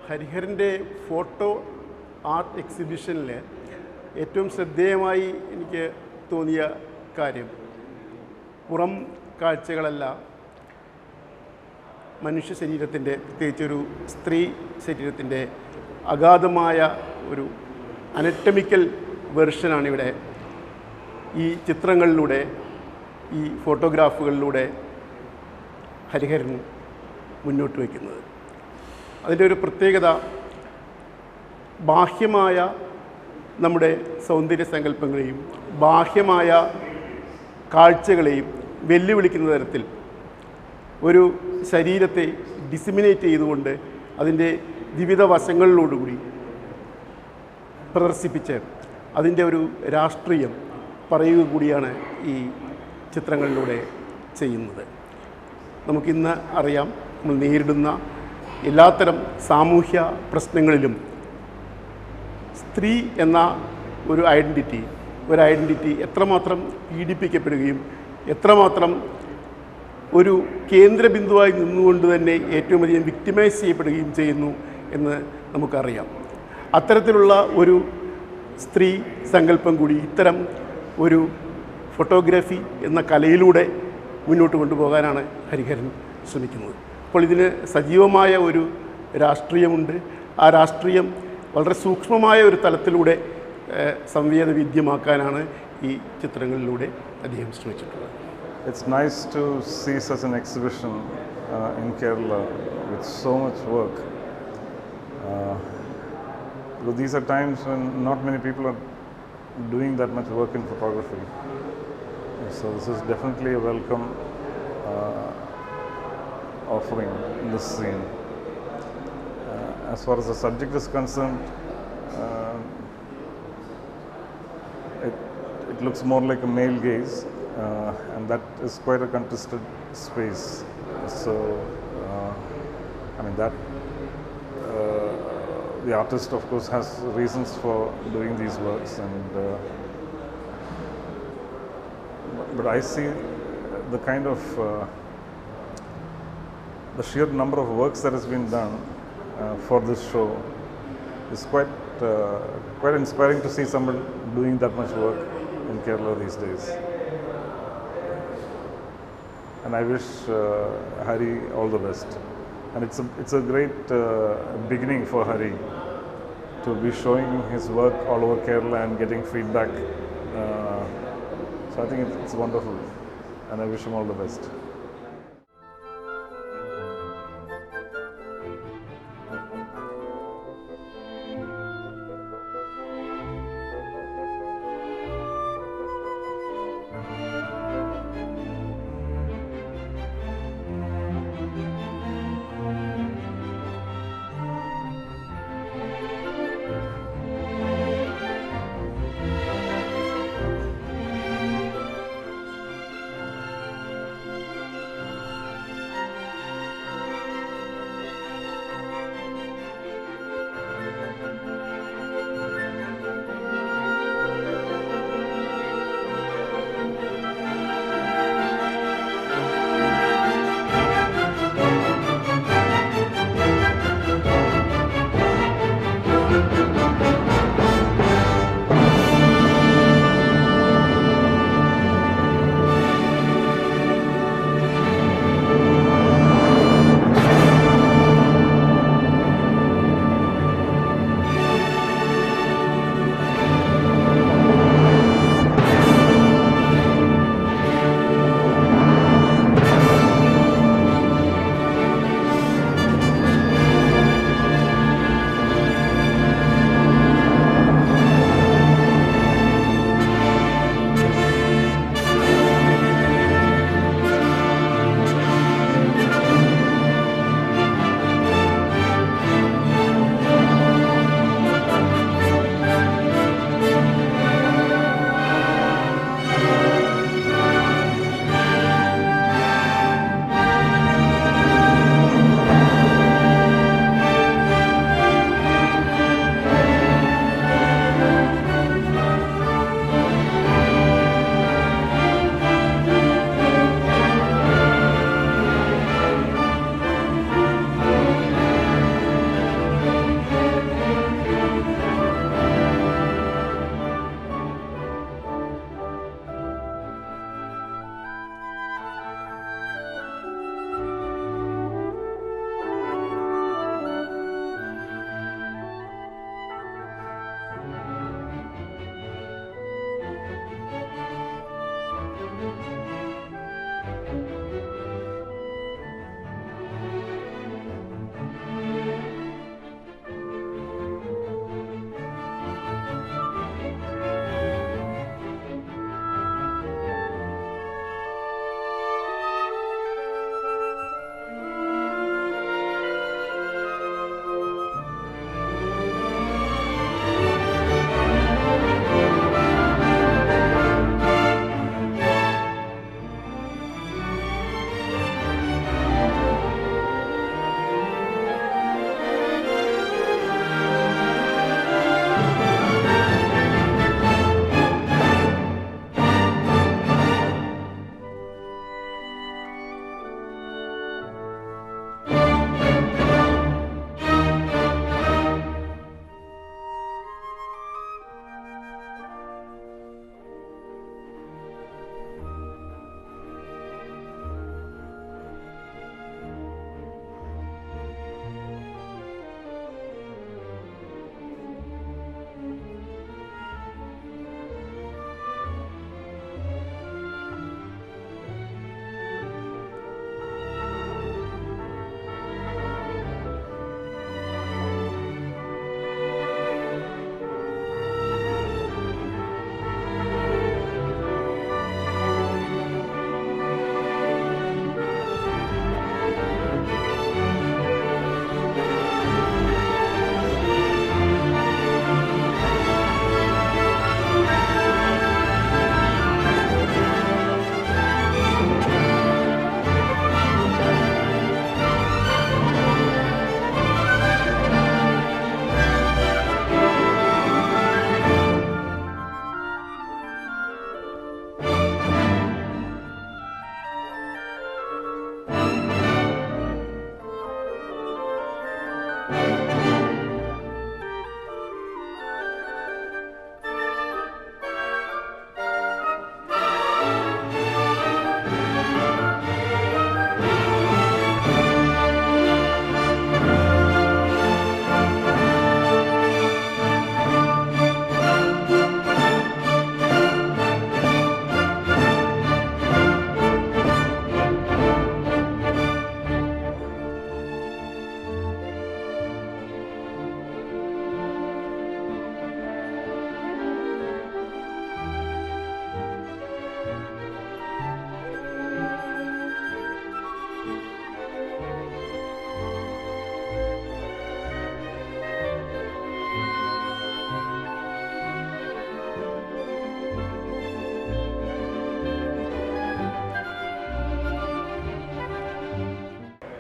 ഹരിഹരൻ്റെ photo art എക്സിബിഷനിൽ ഏറ്റവും ശ്രദ്ധേയമായി എനിക്ക് തോന്നിയ കാര്യം പുറം കാഴ്ചകളല്ല, മനുഷ്യ ശരീരത്തിൻ്റെ, പ്രത്യേകിച്ചൊരു സ്ത്രീ ശരീരത്തിൻ്റെ അഗാധമായ ഒരു അനറ്റമിക്കൽ വെർഷനാണിവിടെ ഈ ചിത്രങ്ങളിലൂടെ, ഈ ഫോട്ടോഗ്രാഫുകളിലൂടെ ഹരിഹരൻ മുന്നോട്ട് വയ്ക്കുന്നത്. അതിൻ്റെ ഒരു പ്രത്യേകത ബാഹ്യമായ നമ്മുടെ സൗന്ദര്യ സങ്കല്പങ്ങളെയും ബാഹ്യമായ കാഴ്ചകളെയും വെല്ലുവിളിക്കുന്ന തരത്തിൽ ഒരു ശരീരത്തെ ഡിസിമിനേറ്റ് ചെയ്തുകൊണ്ട് അതിൻ്റെ വിവിധ വശങ്ങളിലോടുകൂടി പ്രദർശിപ്പിച്ച് അതിൻ്റെ ഒരു രാഷ്ട്രീയം പറയുക കൂടിയാണ് ഈ ചിത്രങ്ങളിലൂടെ ചെയ്യുന്നത്. നമുക്കിന്ന് അറിയാം, നമ്മൾ നേരിടുന്ന എല്ലാത്തരം സാമൂഹ്യ പ്രശ്നങ്ങളിലും സ്ത്രീ എന്ന ഒരു ഐഡൻറ്റിറ്റി എത്രമാത്രം പീഡിപ്പിക്കപ്പെടുകയും എത്രമാത്രം ഒരു കേന്ദ്രബിന്ദുവായി നിന്നുകൊണ്ട് തന്നെ ഏറ്റവും അധികം വിക്ടിമൈസ് ചെയ്യപ്പെടുകയും ചെയ്യുന്നു എന്ന് നമുക്കറിയാം. അത്തരത്തിലുള്ള ഒരു സ്ത്രീ സങ്കല്പം കൂടി ഇത്തരം ഒരു ഫോട്ടോഗ്രാഫി എന്ന കലയിലൂടെ മുന്നോട്ട് കൊണ്ടുപോകാനാണ് ഹരിഹരൻ ശ്രമിക്കുന്നത്. അപ്പോൾ ഇതിന് സജീവമായ ഒരു രാഷ്ട്രീയമുണ്ട്. ആ രാഷ്ട്രീയം വളരെ സൂക്ഷ്മമായ ഒരു തലത്തിലൂടെ സംവേദവിദ്യമാക്കാനാണ് ഈ ചിത്രങ്ങളിലൂടെ അദ്ദേഹം ശ്രമിച്ചിട്ടുള്ളത്. It's nice to see such an exhibition in Kerala with so much work. Because these are times when not many people are doing that much work in photography. So this is definitely a welcome offering in this scene. As far as the subject is concerned, it looks more like a male gaze, and that is quite a contested space. So, I mean that the artist, of course, has reasons for doing these works, and but I see the kind of the sheer number of works that has been done for this show is quite inspiring to see someone doing that much work in Kerala these days. And I wish Hari all the best. And it's a great beginning for Hari to be showing his work all over Kerala and getting feedback. So I think it's wonderful, and I wish him all the best.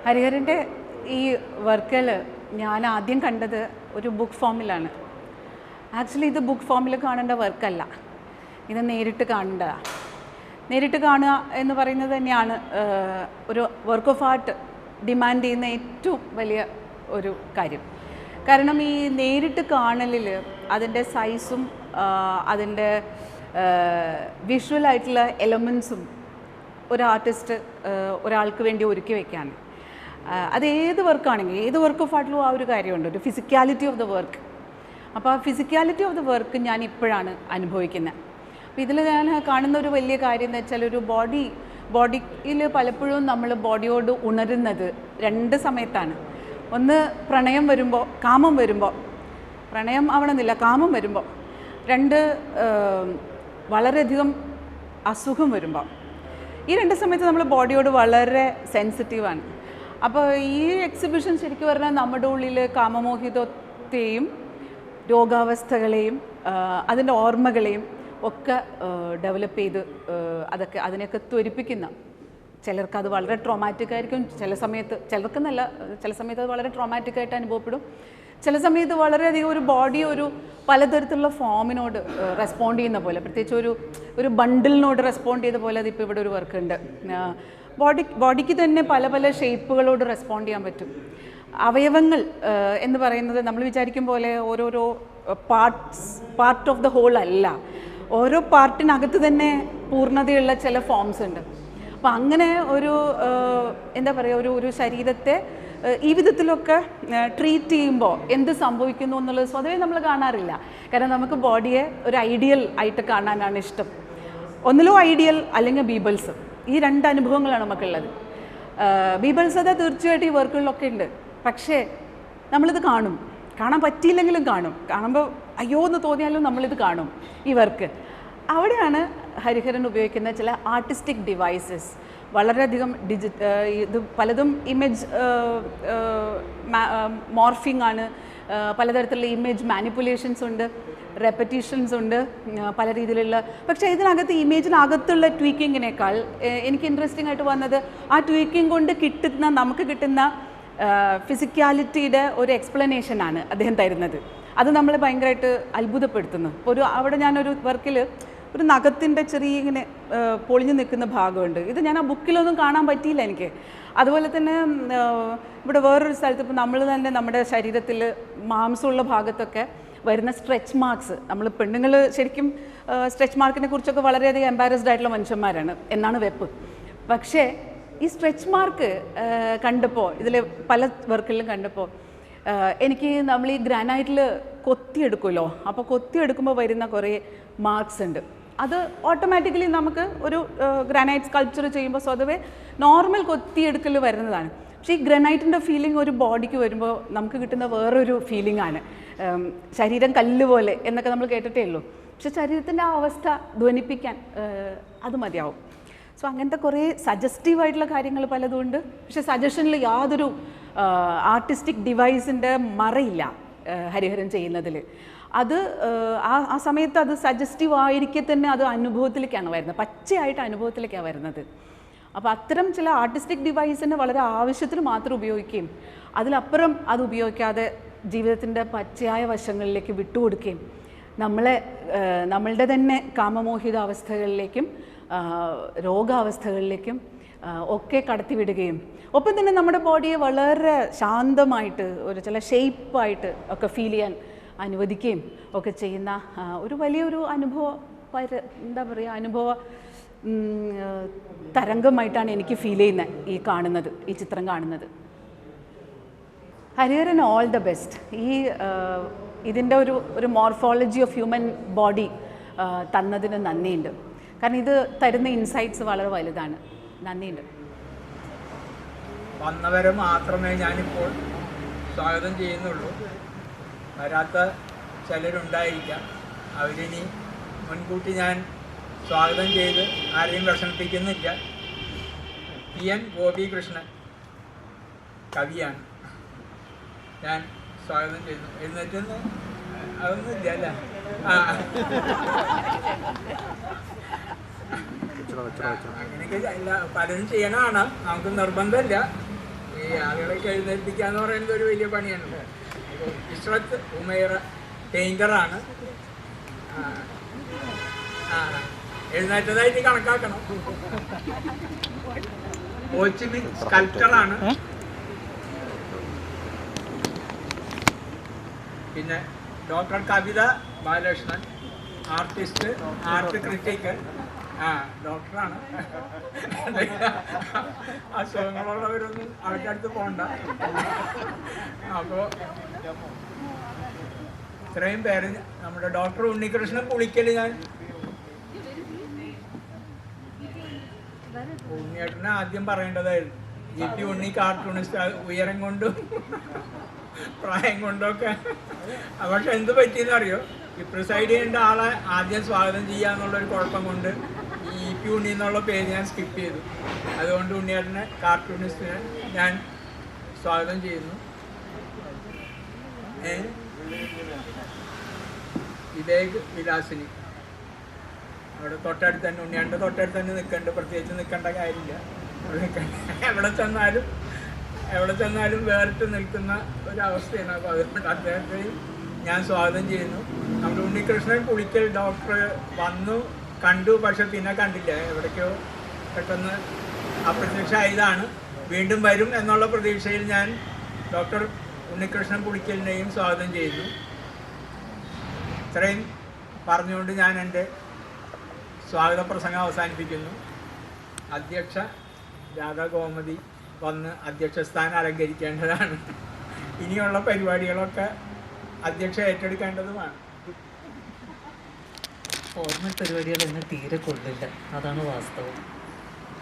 ഹരിഹരൻ്റെ ഈ വർക്കുകൾ ഞാൻ ആദ്യം കണ്ടത് ഒരു book ഫോമിലാണ്. Actually ഇത് book ഫോമിൽ കാണേണ്ട വർക്കല്ല, ഇത് നേരിട്ട് കാണേണ്ടതാണ്. നേരിട്ട് കാണുക എന്ന് പറയുന്നത് തന്നെയാണ് ഒരു വർക്ക് ഓഫ് ആർട്ട് ഡിമാൻഡ് ചെയ്യുന്ന ഏറ്റവും വലിയ ഒരു കാര്യം. കാരണം ഈ നേരിട്ട് കാണലിൽ അതിൻ്റെ സൈസും അതിൻ്റെ വിഷ്വലായിട്ടുള്ള എലമെൻസും ഒരു ആർട്ടിസ്റ്റ് ഒരാൾക്ക് വേണ്ടി ഒരുക്കി വയ്ക്കാണ്. അത് ഏത് വർക്കാണെങ്കിൽ ഏത് വർക്ക് ഓഫ് ആർട്ടിലും ആ ഒരു കാര്യമുണ്ട്, ഒരു ഫിസിക്കാലിറ്റി ഓഫ് ദ വർക്ക്. അപ്പോൾ ആ ഫിസിക്കാലിറ്റി ഓഫ് ദ വർക്ക് ഞാൻ ഇപ്പോഴാണ് അനുഭവിക്കുന്നത്. അപ്പോൾ ഇതിൽ ഞാൻ കാണുന്ന ഒരു വലിയ കാര്യം എന്ന് വെച്ചാൽ ഒരു ബോഡിയിൽ പലപ്പോഴും നമ്മൾ ബോഡിയോട് ഉണരുന്നത് രണ്ട് സമയത്താണ്. ഒന്ന് പ്രണയം വരുമ്പോൾ, കാമം വരുമ്പോൾ, പ്രണയം ആവണമെന്നില്ല, കാമം വരുമ്പോൾ. രണ്ട് വളരെയധികം അസുഖം വരുമ്പോൾ. ഈ രണ്ട് സമയത്ത് നമ്മൾ ബോഡിയോട് വളരെ സെൻസിറ്റീവാണ്. അപ്പോൾ ഈ എക്സിബിഷൻ ശരിക്കും പറഞ്ഞാൽ നമ്മുടെ ഉള്ളിൽ കാമമോഹിതത്തെയും രോഗാവസ്ഥകളെയും അതിൻ്റെ ഓർമ്മകളെയും ഒക്കെ ഡെവലപ്പ് ചെയ്ത് അതിനെയൊക്കെ ത്വരിപ്പിക്കുന്ന, ചിലർക്ക് അത് വളരെ ട്രോമാറ്റിക് ആയിരിക്കും, ചില സമയത്ത് അത് വളരെ ട്രോമാറ്റിക് ആയിട്ട് അനുഭവപ്പെടും, ചില സമയത്ത് വളരെയധികം ഒരു ബോഡി ഒരു പലതരത്തിലുള്ള ഫോമിനോട് റെസ്പോണ്ട് ചെയ്യുന്ന പോലെ, പ്രത്യേകിച്ച് ഒരു ബണ്ടിലിനോട് റെസ്പോണ്ട് ചെയ്ത പോലെ അതിപ്പോൾ ഇവിടെ ഒരു വർക്ക് ഉണ്ട്. ബോഡിക്ക് തന്നെ പല പല ഷേപ്പുകളോട് റെസ്പോണ്ട് ചെയ്യാൻ പറ്റും. അവയവങ്ങൾ എന്ന് പറയുന്നത് നമ്മൾ വിചാരിക്കും പോലെ ഓരോരോ പാർട്ട് ഓഫ് ദ ഹോൾ അല്ല, ഓരോ പാർട്ടിനകത്ത് തന്നെ പൂർണ്ണതയുള്ള ചില ഫോംസ് ഉണ്ട്. അപ്പോൾ അങ്ങനെ ഒരു എന്താ പറയുക, ഒരു ശരീരത്തെ ഈ വിധത്തിലൊക്കെ ട്രീറ്റ് ചെയ്യുമ്പോൾ എന്ത് സംഭവിക്കുന്നു എന്നുള്ളത് സ്വതവേ നമ്മൾ കാണാറില്ല. കാരണം നമുക്ക് ബോഡിയെ ഒരു ഐഡിയൽ ആയിട്ട് കാണാനാണ് ഇഷ്ടം. ഒന്നിലോ ഐഡിയൽ അല്ലെങ്കിൽ ബീബൽസ്, ഈ രണ്ട് അനുഭവങ്ങളാണ് നമുക്കുള്ളത്. ബീബൽസത തീർച്ചയായിട്ടും ഈ വർക്കുകളിലൊക്കെ ഉണ്ട്. പക്ഷേ നമ്മളിത് കാണാൻ പറ്റിയില്ലെങ്കിലും കാണുമ്പോൾ അയ്യോ എന്ന് തോന്നിയാലും നമ്മളിത് കാണും ഈ വർക്ക്. അവിടെയാണ് ഹരിഹരൻ ഉപയോഗിക്കുന്ന ചില ആർട്ടിസ്റ്റിക് ഡിവൈസസ് വളരെയധികം ഇത് പലതും ഇമേജ് മോർഫിംഗ് ആണ്, പലതരത്തിലുള്ള ഇമേജ് മാനിപ്പുലേഷൻസ് ഉണ്ട്, റെപ്പറ്റീഷൻസ് ഉണ്ട്, പല രീതിയിലുള്ള. പക്ഷേ ഇതിനകത്ത് ഇമേജിനകത്തുള്ള ട്വീക്കിങ്ങിനേക്കാൾ എനിക്ക് ഇൻട്രസ്റ്റിംഗ് ആയിട്ട് വന്നത് ആ ട്വീക്കിംഗ് കൊണ്ട് നമുക്ക് കിട്ടുന്ന ഫിസിക്കാലിറ്റിയുടെ ഒരു എക്സ്പ്ലനേഷനാണ് അദ്ദേഹം തരുന്നത്. അത് നമ്മളെ ഭയങ്കരമായിട്ട് അത്ഭുതപ്പെടുത്തുന്നു. ഇപ്പോൾ അവിടെ ഞാനൊരു വർക്കിൽ ഒരു നഖത്തിൻ്റെ ചെറിയ ഇങ്ങനെ പൊളിഞ്ഞു നിൽക്കുന്ന ഭാഗമുണ്ട്. ഇത് ഞാൻ ആ ബുക്കിലൊന്നും കാണാൻ പറ്റിയില്ല എനിക്ക്. അതുപോലെ തന്നെ ഇവിടെ വേറൊരു സ്ഥലത്ത് ഇപ്പോൾ നമ്മൾ തന്നെ നമ്മുടെ ശരീരത്തിൽ മാംസമുള്ള ഭാഗത്തൊക്കെ വരുന്ന സ്ട്രെച്ച് മാർക്സ്, നമ്മൾ പെണ്ണുങ്ങൾ ശരിക്കും സ്ട്രെച്ച് മാർക്കിനെ കുറിച്ചൊക്കെ വളരെയധികം എംബാരസ്ഡ് ആയിട്ടുള്ള മനുഷ്യന്മാരാണ് എന്നാണ് വെപ്പ്. പക്ഷേ ഈ സ്ട്രെച്ച് മാർക്ക് കണ്ടപ്പോൾ, ഇതിൽ പല വർക്കിലും കണ്ടപ്പോൾ എനിക്ക് നമ്മൾ ഈ ഗ്രാനൈറ്റിൽ കൊത്തിയെടുക്കുമല്ലോ, അപ്പോൾ കൊത്തിയെടുക്കുമ്പോൾ വരുന്ന കുറേ മാർക്സ് ഉണ്ട്. അത് ഓട്ടോമാറ്റിക്കലി നമുക്ക് ഒരു ഗ്രാനൈറ്റ് സ്കൾപ്ചർ ചെയ്യുമ്പോൾ സ്വതവേ നോർമൽ കൊത്തിയെടുക്കൽ വരുന്നതാണ്. പക്ഷേ ഈ ഗ്രാനൈറ്റിൻ്റെ ഫീലിംഗ് ഒരു ബോഡിക്ക് വരുമ്പോൾ നമുക്ക് കിട്ടുന്ന വേറൊരു ഫീലിംഗ് ആണ്. ശരീരം കല്ല് പോലെ എന്നൊക്കെ നമ്മൾ കേട്ടിട്ടേ ഉള്ളൂ. പക്ഷെ ശരീരത്തിൻ്റെ ആ അവസ്ഥ ധ്വനിപ്പിക്കാൻ അത് മതിയാവും. സോ അങ്ങനത്തെ കുറേ സജസ്റ്റീവായിട്ടുള്ള കാര്യങ്ങൾ പലതുകൊണ്ട്, പക്ഷെ സജഷനിൽ യാതൊരു ആർട്ടിസ്റ്റിക് ഡിവൈസിൻ്റെ മറയില്ല ഹരിഹരൻ ചെയ്യുന്നതിൽ. അത് ആ സമയത്ത് അത് സജസ്റ്റീവ് ആയിരിക്കെ തന്നെ അത് അനുഭവത്തിലേക്കാണ് വരുന്നത്, പച്ചയായിട്ട് അനുഭവത്തിലേക്കാണ് വരുന്നത്. അപ്പോൾ അത്തരം ചില ആർട്ടിസ്റ്റിക് ഡിവൈസിനെ വളരെ ആവശ്യത്തിന് മാത്രം ഉപയോഗിക്കുകയും അതിലപ്പുറം അത് ഉപയോഗിക്കാതെ ജീവിതത്തിൻ്റെ പച്ചയായ വശങ്ങളിലേക്ക് വിട്ടുകൊടുക്കുകയും നമ്മളുടെ തന്നെ കാമമോഹിത അവസ്ഥകളിലേക്കും രോഗാവസ്ഥകളിലേക്കും ഒക്കെ കടത്തിവിടുകയും ഒപ്പം തന്നെ നമ്മുടെ ബോഡിയെ വളരെ ശാന്തമായിട്ട് ഒരു ചില ഷേപ്പായിട്ട് ഒക്കെ ഫീൽ ചെയ്യാൻ അനുവദിക്കുകയും ഒക്കെ ചെയ്യുന്ന ഒരു വലിയൊരു എന്താ പറയുക അനുഭവ തരംഗമായിട്ടാണ് എനിക്ക് ഫീൽ ചെയ്യുന്നത് ഈ ചിത്രം കാണുന്നത്. Hariharan all the best. ഇതിൻ്റെ ഒരു മോർഫോളജി ഓഫ് ഹ്യൂമൻ ബോഡി തന്നതിന് നന്ദിയുണ്ട്. കാരണം ഇത് തരുന്ന ഇൻസൈറ്റ്സ് വളരെ വലുതാണ്. നന്ദിയുണ്ട്. വന്നവരെ മാത്രമേ ഞാനിപ്പോൾ സ്വാഗതം ചെയ്യുന്നുള്ളൂ. വരാത്ത ചിലരുണ്ടായിരിക്കാം. അവരിനി മുൻകൂട്ടി ഞാൻ സ്വാഗതം ചെയ്ത് ആരെയും വിഷമിപ്പിക്കുന്നില്ല. PN ഗോപികൃഷ്ണൻ കവിയാണ്. ഞാൻ സ്വാഗതം ചെയ്യുന്നു. എഴുന്നേറ്റൊന്ന് അതൊന്നുമില്ല അല്ലേ? അങ്ങനെയൊക്കെ പലരും ചെയ്യണതാണ്. നമുക്ക് നിർബന്ധമില്ല. ഈ ആളുകളൊക്കെ എഴുന്നേൽപ്പിക്കുക എന്ന് പറയുന്നത് ഒരു വലിയ പണിയാണ്. ഇഷ്റത്ത് ഉമൈറ പെയിൻ്ററാണ്. എഴുന്നേറ്റതായിട്ട് കണക്കാക്കണം. ഓച്ചിമിൻ സ്കൾപ്റ്ററാണ്. പിന്നെ ഡോക്ടർ കവിത ബാലകൃഷ്ണൻ ആർട്ടിസ്റ്റ്, ആർട്ട് ക്രിറ്റിക്. ഡോക്ടറാണ്. അസുഖങ്ങളുള്ളവരൊന്നും അവരുടെ അടുത്ത് പോകണ്ട. അപ്പോൾ ഇത്രയും പേര് നമ്മുടെ ഡോക്ടർ ഉണ്ണികൃഷ്ണൻ പുളിക്കൽ. ഞാൻ ഉണ്ണിയേട്ടനെ ആദ്യം പറയേണ്ടതായിരുന്നു. GP ഉണ്ണി കാർട്ടൂണിസ്റ്റ്, ഉയരം കൊണ്ടും പ്രായം കൊണ്ടൊക്കെ. പക്ഷെ എന്ത് പറ്റിയെന്ന് അറിയോ? ഈ പ്രിസൈഡ് ചെയ്യേണ്ട ആളെ ആദ്യം സ്വാഗതം ചെയ്യുക എന്നുള്ളൊരു കുഴപ്പം കൊണ്ട് ഈ EP ഉണ്ണി എന്നുള്ള പേര് ഞാൻ സ്കിപ്പ് ചെയ്തു. അതുകൊണ്ട് ഉണ്ണിയേട്ടനെ കാർട്ടൂണിസ്റ്റിനെ ഞാൻ സ്വാഗതം ചെയ്യുന്നു. വിവേക് വിലാസിനി അവിടെ തൊട്ടടുത്ത് തന്നെ, ഉണ്ണിയാണ്ട് തൊട്ടടുത്ത് തന്നെ നിൽക്കേണ്ട, പ്രത്യേകിച്ച് നിൽക്കേണ്ട കാര്യമില്ല. എവിടെ ചെന്നാലും വേറിട്ട് നിൽക്കുന്ന ഒരവസ്ഥയാണ്. അപ്പോൾ അതുകൊണ്ട് അദ്ദേഹത്തെ ഞാൻ സ്വാഗതം ചെയ്യുന്നു. നമ്മുടെ ഉണ്ണികൃഷ്ണൻ പുളിക്കൽ ഡോക്ടർ വന്നു കണ്ടു, പക്ഷെ പിന്നെ കണ്ടില്ല. എവിടേക്കോ പെട്ടെന്ന് അപ്രത്യക്ഷമായതാണ്. വീണ്ടും വരും എന്നുള്ള പ്രതീക്ഷയിൽ ഞാൻ ഡോക്ടർ ഉണ്ണികൃഷ്ണൻ പുളിക്കലിനെയും സ്വാഗതം ചെയ്യുന്നു. ഇത്രയും പറഞ്ഞുകൊണ്ട് ഞാൻ എൻ്റെ സ്വാഗത പ്രസംഗം അവസാനിപ്പിക്കുന്നു. അധ്യക്ഷ രാധാ ഗോമതി വന്ന് അധ്യക്ഷ സ്ഥാനം അലങ്കരിക്കേണ്ടതാണ്. ഇനിയുള്ള പരിപാടികളൊക്കെ അധ്യക്ഷ ഏറ്റെടുക്കേണ്ടതുമാണ്. ഫോർമൽ പരിപാടികൾ എന്നെ തീരെ കൊള്ളില്ല, അതാണ് വാസ്തവം.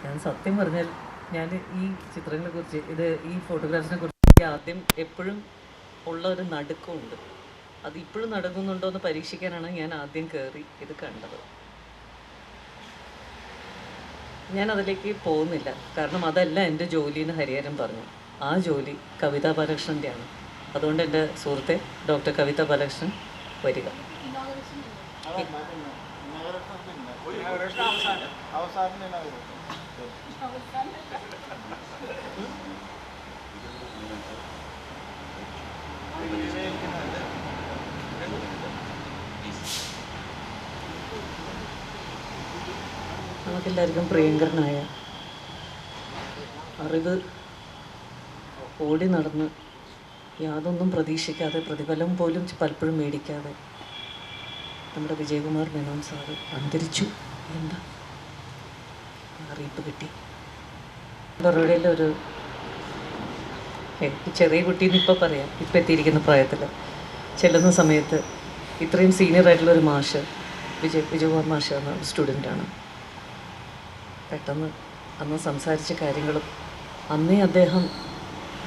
ഞാൻ സത്യം പറഞ്ഞാൽ ഞാൻ ഈ ചിത്രങ്ങളെക്കുറിച്ച് ഈ ഫോട്ടോഗ്രാഫ്സിനെ കുറിച്ച് ആദ്യം എപ്പോഴും ഉള്ള ഒരു നടുക്കമുണ്ട്. അത് ഇപ്പോഴും നടക്കുന്നുണ്ടോ എന്ന് പരീക്ഷിക്കാനാണ് ഞാൻ ആദ്യം കയറി ഇത് കണ്ടത്. ഞാൻ അതിലേക്ക് പോകുന്നില്ല, കാരണം അതല്ല എൻ്റെ ജോലി എന്ന് ഹരിഹരൻ പറഞ്ഞു. ആ ജോലി കവിതാ ബാലകൃഷ്ണൻ്റെയാണ്. അതുകൊണ്ട് എൻ്റെ സുഹൃത്തെ ഡോക്ടർ കവിതാ ബാലകൃഷ്ണൻ വരിക. നമുക്കെല്ലാവർക്കും പ്രിയങ്കരനായ, അറിവ് ഓടി നടന്ന് യാതൊന്നും പ്രതീക്ഷിക്കാതെ, പ്രതിഫലം പോലും പലപ്പോഴും മേടിക്കാതെ നമ്മുടെ വിജയകുമാർ മേനോൻ സാറ് അന്തരിച്ചു. എന്താ അറിയിപ്പ് കിട്ടി. ബറോഡയിലെ ഒരു ചെറിയ കുട്ടീന്ന് ഇപ്പോൾ പറയാം, ഇപ്പം എത്തിയിരിക്കുന്ന പ്രായത്തിൽ ചെല്ലുന്ന സമയത്ത് ഇത്രയും സീനിയറായിട്ടുള്ളൊരു മാഷ്, വിജയകുമാർ മാഷ് എന്ന സ്റ്റുഡൻ്റാണ്. പെട്ടെന്ന് അന്ന് സംസാരിച്ച കാര്യങ്ങളും അന്നേ അദ്ദേഹം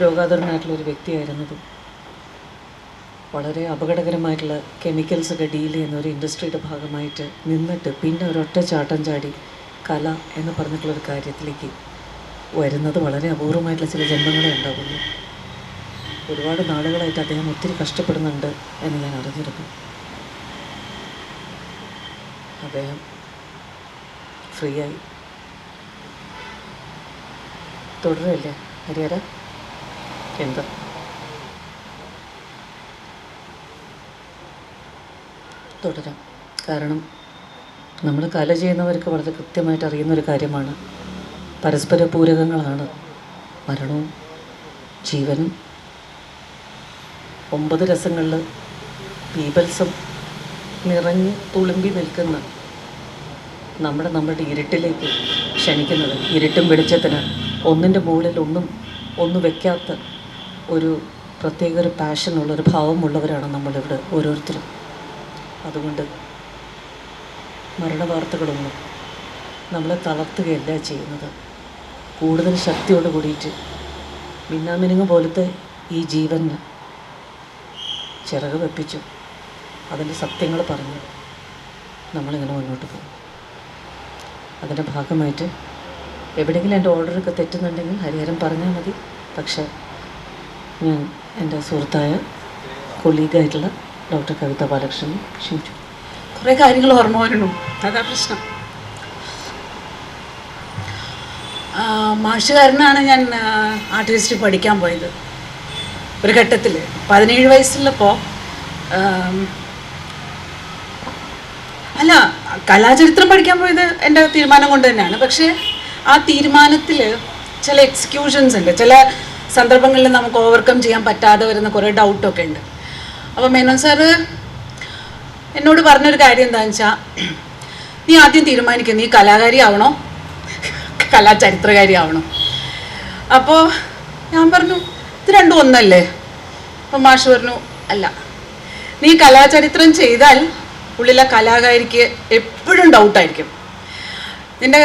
രോഗാതുരനായിട്ടുള്ളൊരു വ്യക്തിയായിരുന്നതും വളരെ അപകടകരമായിട്ടുള്ള കെമിക്കൽസൊക്കെ ഡീൽ ചെയ്യുന്ന ഒരു ഇൻഡസ്ട്രിയുടെ ഭാഗമായിട്ട് നിന്നിട്ട് പിന്നെ ഒരൊറ്റ ചാട്ടം ചാടി കല എന്ന് പറഞ്ഞിട്ടുള്ളൊരു കാര്യത്തിലേക്ക് വരുന്നത് വളരെ അപൂർവമായിട്ടുള്ള ചില ജന്മങ്ങളെ ഉണ്ടാകുന്നു. ഒരുപാട് നാളുകളായിട്ട് അദ്ദേഹം ഒത്തിരി കഷ്ടപ്പെടുന്നുണ്ട് എന്ന് ഞാൻ അറിഞ്ഞിരുന്നു. അദ്ദേഹം ഫ്രീ ആയി തുടരല്ലേ ഹരിഹര? എന്താ തുടരാം. കാരണം നമ്മൾ കല ചെയ്യുന്നവർക്ക് വളരെ കൃത്യമായിട്ട് അറിയുന്നൊരു കാര്യമാണ് പരസ്പര പൂരകങ്ങളാണ് മരണവും ജീവനും. 9 രസങ്ങളിൽ ബീഭത്സം നിറഞ്ഞ് തുളുമ്പി നിൽക്കുന്ന നമ്മുടെ ഇരുട്ടിലേക്ക് ക്ഷണിക്കുന്നത്, ഇരുട്ടും വെളിച്ചത്തിന് ഒന്നിൻ്റെ മുകളിൽ ഒന്നും വെക്കാത്ത ഒരു പ്രത്യേക ഒരു പാഷനുള്ളൊരു ഭാവമുള്ളവരാണ് നമ്മളിവിടെ ഓരോരുത്തരും. അതുകൊണ്ട് മരണവാർത്തകളൊന്നും നമ്മളെ തളർത്തുകയല്ല ചെയ്യുന്നത്, കൂടുതൽ ശക്തിയോട് കൂടിയിട്ട് മിന്നാമിനുങ്ങ് പോലത്തെ ഈ ജീവന് ചിറക് വെപ്പിച്ചു അതിൻ്റെ സത്യങ്ങൾ പറഞ്ഞ് നമ്മളിങ്ങനെ മുന്നോട്ട് പോകും. അതിൻ്റെ ഭാഗമായിട്ട് എവിടെയെങ്കിലും എൻ്റെ ഓർഡറൊക്കെ തെറ്റുന്നുണ്ടെങ്കിൽ ഹരിഹരൻ പറഞ്ഞാൽ മതി. പക്ഷേ ഞാൻ എൻ്റെ സുഹൃത്തായ കൊളീഗായിട്ടുള്ള ഡോക്ടർ കവിത ബാലകൃഷ്ണനെ ക്ഷണിച്ചു. കുറേ കാര്യങ്ങൾ ഓർമ്മ വരണു, അതാ പ്രശ്നം. മാഷുകാരനാണ് ഞാൻ ആർട്ട് ഹിസ്റ്ററി പഠിക്കാൻ പോയത്. ഒരു ഘട്ടത്തിൽ 17 വയസ്സുള്ളപ്പോൾ, അല്ല, കലാചരിത്രം പഠിക്കാൻ പോയത് എൻ്റെ തീരുമാനം കൊണ്ട് തന്നെയാണ്. പക്ഷേ ആ തീരുമാനത്തിൽ ചില എക്സ്ക്യൂഷൻസ് ഉണ്ട്, ചില സന്ദർഭങ്ങളിൽ നമുക്ക് ഓവർകം ചെയ്യാൻ പറ്റാതെ വരുന്ന കുറേ ഡൗട്ടൊക്കെ ഉണ്ട്. അപ്പോൾ മേനോൻ സാറ് എന്നോട് പറഞ്ഞൊരു കാര്യം എന്താണെന്ന് വെച്ചാൽ, നീ ആദ്യം തീരുമാനിക്കും നീ കലാകാരി ആവണോ കലാചരിത്രകാരി ആവണോ. അപ്പോൾ ഞാൻ പറഞ്ഞു ഇത് രണ്ടും ഒന്നല്ലേ. അപ്പം മാഷ് പറഞ്ഞു അല്ല, നീ കലാചരിത്രം ചെയ്താൽ ഉള്ളിലെ കലാകാരിക്ക് എപ്പോഴും ഡൗട്ടായിരിക്കും. നിൻ്റെ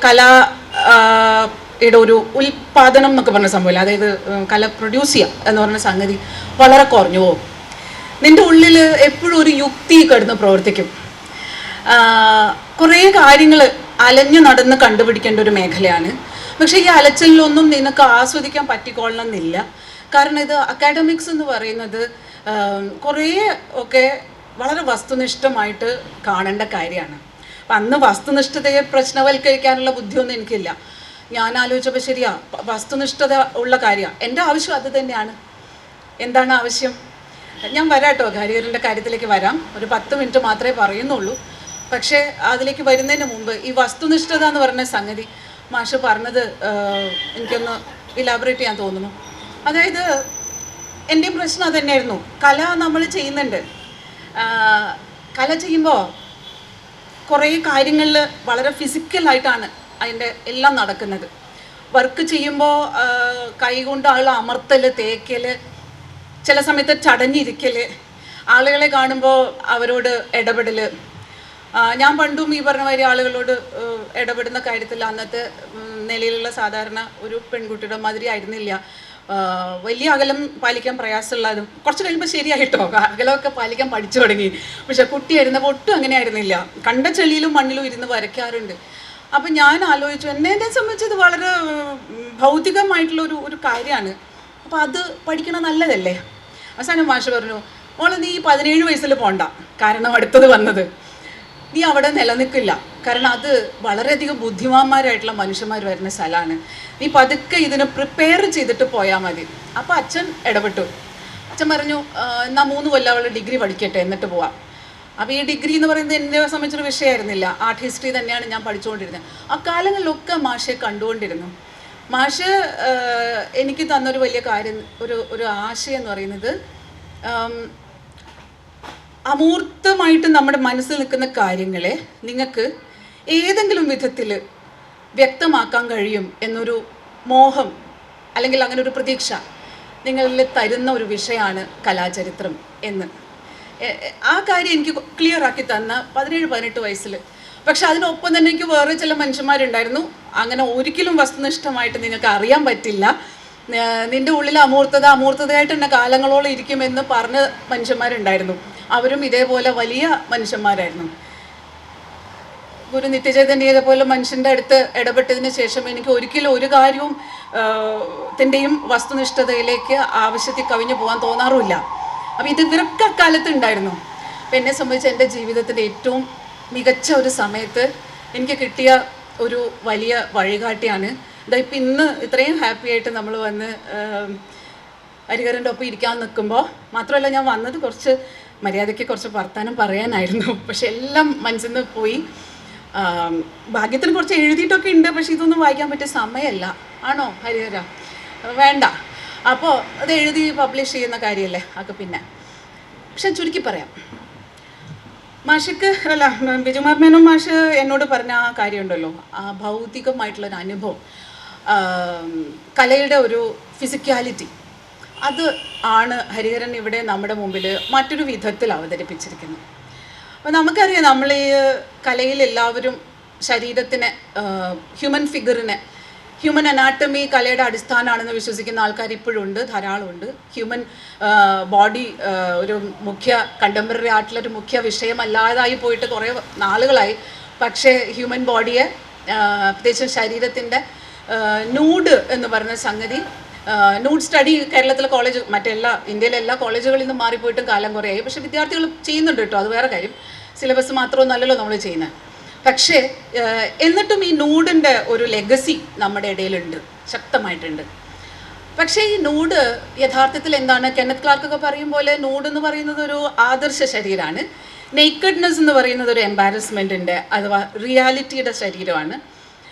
കലയുടെ ഒരു ഉൽപാദനം എന്നൊക്കെ പറഞ്ഞ സംഭവമില്ല, അതായത് കല പ്രൊഡ്യൂസ് ചെയ്യുക എന്ന് പറഞ്ഞ സംഗതി വളരെ കുറഞ്ഞു പോകും. നിൻ്റെ ഉള്ളിൽ എപ്പോഴും ഒരു യുക്തി കിടന്ന് പ്രവർത്തിക്കും. കുറേ കാര്യങ്ങൾ അലഞ്ഞു നടന്ന് കണ്ടുപിടിക്കേണ്ട ഒരു മേഖലയാണ്. പക്ഷേ ഈ അലച്ചിലൊന്നും നിനക്ക് ആസ്വദിക്കാൻ പറ്റിക്കൊള്ളണമെന്നില്ല. കാരണം ഇത് അക്കാഡമിക്സ് എന്ന് പറയുന്നത് കുറേ ഒക്കെ വളരെ വസ്തുനിഷ്ഠമായിട്ട് കാണേണ്ട കാര്യമാണ്. അപ്പം അന്ന് വസ്തുനിഷ്ഠതയെ പ്രശ്നവൽക്കരിക്കാനുള്ള ബുദ്ധിയൊന്നും എനിക്കില്ല. ഞാൻ ആലോചിച്ചപ്പോൾ ശരിയാ, വസ്തുനിഷ്ഠത ഉള്ള കാര്യമാണ്. എൻ്റെ ആവശ്യം അത് തന്നെയാണ്. എന്താണ് ആവശ്യം? ഞാൻ വരാം കേട്ടോ, ഹരിഹരൻ്റെ കാര്യത്തിലേക്ക് വരാം. ഒരു 10 മിനിറ്റ് മാത്രമേ പറയുന്നുള്ളൂ. പക്ഷേ അതിലേക്ക് വരുന്നതിന് മുമ്പ് ഈ വസ്തുനിഷ്ഠത എന്ന് പറഞ്ഞ സംഗതി മാഷ് പറഞ്ഞത് എനിക്കൊന്ന് ഇലാബറേറ്റ് ചെയ്യാൻ തോന്നുന്നു. അതായത് എൻ്റെയും പ്രശ്നം അത് തന്നെയായിരുന്നു. കല നമ്മൾ ചെയ്യുന്നുണ്ട്. കല ചെയ്യുമ്പോൾ കുറേ കാര്യങ്ങളിൽ വളരെ ഫിസിക്കലായിട്ടാണ് അതിൻ്റെ എല്ലാം നടക്കുന്നത്. വർക്ക് ചെയ്യുമ്പോൾ കൈകൊണ്ട് ആൾ അമർത്തൽ, തേക്കൽ, ചില സമയത്ത് ചടഞ്ഞിരിക്കൽ, ആളുകളെ കാണുമ്പോൾ അവരോട് ഇടപെടൽ. ഞാൻ പണ്ടും ഈ പറഞ്ഞ മാതിരി ആളുകളോട് ഇടപെടുന്ന കാര്യത്തിൽ അന്നത്തെ നിലയിലുള്ള സാധാരണ ഒരു പെൺകുട്ടിയുടെ മാതിരി ആയിരുന്നില്ല. വലിയ അകലം പാലിക്കാൻ പ്രയാസമുള്ളതും കുറച്ച് കഴിയുമ്പോൾ ശരിയായിട്ടോ, അകലമൊക്കെ പാലിക്കാൻ പഠിച്ചു തുടങ്ങി. പക്ഷെ കുട്ടിയായിരുന്നപ്പോൾ ഒട്ടും അങ്ങനെ ആയിരുന്നില്ല. കണ്ട ചെളിയിലും മണ്ണിലും ഇരുന്ന് വരയ്ക്കാറുണ്ട്. അപ്പം ഞാൻ ആലോചിച്ചു, എന്നെ സംബന്ധിച്ചത് വളരെ ഭൗതികമായിട്ടുള്ള ഒരു കാര്യമാണ്. അപ്പോൾ അത് പഠിക്കണം നല്ലതല്ലേ. അവസാനം മാഷ് പറഞ്ഞു, മോളെ നീ 17 വയസ്സിൽ പോണ്ട, കാരണം അടുത്തത് വന്നത് നീ അവിടെ നിലനിൽക്കില്ല. കാരണം അത് വളരെയധികം ബുദ്ധിമാന്മാരായിട്ടുള്ള മനുഷ്യന്മാർ വരുന്ന സ്ഥലമാണ്. നീ പതുക്കെ ഇതിന് പ്രിപ്പയർ ചെയ്തിട്ട് പോയാൽ മതി. അപ്പോൾ അച്ഛൻ ഇടപെട്ടു. അച്ഛൻ പറഞ്ഞു എന്നാൽ 3 കൊല്ലം അവൾ ഡിഗ്രി പഠിക്കട്ടെ എന്നിട്ട് പോവാം. അപ്പോൾ ഈ ഡിഗ്രി എന്ന് പറയുന്നത് എന്നെ സംബന്ധിച്ചൊരു വിഷയമായിരുന്നില്ല. ആർട്ട് ഹിസ്റ്ററി തന്നെയാണ് ഞാൻ പഠിച്ചുകൊണ്ടിരുന്നത്. ആ കാലങ്ങളിലൊക്കെ മാഷെ കണ്ടുകൊണ്ടിരുന്നു. മാഷ് എനിക്ക് തന്നൊരു വലിയ കാര്യം, ഒരു ആശയം എന്ന് പറയുന്നത്, അമൂർത്തമായിട്ട് നമ്മുടെ മനസ്സിൽ നിൽക്കുന്ന കാര്യങ്ങളെ നിങ്ങൾക്ക് ഏതെങ്കിലും വിധത്തിൽ വ്യക്തമാക്കാൻ കഴിയും എന്നൊരു മോഹം, അല്ലെങ്കിൽ അങ്ങനെ ഒരു പ്രതീക്ഷ നിങ്ങളിൽ തരുന്ന ഒരു വിഷയമാണ് കലാചരിത്രം എന്ന്. ആ കാര്യം എനിക്ക് ക്ലിയർ ആക്കി തന്ന 17-18 വയസ്സിൽ. പക്ഷെ അതിനൊപ്പം തന്നെ എനിക്ക് വേറെ ചില മനുഷ്യന്മാരുണ്ടായിരുന്നു, അങ്ങനെ ഒരിക്കലും വസ്തുനിഷ്ഠമായിട്ട് നിങ്ങൾക്ക് അറിയാൻ പറ്റില്ല, നിൻ്റെ ഉള്ളിൽ അമൂർത്തതയായിട്ട് തന്നെ കാലങ്ങളോളം ഇരിക്കുമെന്ന് പറഞ്ഞ മനുഷ്യന്മാരുണ്ടായിരുന്നു. അവരും ഇതേപോലെ വലിയ മനുഷ്യന്മാരായിരുന്നു. ഗുരു നിത്യചൈതന്യയെ പോലെ മനുഷ്യൻ്റെ അടുത്ത് ഇടപെട്ടതിന് ശേഷം എനിക്ക് ഒരിക്കലും ഒരു കാര്യവും ത്തിൻ്റെയും വസ്തുനിഷ്ഠതയിലേക്ക് ആവശ്യത്തിൽ കവിഞ്ഞു പോകാൻ തോന്നാറുമില്ല. അപ്പോൾ ഇത് ഇവരൊക്കെ അക്കാലത്ത് ഉണ്ടായിരുന്നു. അപ്പം എന്നെ സംബന്ധിച്ച് എൻ്റെ ജീവിതത്തിൻ്റെ ഏറ്റവും മികച്ച ഒരു സമയത്ത് എനിക്ക് കിട്ടിയ ഒരു വലിയ വഴികാട്ടിയാണ്. ഇപ്പം ഇന്ന് ഇത്രയും ഹാപ്പി ആയിട്ട് നമ്മൾ വന്ന് ഹരിഹരൻ്റെ ഒപ്പം ഇരിക്കാൻ നിൽക്കുമ്പോൾ, മാത്രമല്ല ഞാൻ വന്നത് കുറച്ച് മര്യാദയ്ക്ക് കുറച്ച് വർത്തമാനം പറയാനായിരുന്നു, പക്ഷെ എല്ലാം മനസ്സിൽ നിന്ന് പോയി. ഭാഗ്യത്തിന് കുറച്ച് എഴുതിയിട്ടൊക്കെ ഉണ്ട്, പക്ഷെ ഇതൊന്നും വായിക്കാൻ പറ്റിയ സമയമല്ല. ആണോ ഹരിഹര? വേണ്ട. അപ്പോൾ അത് എഴുതി പബ്ലിഷ് ചെയ്യുന്ന കാര്യമല്ലേ അതൊക്കെ. പിന്നെ പക്ഷെ ചുരുക്കി പറയാം, മാഷക്ക് അല്ല ബിജുമാർ മേനോൻ മാഷ് എന്നോട് പറഞ്ഞ ആ കാര്യമുണ്ടല്ലോ, ആ ഭൗതികമായിട്ടുള്ളൊരു അനുഭവം, കലയുടെ ഒരു ഫിസിക്കാലിറ്റി, അത് ആണ് ഹരിഹരൻ ഇവിടെ നമ്മുടെ മുമ്പിൽ മറ്റൊരു വിധത്തിൽ അവതരിപ്പിച്ചിരിക്കുന്നത്. അപ്പോൾ നമുക്കറിയാം, നമ്മൾ ഈ കലയിൽ എല്ലാവരും ശരീരത്തിനെ, ഹ്യൂമൻ ഫിഗറിനെ, ഹ്യൂമൻ അനാട്ടമി കലയുടെ അടിസ്ഥാനമാണെന്ന് വിശ്വസിക്കുന്ന ആൾക്കാർ ഇപ്പോഴും ഉണ്ട്, ധാരാളമുണ്ട്. ഹ്യൂമൻ ബോഡി ഒരു മുഖ്യ കണ്ടംപററി ആർട്ടിലൊരു മുഖ്യ വിഷയമല്ലാതായി പോയിട്ട് കുറേ നാളുകളായി. പക്ഷേ ഹ്യൂമൻ ബോഡിയെ, പ്രത്യേകിച്ച് ശരീരത്തിൻ്റെ നൂഡ് എന്ന് പറഞ്ഞ സംഗതി, നൂഡ് സ്റ്റഡി കേരളത്തിലെ കോളേജ്, മറ്റെല്ലാ ഇന്ത്യയിലെ എല്ലാ കോളേജുകളിൽ നിന്നും മാറിപ്പോയിട്ടും കാലം കുറേയായി. പക്ഷേ വിദ്യാർത്ഥികൾ ചെയ്യുന്നുണ്ട് കേട്ടോ, അത് വേറെ കാര്യം. സിലബസ് മാത്രമൊന്നല്ലല്ലോ നമ്മൾ ചെയ്യുന്നത്. പക്ഷേ എന്നിട്ടും ഈ നൂഡിൻ്റെ ഒരു ലെഗസി നമ്മുടെ ഇടയിലുണ്ട്, ശക്തമായിട്ടുണ്ട്. പക്ഷേ ഈ നൂഡ് യഥാർത്ഥത്തിൽ എന്താണ്? കെന്നത്ത് ക്ലാർക്കൊക്കെ പറയും പോലെ നൂഡ് എന്ന് പറയുന്നത് ഒരു ആദർശ ശരീരമാണ്. നെയ്ക്കഡ്നെസ് എന്ന് പറയുന്നത് ഒരു എംബാരസ്മെൻറ്റിൻ്റെ അഥവാ റിയാലിറ്റിയുടെ ശരീരമാണ്.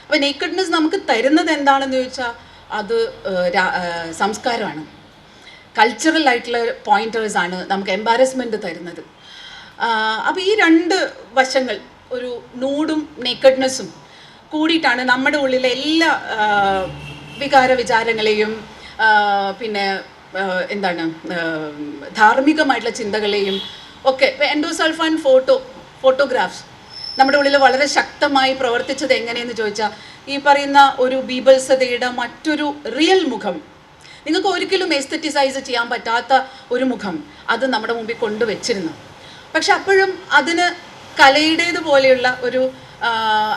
അപ്പോൾ നെയ്ക്കഡ്നെസ് നമുക്ക് തരുന്നത് എന്താണെന്ന് ചോദിച്ചാൽ അത് സംസ്കാരമാണ്, കൾച്ചറൽ ആയിട്ടുള്ള പോയിൻറ്റേഴ്സാണ് നമുക്ക് എംബാരസ്മെൻറ്റ് തരുന്നത്. അപ്പോൾ ഈ രണ്ട് വശങ്ങൾ, ഒരു നൂഡും നേക്കഡ്നെസ്സും കൂടിയിട്ടാണ് നമ്മുടെ ഉള്ളിലെ എല്ലാ വികാര വിചാരങ്ങളെയും പിന്നെ എന്താണ് ധാർമ്മികമായിട്ടുള്ള ചിന്തകളെയും ഒക്കെ. എൻഡോസൾഫാൻ ഫോട്ടോഗ്രാഫ്സ് നമ്മുടെ ഉള്ളിൽ വളരെ ശക്തമായി പ്രവർത്തിച്ചത് എങ്ങനെയെന്ന് ചോദിച്ചാൽ, ഈ പറയുന്ന ഒരു ബീഭത്സതയുടെ മറ്റൊരു റിയൽ മുഖം, നിങ്ങൾക്ക് ഒരിക്കലും എസ്തറ്റിസൈസ് ചെയ്യാൻ പറ്റാത്ത ഒരു മുഖം, അത് നമ്മുടെ മുമ്പിൽ കൊണ്ടുവച്ചിരുന്നു. പക്ഷെ അപ്പോഴും അതിന് കലയുടേതുപോലെയുള്ള ഒരു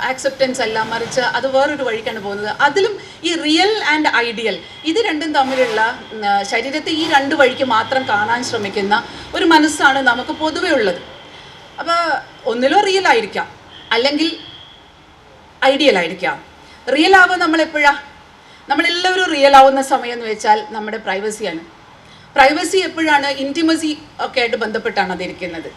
ആക്സെപ്റ്റൻസ് അല്ല, മറിച്ച് അത് വേറൊരു വഴിക്കാണ് പോകുന്നത്. അതിലും ഈ റിയൽ ആൻഡ് ഐഡിയൽ, ഇത് രണ്ടും തമ്മിലുള്ള ശരീരത്തെ ഈ രണ്ട് വഴിക്ക് മാത്രം കാണാൻ ശ്രമിക്കുന്ന ഒരു മനസ്സാണ് നമുക്ക് പൊതുവെ ഉള്ളത്. അപ്പോൾ ഒന്നിലോ റിയൽ ആയിരിക്കാം, അല്ലെങ്കിൽ ഐഡിയൽ ആയിരിക്കാം. റിയൽ ആവുക നമ്മളെപ്പോഴാണ്? നമ്മളെല്ലാവരും റിയൽ ആവുന്ന സമയം എന്ന് വെച്ചാൽ നമ്മുടെ പ്രൈവസിയാണ്. പ്രൈവസി എപ്പോഴാണ്? ഇൻറ്റിമസി ഒക്കെ ആയിട്ട് ബന്ധപ്പെട്ടാണ് അതിരിക്കുന്നത്.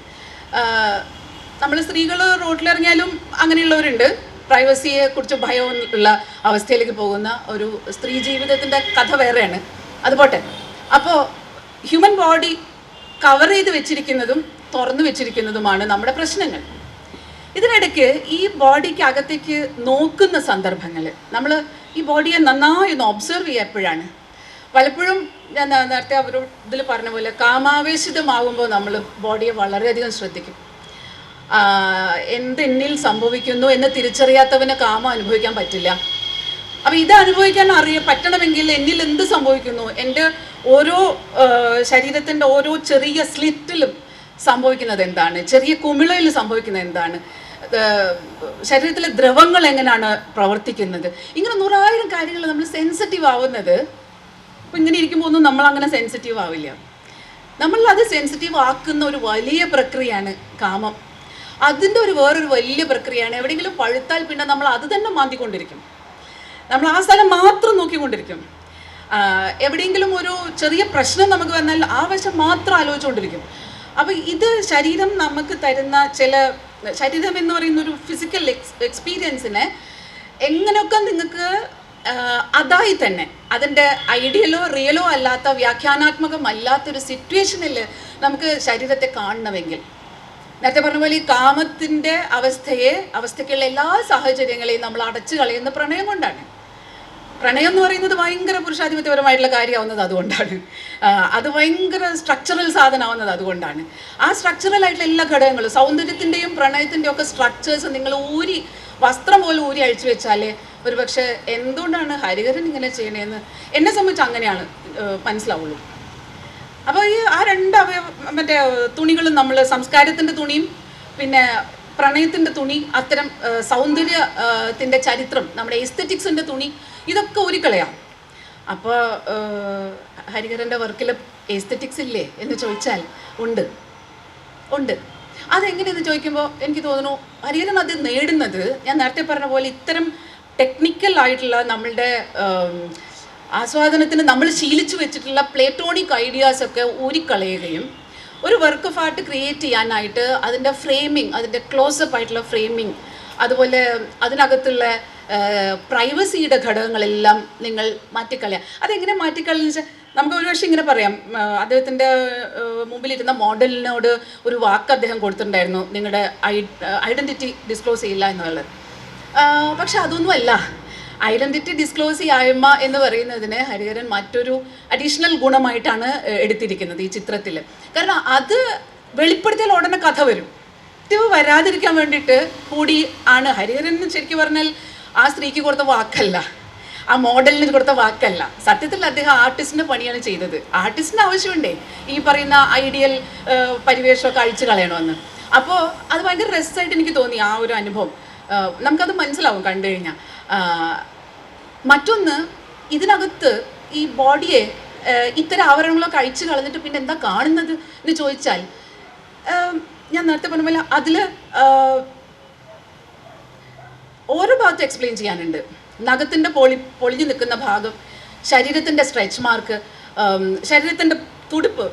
നമ്മൾ സ്ത്രീകൾ റോഡിലിറങ്ങിയാലും അങ്ങനെയുള്ളവരുണ്ട്, പ്രൈവസിയെ കുറിച്ച് ഭയമുള്ള അവസ്ഥയിലേക്ക് പോകുന്ന ഒരു സ്ത്രീ ജീവിതത്തിൻ്റെ കഥ വേറെയാണ്. അതുപോട്ടെ. അപ്പോൾ ഹ്യൂമൻ ബോഡി കവർ ചെയ്ത് വെച്ചിരിക്കുന്നതും തുറന്നു വെച്ചിരിക്കുന്നതുമാണ് നമ്മുടെ പ്രശ്നങ്ങൾ. ഇതിനിടയ്ക്ക് ഈ ബോഡിക്ക് അകത്തേക്ക് നോക്കുന്ന സന്ദർഭങ്ങൾ, നമ്മൾ ഈ ബോഡിയെ നന്നായി ഒന്ന് ഒബ്സർവ് ചെയ്യുക എപ്പോഴാണ്? പലപ്പോഴും ഞാൻ നേരത്തെ അവരോട് ഇതിൽ പറഞ്ഞ പോലെ കാമാവേശിതമാകുമ്പോൾ നമ്മൾ ബോഡിയെ വളരെയധികം ശ്രദ്ധിക്കും. എന്തെന്നിൽ സംഭവിക്കുന്നു എന്ന് തിരിച്ചറിയാത്തവന് കാമം അനുഭവിക്കാൻ പറ്റില്ല. അപ്പം ഇത് അനുഭവിക്കാൻ പറ്റണമെങ്കിൽ എന്നിൽ എന്ത് സംഭവിക്കുന്നു, എൻ്റെ ഓരോ ശരീരത്തിൻ്റെ ഓരോ ചെറിയ സ്ലിറ്റിലും സംഭവിക്കുന്നത് എന്താണ്, ചെറിയ കുമിളയിൽ സംഭവിക്കുന്നത് എന്താണ്, ശരീരത്തിലെ ദ്രവങ്ങൾ എങ്ങനെയാണ് പ്രവർത്തിക്കുന്നത്, ഇങ്ങനെ 100,000 കാര്യങ്ങൾ നമ്മൾ സെൻസിറ്റീവ് ആവുന്നത്. അപ്പോൾ ഇങ്ങനെ ഇരിക്കുമ്പോൾ ഒന്നും നമ്മളങ്ങനെ സെൻസിറ്റീവ് ആവില്ല. നമ്മളത് സെൻസിറ്റീവ് ആക്കുന്ന ഒരു വലിയ പ്രക്രിയയാണ് കാമം. അതിൻ്റെ വേറൊരു വലിയ പ്രക്രിയയാണ്, എവിടെയെങ്കിലും പഴുത്താൽ പിന്നെ നമ്മൾ അത് തന്നെ മാന്തിക്കൊണ്ടിരിക്കും, നമ്മൾ ആ സ്ഥലം മാത്രം നോക്കിക്കൊണ്ടിരിക്കും. എവിടെയെങ്കിലും ഒരു ചെറിയ പ്രശ്നം നമുക്ക് വന്നാൽ ആ വശം മാത്രം ആലോചിച്ചുകൊണ്ടിരിക്കും. അപ്പോൾ ഇത് ശരീരം നമുക്ക് തരുന്ന ശരീരം എന്ന് പറയുന്ന ഒരു ഫിസിക്കൽ എക്സ്പീരിയൻസിനെ എങ്ങനെയൊക്കെ നിങ്ങൾക്ക് അതായി തന്നെ അതിൻ്റെ ഐഡിയലോ റിയലോ അല്ലാത്ത വ്യാഖ്യാനാത്മകമല്ലാത്തൊരു സിറ്റുവേഷനിൽ നമുക്ക് ശരീരത്തെ കാണണമെങ്കിൽ, നേരത്തെ പറഞ്ഞ പോലെ ഈ കാമത്തിൻ്റെ അവസ്ഥയ്ക്കുള്ള എല്ലാ സാഹചര്യങ്ങളെയും നമ്മൾ അടച്ചു കളയുന്ന പ്രണയം കൊണ്ടാണ്. പ്രണയം എന്ന് പറയുന്നത് ഭയങ്കര പുരുഷാധിപത്യപരമായിട്ടുള്ള കാര്യമാവുന്നത് അതുകൊണ്ടാണ്. അത് ഭയങ്കര സ്ട്രക്ചറൽ സാധനമാവുന്നത് അതുകൊണ്ടാണ്. ആ സ്ട്രക്ചറൽ ആയിട്ടുള്ള എല്ലാ ഘടകങ്ങളും, സൗന്ദര്യത്തിൻ്റെയും പ്രണയത്തിൻ്റെയും ഒക്കെ സ്ട്രക്ചേഴ്സ് നിങ്ങൾ വസ്ത്രം പോലും ഊരി അഴിച്ചു വെച്ചാലേ ഒരു പക്ഷേ എന്തുകൊണ്ടാണ് ഹരിഹരൻ ഇങ്ങനെ ചെയ്യണേന്ന് എന്നെ സംബന്ധിച്ച് അങ്ങനെയാണ് മനസ്സിലാവുള്ളൂ. അപ്പോൾ ഈ ആ രണ്ട് മറ്റേ തുണികളും, നമ്മൾ സംസ്കാരത്തിൻ്റെ തുണിയും പിന്നെ പ്രണയത്തിൻ്റെ തുണി, അത്തരം സൗന്ദര്യത്തിൻ്റെ ചരിത്രം, നമ്മുടെ എസ്തെറ്റിക്സിൻ്റെ തുണി, ഇതൊക്കെ ഊരിക്കളയാം. അപ്പോൾ ഹരിഹരൻ്റെ വർക്കിൽ എസ്തെറ്റിക്സ് ഇല്ലേ എന്ന് ചോദിച്ചാൽ ഉണ്ട്. അതെങ്ങനെയെന്ന് ചോദിക്കുമ്പോൾ എനിക്ക് തോന്നുന്നു ഹരിഹരൻ അത് നേടുന്നത്, ഞാൻ നേരത്തെ പറഞ്ഞ പോലെ ഇത്തരം ടെക്നിക്കൽ ആയിട്ടുള്ള നമ്മളുടെ ആസ്വാദനത്തിന് നമ്മൾ ശീലിച്ചു വെച്ചിട്ടുള്ള പ്ലേറ്റോണിക് ഐഡിയാസൊക്കെ ഊരിക്കളയുകയും ഒരു വർക്ക് ഓഫ് ആർട്ട് ക്രിയേറ്റ് ചെയ്യാനായിട്ട് അതിൻ്റെ ഫ്രെയിമിങ്, അതിൻ്റെ ക്ലോസപ്പ് ആയിട്ടുള്ള ഫ്രെയിമിങ്, അതുപോലെ അതിനകത്തുള്ള പ്രൈവസിയുടെ ഘടകങ്ങളെല്ലാം നിങ്ങൾ മാറ്റിക്കളയാം. അതെങ്ങനെ മാറ്റിക്കളയെന്ന് വെച്ചാൽ നമുക്ക് ഒരു പക്ഷേ ഇങ്ങനെ പറയാം, അദ്ദേഹത്തിൻ്റെ മുമ്പിലിരുന്ന മോഡലിനോട് ഒരു വാക്ക് അദ്ദേഹം കൊടുത്തിട്ടുണ്ടായിരുന്നു, നിങ്ങളുടെ ഐഡൻറ്റിറ്റി ഡിസ്ക്ലോസ് ചെയ്യില്ല എന്നുള്ളത്. പക്ഷെ അതൊന്നുമല്ല. ഐഡൻറ്റിറ്റി ഡിസ്ക്ലോസ് ചെയ്യായ്മ എന്ന് പറയുന്നതിന് ഹരിഹരൻ മറ്റൊരു അഡീഷണൽ ഗുണമായിട്ടാണ് എടുത്തിരിക്കുന്നത് ഈ ചിത്രത്തിൽ. കാരണം അത് വെളിപ്പെടുത്തിയാൽ ഉടനെ കഥ വരും. ഇത് വരാതിരിക്കാൻ വേണ്ടിയിട്ട് കൂടി ആണ് ഹരിഹരൻ ശരിക്കും പറഞ്ഞാൽ ആ സ്ത്രീക്ക് കൊടുത്ത വാക്കല്ല, ആ മോഡലിന് കൊടുത്ത വാക്കല്ല. സത്യത്തിൽ അദ്ദേഹം ആർട്ടിസ്റ്റിൻ്റെ പണിയാണ് ചെയ്തത്. ആർട്ടിസ്റ്റിന് ആവശ്യമുണ്ടേ ഈ പറയുന്ന ഐഡിയൽ പരിവേഷമൊക്കെ അഴിച്ചു കളയണമെന്ന്. അപ്പോൾ അത് ഭയങ്കര രസമായിട്ട് എനിക്ക് തോന്നി ആ ഒരു അനുഭവം. നമുക്കത് മനസ്സിലാവും കണ്ടു കഴിഞ്ഞാൽ. മറ്റൊന്ന്, ഇതിനകത്ത് ഈ ബോഡിയെ ഇത്തരം ആവരണങ്ങളൊക്കെ അഴിച്ചു കളഞ്ഞിട്ട് പിന്നെ എന്താ കാണുന്നത് എന്ന് ചോദിച്ചാൽ, ഞാൻ നേരത്തെ പറഞ്ഞ പോലെ അതിൽ ഓരോ ഭാഗത്തും എക്സ്പ്ലെയിൻ ചെയ്യാനുണ്ട്. നഖത്തിൻ്റെ പൊളിഞ്ഞു നിൽക്കുന്ന ഭാഗം, ശരീരത്തിൻ്റെ സ്ട്രെച്ച് മാർക്ക്, ശരീരത്തിൻ്റെ തുടുപ്പ്.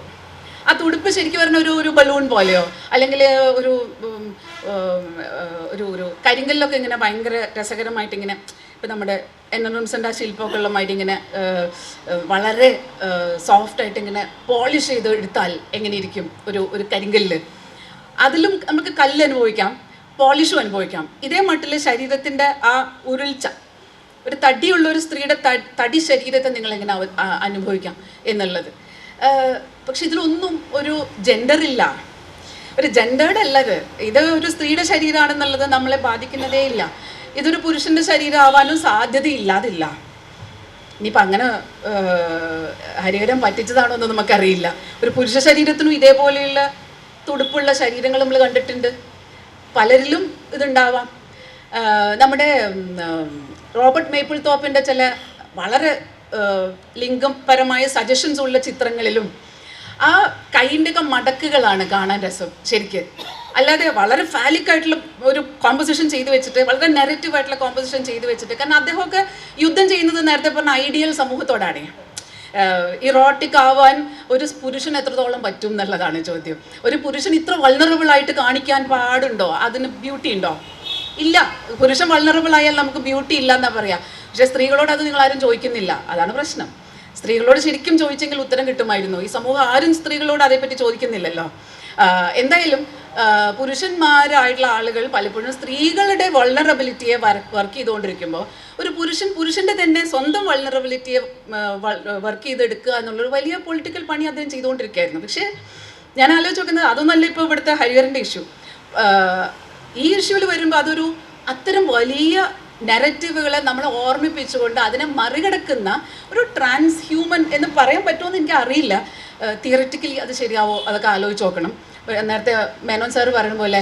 ആ തുടുപ്പ് ശരിക്കും പറഞ്ഞ ഒരു ബലൂൺ പോലെയോ അല്ലെങ്കിൽ ഒരു ഒരു ഒരു കരിങ്കല്ലൊക്കെ ഇങ്ങനെ ഭയങ്കര രസകരമായിട്ട് ഇങ്ങനെ, ഇപ്പം നമ്മുടെ എൻവയോൺമെൻറ്റ്സിൻ്റെ ആ ശില്പമൊക്കെ ഉള്ളമായിട്ട് ഇങ്ങനെ വളരെ സോഫ്റ്റായിട്ട് ഇങ്ങനെ പോളിഷ് ചെയ്ത് എടുത്താൽ എങ്ങനെയിരിക്കും ഒരു കരിങ്കല്ല്. അതിലും നമുക്ക് കല്ല് അനുഭവിക്കാം, പോളിഷും അനുഭവിക്കാം. ഇതേ മട്ടിൽ ശരീരത്തിൻ്റെ ആ ഉരുൾച്ച, ഒരു തടിയുള്ള ഒരു സ്ത്രീയുടെ തടി ശരീരത്തെ നിങ്ങളെങ്ങനെ അനുഭവിക്കാം എന്നുള്ളത്. പക്ഷെ ഇതിലൊന്നും ഒരു ജെൻഡറില്ല, ഒരു ജെൻഡേർഡ് അല്ലത്. ഇത് ഒരു സ്ത്രീയുടെ ശരീരമാണെന്നുള്ളത് നമ്മളെ ബാധിക്കുന്നതേ ഇല്ല. ഇതൊരു പുരുഷൻ്റെ ശരീരം ആവാനും സാധ്യതയില്ലാതില്ല. ഇനിയിപ്പോൾ അങ്ങനെ ഹരിഹരൻ പറ്റിച്ചതാണോ എന്ന് നമുക്കറിയില്ല. ഒരു പുരുഷ ശരീരത്തിനും ഇതേപോലെയുള്ള തുടുപ്പുള്ള ശരീരങ്ങൾ നമ്മൾ കണ്ടിട്ടുണ്ട്. പലരിലും ഇതുണ്ടാവാം. നമ്മുടെ റോബർട്ട് മേപ്പിൾ തോപ്പിൻ്റെ ചില വളരെ ലിംഗപരമായ സജഷൻസ് ഉള്ള ചിത്രങ്ങളിലും ആ കൈൻ്റെയൊക്കെ മടക്കുകളാണ് കാണാൻ രസം ശരിക്ക്. അല്ലാതെ വളരെ ഫാലിക് ആയിട്ടുള്ള ഒരു കോമ്പോസിഷൻ ചെയ്ത് വെച്ചിട്ട്, വളരെ നെഗറ്റീവ് ആയിട്ടുള്ള കോമ്പോസിഷൻ ചെയ്ത് വെച്ചിട്ട്. കാരണം അദ്ദേഹമൊക്കെ യുദ്ധം ചെയ്യുന്നത് നേരത്തെ പറഞ്ഞ ഐഡിയൽ സമൂഹത്തോടാണ്. ഇറോട്ടിക് ആവാൻ ഒരു പുരുഷൻ എത്രത്തോളം പറ്റും എന്നുള്ളതാണ് ചോദ്യം. ഒരു പുരുഷൻ ഇത്ര വൾണറബിൾ ആയിട്ട് കാണിക്കാൻ പാടുണ്ടോ? അതിന് ബ്യൂട്ടി ഉണ്ടോ? ഇല്ല. പുരുഷൻ വൾണറബിൾ ആയാൽ നമുക്ക് ബ്യൂട്ടി ഇല്ല എന്നാ പറയാം. പക്ഷെ സ്ത്രീകളോട് അത് നിങ്ങളാരും ചോദിക്കുന്നില്ല. അതാണ് പ്രശ്നം. സ്ത്രീകളോട് ശരിക്കും ചോദിച്ചെങ്കിൽ ഉത്തരം കിട്ടുമായിരുന്നു. ഈ സമൂഹം ആരും സ്ത്രീകളോട് അതേപ്പറ്റി ചോദിക്കുന്നില്ലല്ലോ. എന്തായാലും പുരുഷന്മാരായിട്ടുള്ള ആളുകൾ പലപ്പോഴും സ്ത്രീകളുടെ വൾണറബിലിറ്റിയെ വർക്ക് ചെയ്തുകൊണ്ടിരിക്കുമ്പോൾ ഒരു പുരുഷൻ്റെ തന്നെ സ്വന്തം വൾണറബിലിറ്റിയെ വർക്ക് ചെയ്തെടുക്കുക എന്നുള്ളൊരു വലിയ പൊളിറ്റിക്കൽ പണി അദ്ദേഹം ചെയ്തുകൊണ്ടിരിക്കുകയായിരുന്നു. പക്ഷേ ഞാൻ ആലോചിച്ച് നോക്കുന്നത് അതൊന്നല്ല ഇപ്പോൾ ഇവിടുത്തെ ഹരിഹരൻ്റെ ഇഷ്യൂ. ഈ ഇഷ്യൂവിൽ വരുമ്പോൾ അതൊരു അത്തരം വലിയ നെററ്റീവുകളെ നമ്മളെ ഓർമ്മിപ്പിച്ചുകൊണ്ട് അതിനെ മറികടക്കുന്ന ഒരു ട്രാൻസ് ഹ്യൂമൻ എന്ന് പറയാൻ പറ്റുമോ എന്ന് എനിക്ക് അറിയില്ല. തിയററ്റിക്കലി അത് ശരിയാവോ അതൊക്കെ ആലോചിച്ച് നോക്കണം. നേരത്തെ മേനോൻ സാറ് പറയുന്ന പോലെ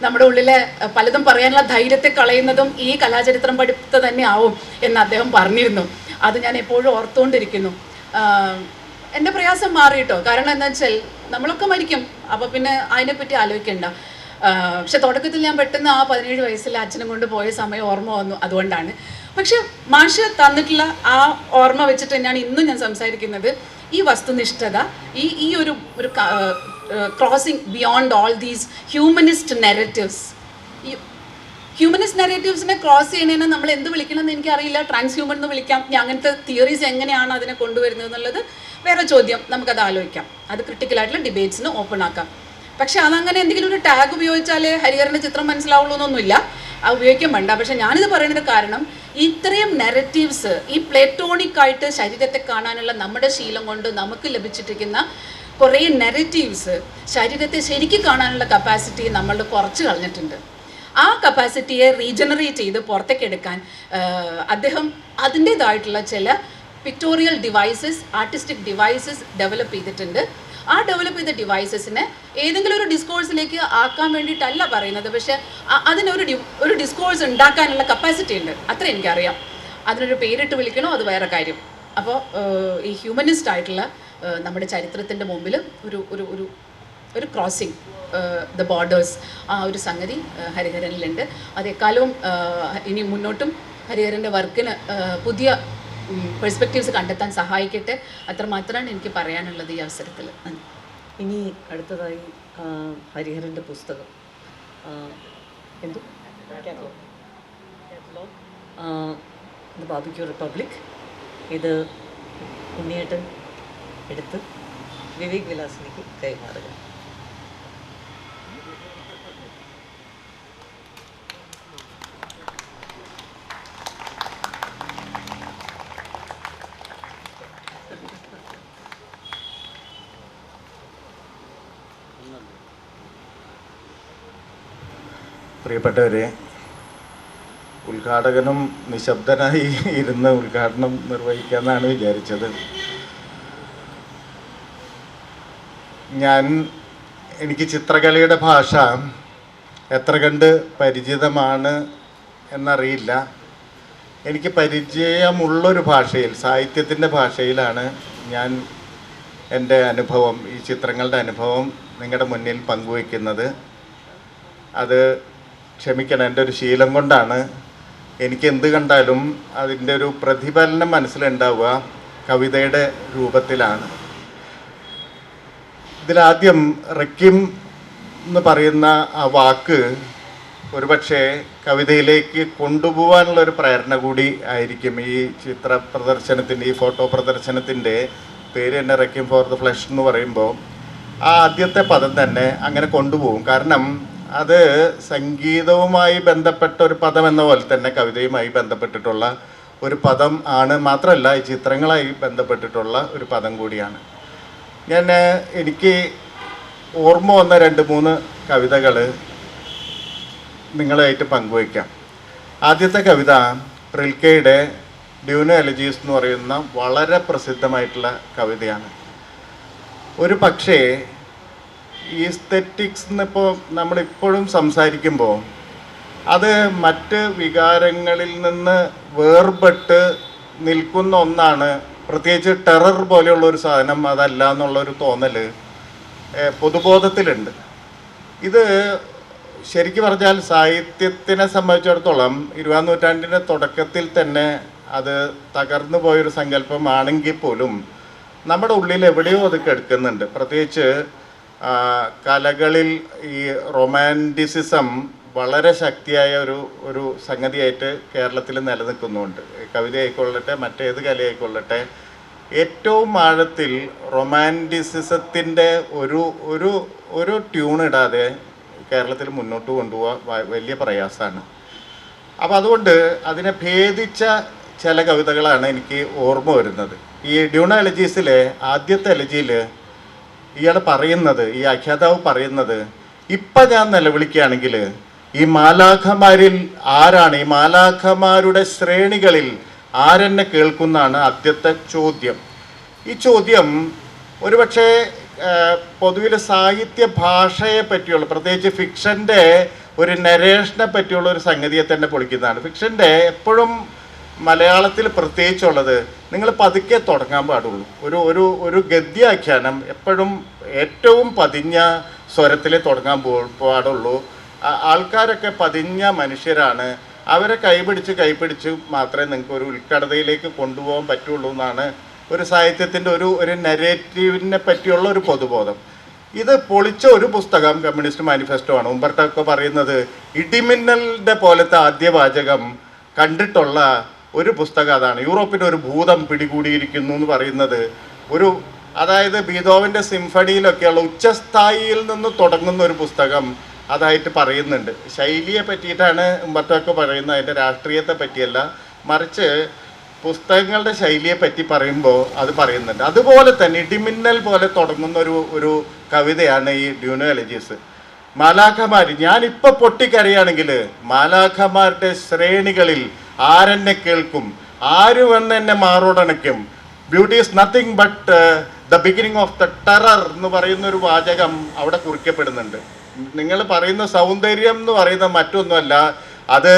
നമ്മുടെ ഉള്ളിലെ പലതും പറയാനുള്ള ധൈര്യത്തെ കളയുന്നതും ഈ കലാചരിത്രം പഠിപ്പ് തന്നെ ആവും എന്ന് അദ്ദേഹം പറഞ്ഞിരുന്നു. അത് ഞാൻ എപ്പോഴും ഓർത്തുകൊണ്ടിരിക്കുന്നു. എൻ്റെ പ്രയാസം മാറിയിട്ടോ. കാരണം എന്താ വെച്ചാൽ നമ്മളൊക്കെ മരിക്കും, അപ്പോൾ പിന്നെ അതിനെപ്പറ്റി ആലോചിക്കണ്ട. പക്ഷെ തുടക്കത്തിൽ ഞാൻ പെട്ടെന്ന് ആ 17 വയസ്സിൽ അച്ഛനും കൊണ്ട് പോയ സമയം ഓർമ്മ വന്നു, അതുകൊണ്ടാണ്. പക്ഷെ മാഷ് തന്നിട്ടുള്ള ആ ഓർമ്മ വെച്ചിട്ട് തന്നെയാണ് ഇന്നും ഞാൻ സംസാരിക്കുന്നത്. ഈ വസ്തുനിഷ്ഠത, ഈ ഒരു crossing beyond all these humanist narratives. ഈ ഹ്യൂമനിസ്റ്റ് നെറേറ്റീവ്സിനെ ക്രോസ് ചെയ്യണേനെ നമ്മൾ എന്ത് വിളിക്കണമെന്ന് എനിക്കറിയില്ല. ട്രാൻസ് ഹ്യൂമൻ എന്ന് വിളിക്കാം. അങ്ങനത്തെ തിയറീസ് എങ്ങനെയാണ് അതിനെ കൊണ്ടുവരുന്നത് എന്നുള്ളത് വേറെ ചോദ്യം. നമുക്കത് ആലോചിക്കാം. അത് ക്രിട്ടിക്കലായിട്ടുള്ള ഡിബേറ്റ്സിന് ഓപ്പൺ ആക്കാം. പക്ഷെ അതങ്ങനെ എന്തെങ്കിലും ഒരു ടാഗ് ഉപയോഗിച്ചാലേ ഹരിഹരൻ്റെ ചിത്രം മനസ്സിലാവുള്ളൂ എന്നൊന്നുമില്ല. അത് ഉപയോഗിക്കാൻ വേണ്ട. പക്ഷെ ഞാനിത് പറയുന്നത് കാരണം ഇത്രയും നെററ്റീവ്സ്, ഈ പ്ലേറ്റോണിക് ആയിട്ട് ശരീരത്തെ കാണാനുള്ള നമ്മുടെ ശീലം കൊണ്ട് നമുക്ക് ലഭിച്ചിട്ടിരിക്കുന്ന കുറേ നെററ്റീവ്സ് ശരീരത്തെ ശരിക്കും കാണാനുള്ള കപ്പാസിറ്റി നമ്മൾ കുറച്ച് കളഞ്ഞിട്ടുണ്ട്. ആ കപ്പാസിറ്റിയെ റീജനറേറ്റ് ചെയ്ത് പുറത്തേക്ക് എടുക്കാൻ അദ്ദേഹം അതിൻ്റേതായിട്ടുള്ള ചില pictorial devices, artistic devices develop ചെയ്തിട്ടുണ്ട്. ആ ഡെവലപ്പ് ചെയ്ത ഡിവൈസസിനെ ഏതെങ്കിലും ഒരു ഡിസ്കോഴ്സിലേക്ക് ആക്കാൻ വേണ്ടിയിട്ടല്ല പറയുന്നത്. പക്ഷേ അതിനൊരു ഡിസ്കോഴ്സ് ഉണ്ടാക്കാനുള്ള കപ്പാസിറ്റി ഉണ്ട്, അത്ര എനിക്കറിയാം. അതിനൊരു പേരിട്ട് വിളിക്കണോ അത് വേറെ കാര്യം. അപ്പോൾ ഈ ഹ്യൂമനിസ്റ്റ് ആയിട്ടുള്ള നമ്മുടെ ചരിത്രത്തിൻ്റെ മുമ്പിൽ ഒരു ക്രോസിങ് ദ ബോർഡേഴ്സ്, ആ ഒരു സംഗതി ഹരിഹരനിലുണ്ട്. അതേക്കാലവും ഇനി മുന്നോട്ടും ഹരിഹരൻ്റെ വർക്കിന് പുതിയ പെർസ്പെക്റ്റീവ്സ് കണ്ടെത്താൻ സഹായിക്കട്ടെ. അത്രമാത്രമാണ് എനിക്ക് പറയാനുള്ളത് ഈ അവസരത്തിൽ. ഇനി അടുത്തതായി ഹരിഹരൻ്റെ പുസ്തകം എന്ത് ഇത് ബാർബിക്യൂ റിപ്പബ്ലിക്. ഇത് ഉണ്ണിയേട്ടൻ എടുത്ത് വിവേക് വിലാസിലേക്ക് കൈമാറുക. പ്രിയപ്പെട്ടവരെ, ഉദ്ഘാടകനും നിശബ്ദനായി ഇരുന്ന് ഉദ്ഘാടനം നിർവഹിക്കാമെന്നാണ് വിചാരിച്ചത്. എനിക്ക് ചിത്രകലയുടെ ഭാഷ എത്ര കണ്ട് പരിചിതമാണ് എന്നറിയില്ല. എനിക്ക് പരിചയമുള്ളൊരു ഭാഷയിൽ, സാഹിത്യത്തിൻ്റെ ഭാഷയിലാണ് ഞാൻ എൻ്റെ അനുഭവം, ഈ ചിത്രങ്ങളുടെ അനുഭവം നിങ്ങളുടെ മുന്നിൽ പങ്കുവയ്ക്കുന്നത്. അത് ക്ഷമിക്കണം, എൻ്റെ ഒരു ശീലം കൊണ്ടാണ്. എനിക്ക് എന്ത് കണ്ടാലും അതിൻ്റെ ഒരു പ്രതിഫലനം മനസ്സിലുണ്ടാവുക കവിതയുടെ രൂപത്തിലാണ്. ഇതിലാദ്യം റെക്വീം എന്ന് പറയുന്ന ആ വാക്ക് ഒരുപക്ഷെ കവിതയിലേക്ക് കൊണ്ടുപോകാനുള്ളൊരു പ്രേരണ കൂടി ആയിരിക്കും. ഈ ചിത്ര പ്രദർശനത്തിൻ്റെ, ഈ ഫോട്ടോ പ്രദർശനത്തിൻ്റെ പേര് തന്നെ റെക്വീം ഫോർ ദ ഫ്ലെഷ് എന്ന് പറയുമ്പോൾ ആ ആദ്യത്തെ പദം തന്നെ അങ്ങനെ കൊണ്ടുപോകും. കാരണം അത് സംഗീതവുമായി ബന്ധപ്പെട്ട ഒരു പദം എന്ന പോലെ തന്നെ കവിതയുമായി ബന്ധപ്പെട്ടിട്ടുള്ള ഒരു പദം ആണ്. മാത്രമല്ല ഈ ചിത്രങ്ങളായി ബന്ധപ്പെട്ടിട്ടുള്ള ഒരു പദം കൂടിയാണ്. എനിക്ക് ഓർമ്മ വന്ന 2-3 കവിതകൾ നിങ്ങളുമായിട്ട് പങ്കുവയ്ക്കാം. ആദ്യത്തെ കവിത റിൽക്കെയുടെ ഡ്യൂനോ എലജീസ് എന്ന് പറയുന്ന വളരെ പ്രസിദ്ധമായിട്ടുള്ള കവിതയാണ്. ഒരു പക്ഷേ ഈസ്തെറ്റിക്സ് എന്നിപ്പോൾ നമ്മളിപ്പോഴും സംസാരിക്കുമ്പോൾ അത് മറ്റ് വികാരങ്ങളിൽ നിന്ന് വേർപെട്ട് നിൽക്കുന്ന ഒന്നാണ്. പ്രത്യേകിച്ച് ടെറർ പോലെയുള്ളൊരു സാധനം അതല്ല എന്നുള്ളൊരു തോന്നൽ പൊതുബോധത്തിലുണ്ട്. ഇത് ശരിക്കും പറഞ്ഞാൽ സാഹിത്യത്തിനെ സംബന്ധിച്ചിടത്തോളം 20-ാം നൂറ്റാണ്ടിൻ്റെ തുടക്കത്തിൽ തന്നെ അത് തകർന്നു പോയൊരു സങ്കല്പമാണെങ്കിൽ പോലും നമ്മുടെ ഉള്ളിൽ എവിടെയോ അത് കിടക്കുന്നുണ്ട്. പ്രത്യേകിച്ച് കലകളിൽ ഈ റൊമാൻറ്റിസിസം വളരെ ശക്തിയായ ഒരു സംഗതിയായിട്ട് കേരളത്തിൽ നിലനിൽക്കുന്നുണ്ട്. കവിത ആയിക്കൊള്ളട്ടെ, മറ്റേത് കലയായിക്കൊള്ളട്ടെ, ഏറ്റവും ആഴത്തിൽ റൊമാൻറ്റിസിസത്തിൻ്റെ ഒരു ട്യൂൺ ഇടാതെ കേരളത്തിൽ മുന്നോട്ട് കൊണ്ടുപോകാൻ വലിയ പ്രയാസമാണ്. അപ്പോൾ അതുകൊണ്ട് അതിനെ ഭേദിച്ച ചില കവിതകളാണ് എനിക്ക് ഓർമ്മ വരുന്നത്. ഈ ഡ്യൂണോ എലജീസിലെ ആദ്യത്തെ എലജിയിൽ ഇയാൾ പറയുന്നത്, ഈ ആഖ്യാതാവ് പറയുന്നത്, ഇപ്പം ഞാൻ നിലവിളിക്കുകയാണെങ്കിൽ ഈ മാലാഖമാരിൽ ആരാണ്, ഈ മാലാഖമാരുടെ ശ്രേണികളിൽ ആരെന്നെ കേൾക്കുന്നതാണ് ആദ്യത്തെ ചോദ്യം. ഈ ചോദ്യം ഒരുപക്ഷെ പൊതുവിൽ സാഹിത്യ ഭാഷയെ പറ്റിയുള്ള, പ്രത്യേകിച്ച് ഫിക്ഷൻ്റെ ഒരു നരേഷനെ പറ്റിയുള്ള ഒരു സംഗതിയെ തന്നെ പൊളിക്കുന്നതാണ്. ഫിക്ഷൻ്റെ എപ്പോഴും മലയാളത്തിൽ പ്രത്യേകിച്ചുള്ളത് നിങ്ങൾ പതുക്കെ തുടങ്ങാൻ പാടുള്ളൂ. ഒരു ഗദ്യാഖ്യാനം എപ്പോഴും ഏറ്റവും പതിഞ്ഞ സ്വരത്തിൽ തുടങ്ങാൻ പാടുള്ളൂ. ആൾക്കാരൊക്കെ പതിഞ്ഞ മനുഷ്യരാണ്. അവരെ കൈപിടിച്ച് മാത്രമേ നിങ്ങൾക്ക് ഒരു ഉൾക്കടതയിലേക്ക് കൊണ്ടുപോകാൻ പറ്റുള്ളൂ എന്നാണ് ഒരു സാഹിത്യത്തിൻ്റെ ഒരു നരേറ്റീവിനെ പറ്റിയുള്ള ഒരു പൊതുബോധം. ഇത് പൊളിച്ച ഒരു പുസ്തകം കമ്മ്യൂണിസ്റ്റ് മാനിഫെസ്റ്റോ ആണ്. ഉംബർട്ടോ പറയുന്നത് ഇടിമിന്നലിൻ്റെ പോലത്തെ ആദ്യ വാചകം കണ്ടിട്ടുള്ള ഒരു പുസ്തകം അതാണ്. യൂറോപ്പിൻ്റെ ഒരു ഭൂതം പിടികൂടിയിരിക്കുന്നു എന്ന് പറയുന്നത് അതായത് ബീതോവൻ്റെ സിംഫണിയിലൊക്കെയുള്ള ഉച്ചസ്ഥായിയിൽ നിന്ന് തുടങ്ങുന്ന ഒരു പുസ്തകം അതായിട്ട് പറയുന്നുണ്ട്. ശൈലിയെ പറ്റിയിട്ടാണ് ഉംബർട്ടോ പറയുന്നത്, അതിൻ്റെ രാഷ്ട്രീയത്തെ പറ്റിയല്ല, മറിച്ച് പുസ്തകങ്ങളുടെ ശൈലിയെ പറ്റി പറയുമ്പോൾ അത് പറയുന്നുണ്ട്. അതുപോലെ തന്നെ ഇടിമിന്നൽ പോലെ തുടങ്ങുന്ന ഒരു കവിതയാണ് ഈ ഡ്യൂനോ എലജീസ്. മാലാഖമാർ, ഞാനിപ്പോൾ പൊട്ടിക്കരയാണെങ്കിൽ മാലാഖമാരുടെ ശ്രേണികളിൽ ആരെന്നെ കേൾക്കും, ആര് വന്ന് എന്നെ മാറോടണയ്ക്കും, beauty is nothing but the beginning of the terror എന്ന് പറയുന്ന ഒരു വാചകം അവിടെ കുറിക്കപ്പെടുന്നുണ്ട്. നിങ്ങൾ പറയുന്ന സൗന്ദര്യം എന്ന് പറയുന്ന മറ്റൊന്നുമല്ല, അത്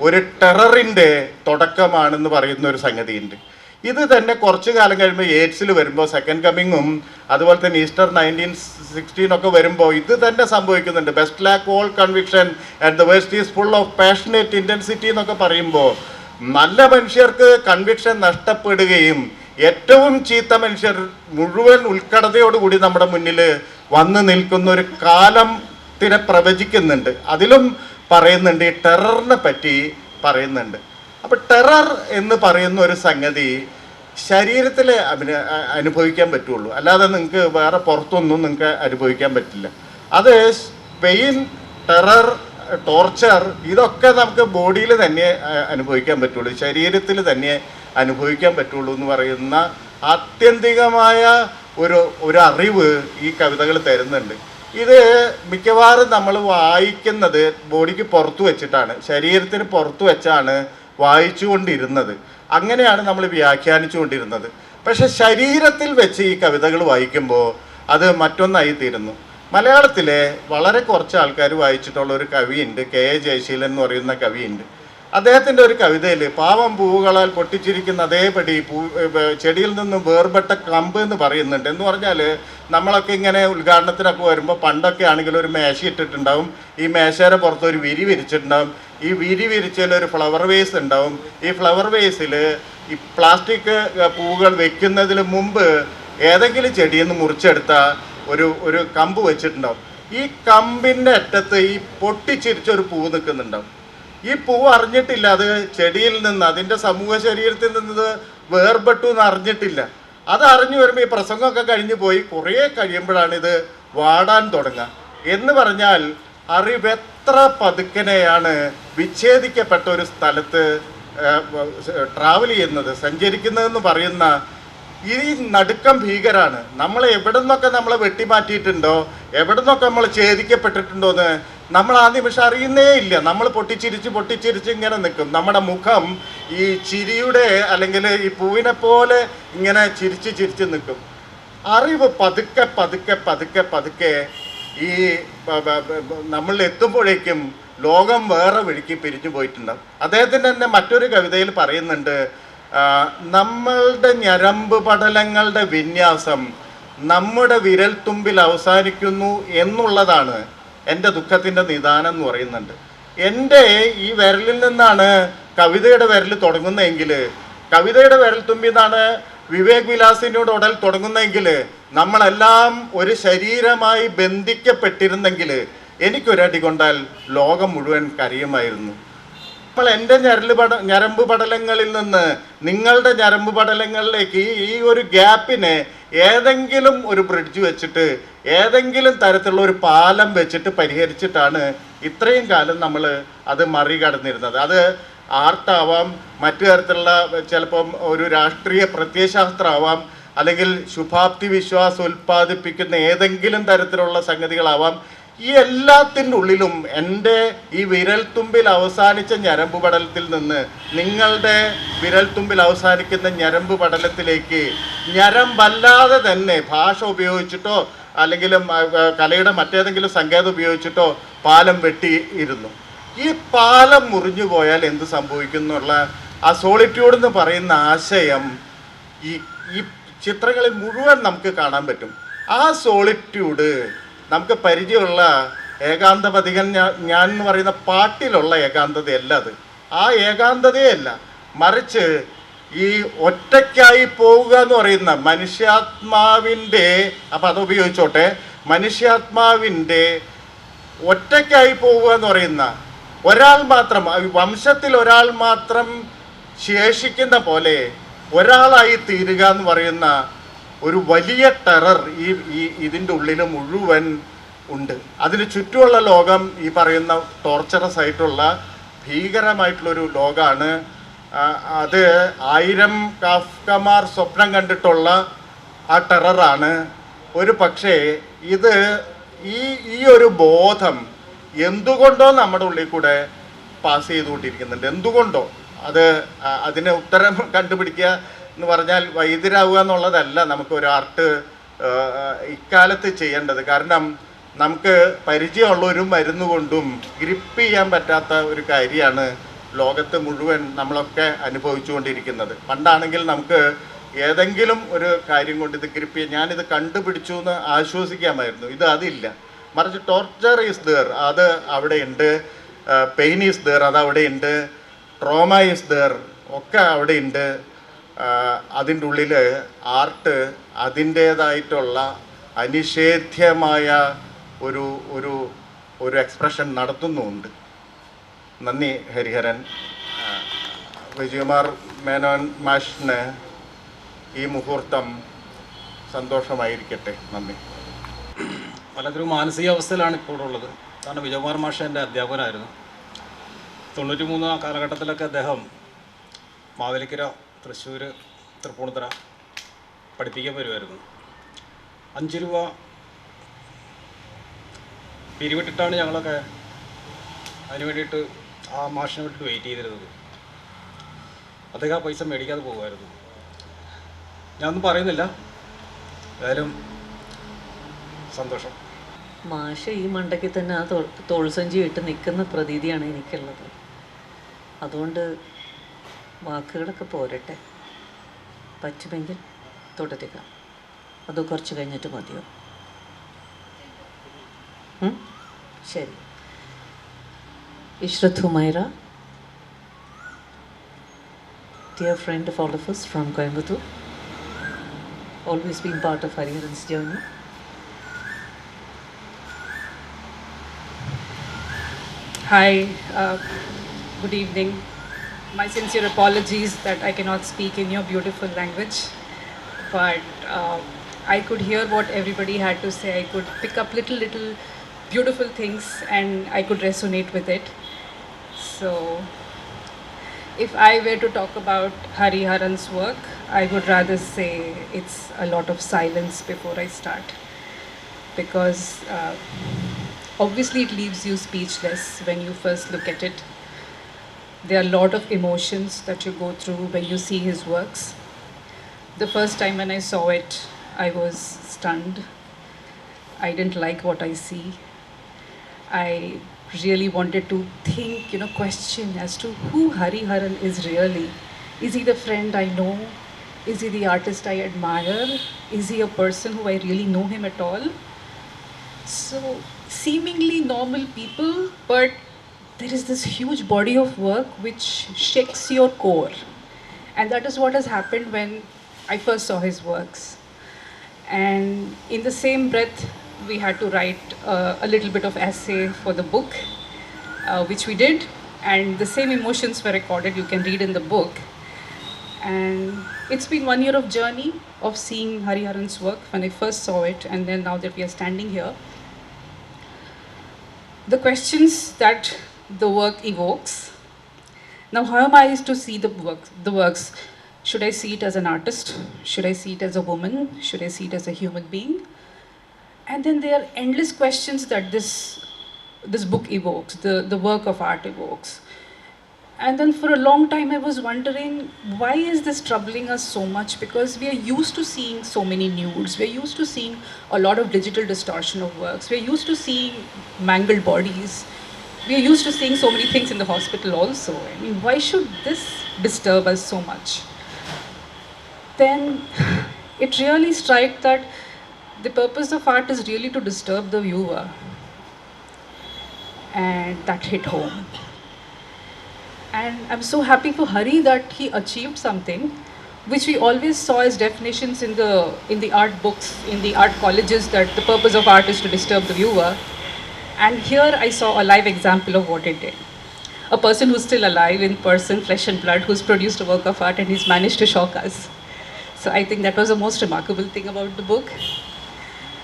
ഒരു ടെററിൻ്റെ തുടക്കമാണെന്ന് പറയുന്ന ഒരു സംഗതിയുണ്ട്. ഇത് തന്നെ കുറച്ചു കാലം കഴിയുമ്പോൾ എയ്ഡ്സിൽ വരുമ്പോൾ, സെക്കൻഡ് കമ്മിങ്ങും അതുപോലെ തന്നെ ഈസ്റ്റർ 1916 വരുമ്പോൾ ഇത് തന്നെ സംഭവിക്കുന്നുണ്ട്. Best lack all conviction and the worst is full of passionate intensity എന്നൊക്കെ പറയുമ്പോൾ നല്ല മനുഷ്യർക്ക് കൺവിക്ഷൻ നഷ്ടപ്പെടുകയും ഏറ്റവും ചീത്ത മനുഷ്യർ മുഴുവൻ ഉൾക്കടതയോടുകൂടി നമ്മുടെ മുന്നിൽ വന്നു നിൽക്കുന്ന ഒരു കാലത്തിനെ പ്രവചിക്കുന്നുണ്ട്. അതിലും പറയുന്നുണ്ട്, ഈ ടെററിനെ പറ്റി പറയുന്നുണ്ട്. അപ്പോൾ ടെറർ എന്ന് പറയുന്ന ഒരു സംഗതി ശരീരത്തിൽ അനുഭവിക്കാൻ പറ്റുള്ളൂ, അല്ലാതെ നിങ്ങൾക്ക് വേറെ പുറത്തൊന്നും നിങ്ങൾക്ക് അനുഭവിക്കാൻ പറ്റില്ല. അത് പെയിൻ, ടെറർ, ടോർച്ചർ ഇതൊക്കെ നമുക്ക് ബോഡിയിൽ തന്നെ അനുഭവിക്കാൻ പറ്റുള്ളൂ, ശരീരത്തിൽ തന്നെ അനുഭവിക്കാൻ പറ്റുള്ളൂ എന്ന് പറയുന്ന ആത്യന്തികമായ ഒരു അറിവ് ഈ കവിതകൾ തരുന്നുണ്ട്. ഇത് മിക്കവാറും നമ്മൾ വായിക്കുന്നത് ബോഡിക്ക് പുറത്തു വെച്ചിട്ടാണ്, ശരീരത്തിന് പുറത്തു വെച്ചാണ് വായിച്ചു കൊണ്ടിരുന്നത്. അങ്ങനെയാണ് നമ്മൾ വ്യാഖ്യാനിച്ചു കൊണ്ടിരുന്നത്. പക്ഷെ ശരീരത്തിൽ വെച്ച് ഈ കവിതകൾ വായിക്കുമ്പോൾ അത് മറ്റൊന്നായി തീരുന്നു. മലയാളത്തിലെ വളരെ കുറച്ച് ആൾക്കാർ വായിച്ചിട്ടുള്ള ഒരു കവിയുണ്ട്, കെ.എ. ജയശീലൻ എന്ന് പറയുന്ന കവിയുണ്ട്. അദ്ദേഹത്തിൻ്റെ ഒരു കവിതയിൽ പാവം പൂവുകളാൽ പൊട്ടിച്ചിരിക്കുന്ന അതേപടി ചെടിയിൽ നിന്നും വേർപെട്ട കമ്പ് എന്ന് പറയുന്നുണ്ട്. എന്ന് പറഞ്ഞാൽ നമ്മളൊക്കെ ഇങ്ങനെ ഉദ്ഘാടനത്തിനൊക്കെ വരുമ്പോൾ പണ്ടൊക്കെ ആണെങ്കിൽ ഒരു മേശ ഇട്ടിട്ടുണ്ടാവും, ഈ മേശയുടെ പുറത്ത് ഒരു വിരി വിരിച്ചിട്ടുണ്ടാവും, ഈ വിരി വിരിച്ചതിൽ ഒരു ഫ്ലവർ വേസ് ഉണ്ടാവും. ഈ ഫ്ലവർ വേസിൽ ഈ പ്ലാസ്റ്റിക് പൂവുകൾ വെക്കുന്നതിന് മുമ്പ് ഏതെങ്കിലും ചെടിയിൽ നിന്ന് മുറിച്ചെടുത്ത ഒരു കമ്പ് വെച്ചിട്ടുണ്ടാവും. ഈ കമ്പിൻ്റെ അറ്റത്ത് ഈ പൊട്ടിച്ചിരിച്ചൊരു പൂവ് നിൽക്കുന്നുണ്ടാവും. ഈ പൂവ് അറിഞ്ഞിട്ടില്ല അത് ചെടിയിൽ നിന്ന്, അതിൻ്റെ സമൂഹ ശരീരത്തിൽ നിന്ന് വേർപെട്ടു എന്ന് അറിഞ്ഞിട്ടില്ല. അത് അറിഞ്ഞു വരുമ്പോൾ ഈ പ്രസംഗമൊക്കെ കഴിഞ്ഞു പോയി കുറേ കഴിയുമ്പോഴാണ് ഇത് വാടാൻ തുടങ്ങുക. എന്ന് പറഞ്ഞാൽ അറിവ് എത്ര പതുക്കനെയാണ് വിച്ഛേദിക്കപ്പെട്ട ഒരു സ്ഥലത്ത് ട്രാവൽ ചെയ്യുന്നത്, സഞ്ചരിക്കുന്നതെന്ന് പറയുന്ന ഈ നടുക്കം ഭീകരാണ്. നമ്മൾ എവിടെ നിന്നൊക്കെ നമ്മളെ വെട്ടിമാറ്റിയിട്ടുണ്ടോ, എവിടെ നിന്നൊക്കെ നമ്മൾ ഛേദിക്കപ്പെട്ടിട്ടുണ്ടോ എന്ന് നമ്മൾ ആ നിമിഷം അറിയുന്നേ ഇല്ല. നമ്മൾ പൊട്ടിച്ചിരിച്ച് ഇങ്ങനെ നിൽക്കും. നമ്മുടെ മുഖം ഈ ചിരിയുടെ അല്ലെങ്കിൽ ഈ പൂവിനെ പോലെ ഇങ്ങനെ ചിരിച്ച് നിൽക്കും. അറിവ് പതുക്കെ ഈ നമ്മൾ എത്തുമ്പോഴേക്കും ലോകം വേറെ വഴിക്ക് പിരിഞ്ഞു പോയിട്ടുണ്ടാവും. അദ്ദേഹത്തിൻ്റെ തന്നെ മറ്റൊരു കവിതയിൽ പറയുന്നുണ്ട്, നമ്മളുടെ ഞരമ്പ് പടലങ്ങളുടെ വിന്യാസം നമ്മുടെ വിരൽത്തുമ്പിൽ അവസാനിക്കുന്നു എന്നുള്ളതാണ് എൻ്റെ ദുഃഖത്തിൻ്റെ നിദാനം എന്ന് പറയുന്നുണ്ട്. എൻ്റെ ഈ വിരലിൽ നിന്നാണ് കവിതയുടെ വിരൽ തുടങ്ങുന്നതെങ്കിൽ, കവിതയുടെ വിരൽത്തുമ്പിൽ നിന്നാണ് വിവേക് വിലാസിനോട് ഉടൽ തുടങ്ങുന്നതെങ്കിൽ, നമ്മളെല്ലാം ഒരു ശരീരമായി ബന്ധിക്കപ്പെട്ടിരുന്നെങ്കിൽ എനിക്കൊരടി കൊണ്ടാൽ ലോകം മുഴുവൻ കരയുമായിരുന്നു. നമ്മൾ എൻ്റെ ഞരമ്പ് പടലങ്ങളിൽ നിന്ന് നിങ്ങളുടെ ഞരമ്പ് പടലങ്ങളിലേക്ക് ഈ ഒരു ഗ്യാപ്പിനെ ഏതെങ്കിലും ഒരു ബ്രിഡ്ജ് വെച്ചിട്ട്, ഏതെങ്കിലും തരത്തിലുള്ള ഒരു പാലം വെച്ചിട്ട് പരിഹരിച്ചിട്ടാണ് ഇത്രയും കാലം നമ്മൾ അത് മറികടന്നിരുന്നത്. അത് ആർട്ടാവാം, മറ്റു തരത്തിലുള്ള ചിലപ്പം ഒരു രാഷ്ട്രീയ പ്രത്യയശാസ്ത്രമാവാം, അല്ലെങ്കിൽ ശുഭാപ്തി വിശ്വാസം ഉൽപ്പാദിപ്പിക്കുന്ന ഏതെങ്കിലും തരത്തിലുള്ള സംഗതികളാവാം. ഈ എല്ലാത്തിൻ്റെ ഉള്ളിലും എൻ്റെ ഈ വിരൽത്തുമ്പിൽ അവസാനിച്ച ഞരമ്പ് പടലത്തിൽ നിന്ന് നിങ്ങളുടെ വിരൽത്തുമ്പിൽ അവസാനിക്കുന്ന ഞരമ്പ് പടലത്തിലേക്ക് ഞരമ്പല്ലാതെ തന്നെ ഭാഷ ഉപയോഗിച്ചിട്ടോ അല്ലെങ്കിൽ കലയുടെ മറ്റേതെങ്കിലും സങ്കേതം ഉപയോഗിച്ചിട്ടോ പാലം വെട്ടിയിരുന്നു. ഈ പാലം മുറിഞ്ഞു പോയാൽ എന്ത് സംഭവിക്കും എന്നുള്ള ആ സോളിറ്റ്യൂഡ് എന്ന് പറയുന്ന ആശയം ഈ ചിത്രങ്ങളിൽ മുഴുവൻ നമുക്ക് കാണാൻ പറ്റും. ആ സോളിറ്റ്യൂഡ് നമുക്ക് പരിചയമുള്ള ഏകാന്തപതികൻ ഞാൻ എന്ന് പറയുന്ന പാട്ടിലുള്ള ഏകാന്തതയല്ല. അത് ആ ഏകാന്തതയല്ല, മറിച്ച് ഈ ഒറ്റയ്ക്കായി പോവുക എന്ന് പറയുന്ന മനുഷ്യാത്മാവിൻ്റെ, അപ്പം അത് ഉപയോഗിച്ചോട്ടെ, മനുഷ്യാത്മാവിൻ്റെ ഒറ്റയ്ക്കായി പോവുക എന്ന് പറയുന്ന ഒരാൾ മാത്രം, വംശത്തിൽ ഒരാൾ മാത്രം ശേഷിക്കുന്ന പോലെ ഒരാളായി തീരുക എന്ന് പറയുന്ന ഒരു വലിയ ടെറർ ഇതിൻ്റെ ഉള്ളിൽ മുഴുവൻ ഉണ്ട്. അതിന് ചുറ്റുമുള്ള ലോകം ഈ പറയുന്ന ടോർച്ചറസ് ആയിട്ടുള്ള ഭീകരമായിട്ടുള്ളൊരു ലോകമാണ്. അത് 1000 കാഫ്കമാർ സ്വപ്നം കണ്ടിട്ടുള്ള ആ ടെററാണ്. ഒരു പക്ഷേ ഇത് ഈ ഒരു ബോധം എന്തുകൊണ്ടോ നമ്മുടെ ഉള്ളിൽ കൂടെ പാസ് ചെയ്തുകൊണ്ടിരിക്കുന്നുണ്ട്. എന്തുകൊണ്ടോ അതിന് ഉത്തരം കണ്ടുപിടിക്കുക എന്ന് പറഞ്ഞാൽ വൈദ്യരാകുക എന്നുള്ളതല്ല നമുക്ക് ഒരു ആർട്ട് ഇക്കാലത്ത് ചെയ്യേണ്ടത്. കാരണം നമുക്ക് പരിചയമുള്ള ഒരു മരുന്ന് കൊണ്ടും ഗ്രിപ്പ് ചെയ്യാൻ പറ്റാത്ത ഒരു കാര്യമാണ് ലോകത്ത് മുഴുവൻ നമ്മളൊക്കെ അനുഭവിച്ചുകൊണ്ടിരിക്കുന്നത്. പണ്ടാണെങ്കിൽ നമുക്ക് ഏതെങ്കിലും ഒരു കാര്യം കൊണ്ട് ഇത് ഗ്രിപ്പ് ചെയ്യാൻ, ഞാനിത് കണ്ടുപിടിച്ചു എന്ന് ആശ്വസിക്കാമായിരുന്നു. അതില്ല. മറിച്ച് ടോർച്ചർ ഈസ് ദർ, അത് അവിടെയുണ്ട്. പെയിൻ ഈസ് ദർ, അത് അവിടെയുണ്ട്. ട്രോമ ഈസ് ദർ, ഒക്കെ അവിടെയുണ്ട്. അതിൻ്റെ ഉള്ളിൽ ആർട്ട് അതിൻ്റേതായിട്ടുള്ള അനിഷേധ്യമായ ഒരു എക്സ്പ്രഷൻ നടത്തുന്നുമുണ്ട്. നന്ദി ഹരിഹരൻ. വിജയകുമാർ മേനോൻ മാഷിന് ഈ മുഹൂർത്തം സന്തോഷമായിരിക്കട്ടെ. നന്ദി. വല്ലാത്തൊരു മാനസികാവസ്ഥയിലാണ് ഇപ്പോൾ ഉള്ളത്. കാരണം വിജയകുമാർ മാഷ് എൻ്റെ അധ്യാപകനായിരുന്നു. 93 കാലഘട്ടത്തിലൊക്കെ അദ്ദേഹം മാവേലിക്കര, തൃശ്ശൂർ, തൃപ്പൂണിത്തുറ പഠിപ്പിക്കാൻ വരുമായിരുന്നു. 5 രൂപ പിരിവിട്ടിട്ടാണ് ഞങ്ങളൊക്കെ അതിന് വേണ്ടിയിട്ട് ആ മാഷിന് വേണ്ടിയിട്ട് വെയിറ്റ് ചെയ്തിരുന്നത്. അദ്ദേഹം ആ പൈസ മേടിക്കാതെ പോകുമായിരുന്നു. ഞാനൊന്നും പറയുന്നില്ല, ഏതായാലും സന്തോഷം. മാഷ ഈ മണ്ടയ്ക്ക് തന്നെ ആ തോൾസഞ്ചി ഇട്ട് നിൽക്കുന്ന പ്രതീതിയാണ് എനിക്കുള്ളത്. അതുകൊണ്ട് വാക്കുകളൊക്കെ പോരട്ടെ, പറ്റുമെങ്കിൽ തുടരുക. അത് കുറച്ച് കഴിഞ്ഞിട്ട് മതിയോ? ശരി. Ishrat Humaira, dear friend of all of us from Coimbatore, always been part of Hariharan's journey. Hi, good evening. My sincere apologies that I cannot speak in your beautiful language, but I could hear what everybody had to say. I could pick up little beautiful things and I could resonate with it. So if I were to talk about Hariharan's work, I would rather say it's a lot of silence before I start, because obviously it leaves you speechless when you first look at it. There are a lot of emotions that you go through when you see his works. The first time when I saw it, I was stunned. I didn't like what I see. I really wanted to think, question as to who Hariharan is really. Is he the friend I know? Is he the artist I admire? Is he a person who I really know him at all? So seemingly normal people, but there is this huge body of work which shakes your core. And that is what has happened when I first saw his works. And in the same breath, we had to write a little bit of essay for the book, which we did. And the same emotions were recorded, you can read in the book. And it's been 1 year of journey of seeing Hariharan's work when I first saw it, and then now that we are standing here. The questions that the work evokes. Now, how am I to see the works? Should I see it as an artist? Should I see it as a woman? Should I see it as a human being? And then there are endless questions that this book evokes, the work of art evokes. And then for a long time I was wondering, why is this troubling us so much? Because we are used to seeing so many nudes, we are used to seeing a lot of digital distortion of works, we are used to seeing mangled bodies, we are used to seeing so many things in the hospital also. I mean, why should this disturb us so much? Then it really struck that the purpose of art is really to disturb the viewer, and that hit home. And I'm so happy for Hari that he achieved something which we always saw as definitions in the art books, in the art colleges, that the purpose of art is to disturb the viewer. And here I saw a live example of what it did. A person who's still alive in person, flesh and blood, who's produced a work of art and he's managed to shock us. So I think that was the most remarkable thing about the book.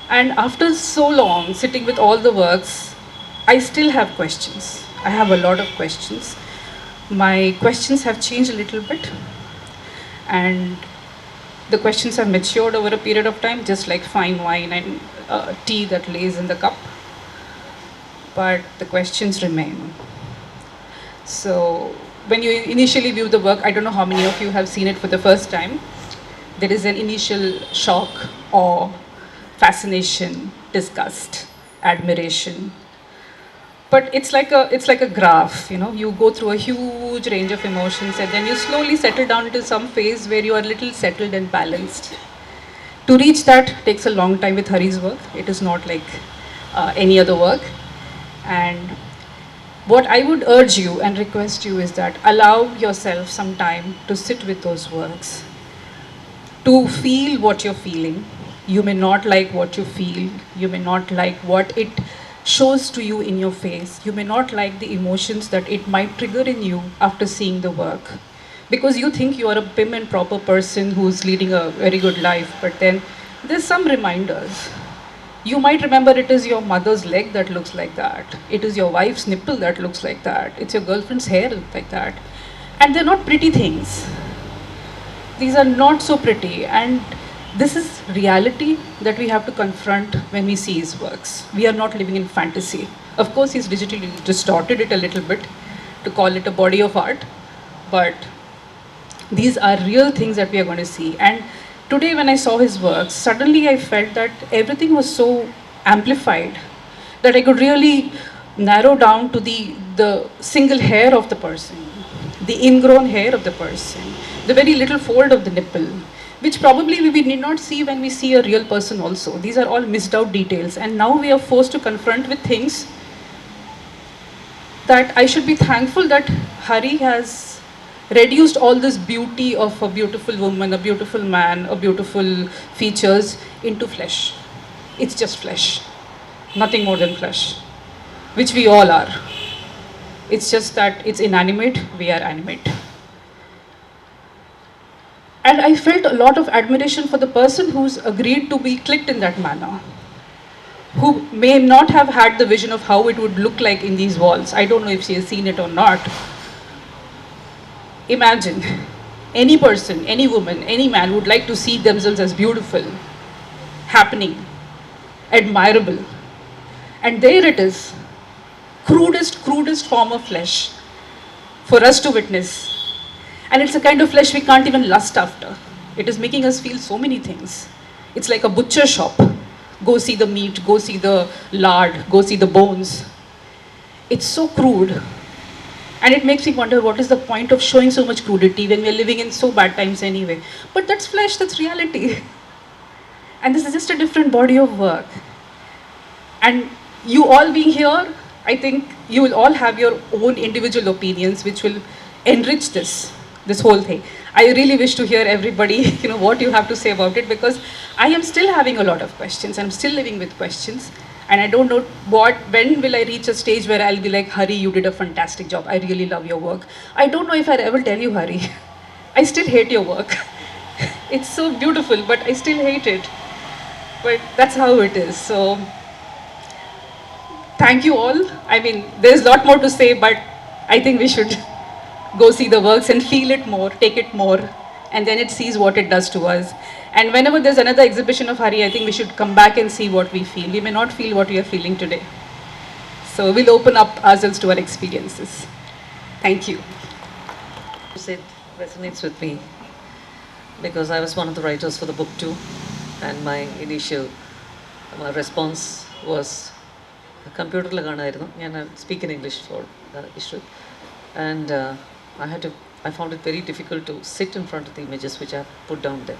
And after so long sitting with all the works, I still have questions. I have a lot of questions. My questions have changed a little bit, and the questions have matured over a period of time, just like fine wine and tea that lays in the cup. But the questions remain. So when you initially view the work, I don't know how many of you have seen it for the first time, there is an initial shock, awe, fascination, disgust, admiration. But it's like a graph, you go through a huge range of emotions, and then you slowly settle down into some phase where you are a little settled and balanced. To reach that takes a long time with Hari's work. It is not like any other work. And what I would urge you and request you is that allow yourself some time to sit with those works, to feel what you're feeling. You may not like what you feel, you may not like what it shows to you in your face. You may not like the emotions that it might trigger in you after seeing the work, because you think you are a prim and proper person who's leading a very good life, but then there's some reminders. You might remember it is your mother's leg that looks like that. It is your wife's nipple that looks like that. It's your girlfriend's hair like that. And they're not pretty things. These are not so pretty. And this is reality that we have to confront when we see his works. We are not living in fantasy. Of course, he's digitally distorted it a little bit to call it a body of art. But these are real things that we are going to see. And today when I saw his works, suddenly I felt that everything was so amplified that I could really narrow down to the single hair of the person, the ingrown hair of the person, the very little fold of the nipple, which probably we need not see when we see a real person also. These are all missed out details, and now we are forced to confront with things that I should be thankful that Hari has reduced all this beauty of a beautiful woman, a beautiful man, a beautiful features into flesh. It's just flesh, nothing more than flesh, which we all are. It's just that it's inanimate, we are animate. And I felt a lot of admiration for the person who's agreed to be clicked in that manner, who may not have had the vision of how it would look like in these walls. I don't know if she has seen it or not. Imagine, any person, any woman, any man would like to see themselves as beautiful, happening, admirable. And there it is, crudest form of flesh for us to witness. And it's a kind of flesh we can't even lust after. It is making us feel so many things. It's like a butcher shop. Go see the meat, go see the lard, go see the bones. It's so crude. And it makes me wonder, what is the point of showing so much crudity when we're living in so bad times anyway? But that's flesh, that's reality. And this is just a different body of work. And you all being here, I think you will all have your own individual opinions which will enrich this whole thing. I really wish to hear everybody, what you have to say about it, because I am still having a lot of questions. I'm still living with questions. And I don't know when will I reach a stage where I'll be like, Hari, you did a fantastic job. I really love your work. I don't know if I'll ever tell you, Hari, I still hate your work. It's so beautiful, but I still hate it. But that's how it is. So thank you all. I mean, there's a lot more to say, but I think we should go see the works and feel it more, take it more, and then it sees what it does to us. And whenever there's another exhibition of Hari, I think we should come back and see what we feel. We may not feel what we are feeling today. So we'll open up ourselves to our experiences. Thank you. It resonates with me because I was one of the writers for the book too, and my response was computer I speak in English for the issue, and I found it very difficult to sit in front of the images which I have put down there.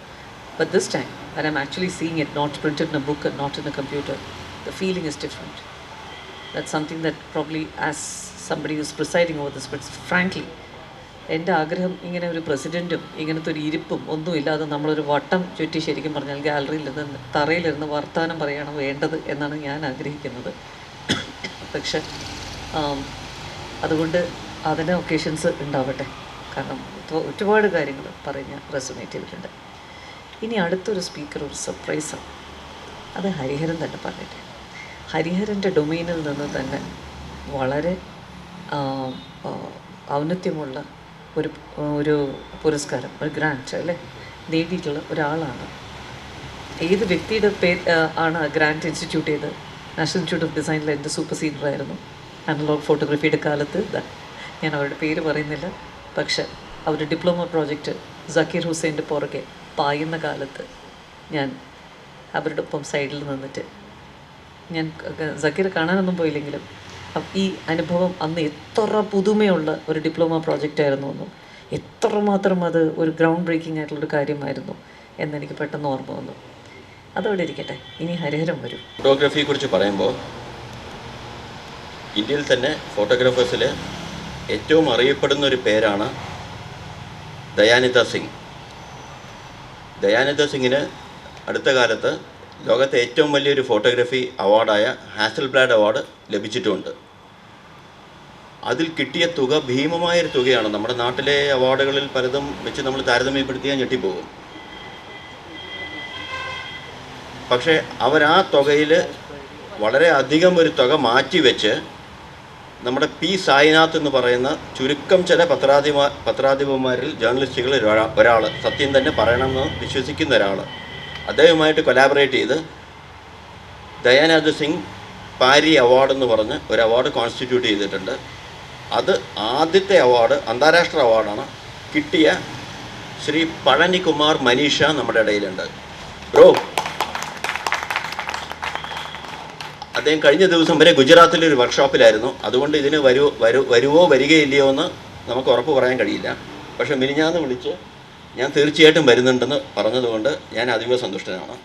But this time, when I'm actually seeing it not printed in a book and not in a computer, the feeling is different. That's something that probably, as somebody who's presiding over this, but frankly, എൻ്റെ ആഗ്രഹം ഇങ്ങനെ ഒരു പ്രസിഡൻറ്റും ഇങ്ങനത്തെ ഒരു ഇരിപ്പും ഒന്നും ഇല്ലാതെ നമ്മളൊരു വട്ടം ചുറ്റി ശരിക്കും പറഞ്ഞാൽ ഗാലറിയിൽ നിന്ന് തറയിലിരുന്ന് വർത്തമാനം പറയണം വേണ്ടത് എന്നാണ് ഞാൻ ആഗ്രഹിക്കുന്നത്. പക്ഷെ അതുകൊണ്ട് അതിന് ഒക്കേഷൻസ് ഉണ്ടാവട്ടെ, കാരണം ഒരുപാട് കാര്യങ്ങൾ പറഞ്ഞ് റെസൊനേറ്റ് ചെയ്തിട്ടുണ്ട്. ഇനി അടുത്തൊരു സ്പീക്കർ ഒരു സർപ്രൈസാണ്, അത് ഹരിഹരൻ തന്നെ പറഞ്ഞിട്ട്. ഹരിഹരൻ്റെ ഡൊമൈനിൽ നിന്ന് തന്നെ വളരെ ഔന്നത്യമുള്ള ഒരു പുരസ്കാരം, ഒരു ഗ്രാൻറ്റ് അല്ലേ നേടിയിട്ടുള്ള ഒരാളാണ്. ഏത് വ്യക്തിയുടെ ആണ് ഗ്രാൻറ്റ് ഇൻസ്റ്റിറ്റ്യൂട്ട് ചെയ്ത്? നാഷണൽ ഇൻസ്റ്റിറ്റ്യൂട്ട് ഓഫ് ഡിസൈനിൽ എൻ്റെ സൂപ്പർ സീനിയറായിരുന്നു അനലോഗ് ഫോട്ടോഗ്രാഫിയുടെ കാലത്ത്. ഞാൻ അവരുടെ പേര് പറയുന്നില്ല, പക്ഷെ അവരുടെ ഡിപ്ലോമ പ്രോജക്റ്റ് സക്കീർ ഹുസൈൻ്റെ പുറകെ പായുന്ന കാലത്ത് ഞാൻ അവരുടെ ഒപ്പം സൈഡിൽ നിന്നിട്ട്, ഞാൻ സക്കീർ കാണാനൊന്നും പോയില്ലെങ്കിലും ഈ അനുഭവം അന്ന് എത്ര പുതുമയുള്ള ഒരു ഡിപ്ലോമ പ്രോജക്റ്റായിരുന്നു എന്നും എത്രമാത്രം അത് ഒരു ഗ്രൗണ്ട് ബ്രേക്കിംഗ് ആയിട്ടുള്ളൊരു കാര്യമായിരുന്നു എന്നെനിക്ക് പെട്ടെന്ന് ഓർമ്മ വന്നു. അതവിടെ ഇരിക്കട്ടെ, ഇനി ഹരിഹരൻ വരും. ഫോട്ടോഗ്രാഫിയെക്കുറിച്ച് പറയുമ്പോൾ ഇന്ത്യയിൽ തന്നെ ഫോട്ടോഗ്രാഫേഴ്സിൽ ഏറ്റവും അറിയപ്പെടുന്ന ഒരു പേരാണ് ദയാനിത സിംഗ്. ദയാനിത സിംഗിന് അടുത്ത കാലത്ത് ലോകത്തെ ഏറ്റവും വലിയൊരു ഫോട്ടോഗ്രാഫി അവാർഡായ ഹാസൽബ്ലാഡ് അവാർഡ് ലഭിച്ചിട്ടുമുണ്ട്. അതിൽ കിട്ടിയ തുക ഭീമമായൊരു തുകയാണ്. നമ്മുടെ നാട്ടിലെ അവാർഡുകളിൽ പലതും വെച്ച് നമ്മൾ താരതമ്യപ്പെടുത്തിയാൽ ഞെട്ടിപ്പോകും. പക്ഷേ അവരാ തുകയിൽ വളരെ അധികം ഒരു തുക മാറ്റിവെച്ച് നമ്മുടെ പി സായിനാഥ് എന്ന് പറയുന്ന ചുരുക്കം ചില പത്രാധിപന്മാരിൽ ജേർണലിസ്റ്റുകളിൽ ഒരാൾ, സത്യം തന്നെ പറയണമെന്ന് വിശ്വസിക്കുന്ന ഒരാൾ, അദ്ദേഹവുമായിട്ട് കൊലാബറേറ്റ് ചെയ്ത് ദയാനന്ദ് സിംഗ് പാരി അവാർഡ് എന്ന് പറഞ്ഞ് ഒരു അവാർഡ് കോൺസ്റ്റിറ്റ്യൂട്ട് ചെയ്തിട്ടുണ്ട്. അത് ആദ്യത്തെ അവാർഡ്, അന്താരാഷ്ട്ര അവാർഡാണ്. കിട്ടിയ ശ്രീ പഴനികുമാർ മനീഷ നമ്മുടെ ഇടയിലുണ്ട്. ബ്രോ, അദ്ദേഹം കഴിഞ്ഞ ദിവസം വരെ ഗുജറാത്തിലൊരു വർക്ക്ഷോപ്പിലായിരുന്നു. അതുകൊണ്ട് ഇതിന് വരുവോ വരികയില്ലയോ എന്ന് നമുക്ക് ഉറപ്പ് പറയാൻ കഴിയില്ല. പക്ഷേ മിനിഞ്ഞാന്ന് വിളിച്ച് ഞാൻ തീർച്ചയായിട്ടും വരുന്നുണ്ടെന്ന് പറഞ്ഞതുകൊണ്ട് ഞാൻ അതീവ സന്തുഷ്ടനാണ്.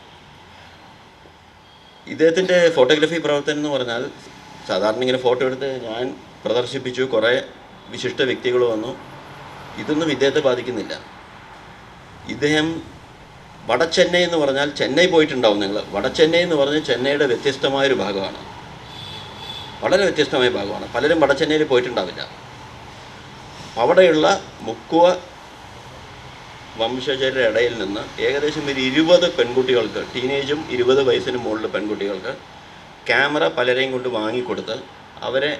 ഇദ്ദേഹത്തിൻ്റെ ഫോട്ടോഗ്രാഫി പ്രവർത്തനം എന്ന് പറഞ്ഞാൽ സാധാരണ ഇങ്ങനെ ഫോട്ടോ എടുത്ത് ഞാൻ പ്രദർശിപ്പിച്ചു, കുറേ വിശിഷ്ട വ്യക്തികൾ വന്നു. ഇതൊന്നും ഇദ്ദേഹത്തെ ബാധിക്കുന്നില്ല. ഇദ്ദേഹം വടച്ചെന്നൈ എന്ന് പറഞ്ഞാൽ ചെന്നൈ പോയിട്ടുണ്ടാവും നിങ്ങൾ. വടച്ചെന്നൈ എന്ന് പറഞ്ഞാൽ ചെന്നൈയുടെ വ്യത്യസ്തമായൊരു ഭാഗമാണ്, വളരെ വ്യത്യസ്തമായ ഭാഗമാണ്. പലരും വടച്ചെന്നൈയിൽ പോയിട്ടുണ്ടാവില്ല. അവിടെയുള്ള മുക്കുവ വംശജരുടെ ഇടയിൽ നിന്ന് ഏകദേശം ഒരു 20 പെൺകുട്ടികൾക്ക്, ടീനേജും 20 വയസ്സിന് മുകളിൽ പെൺകുട്ടികൾക്ക് ക്യാമറ പലരെയും കൊണ്ട് വാങ്ങിക്കൊടുത്ത് അവരെ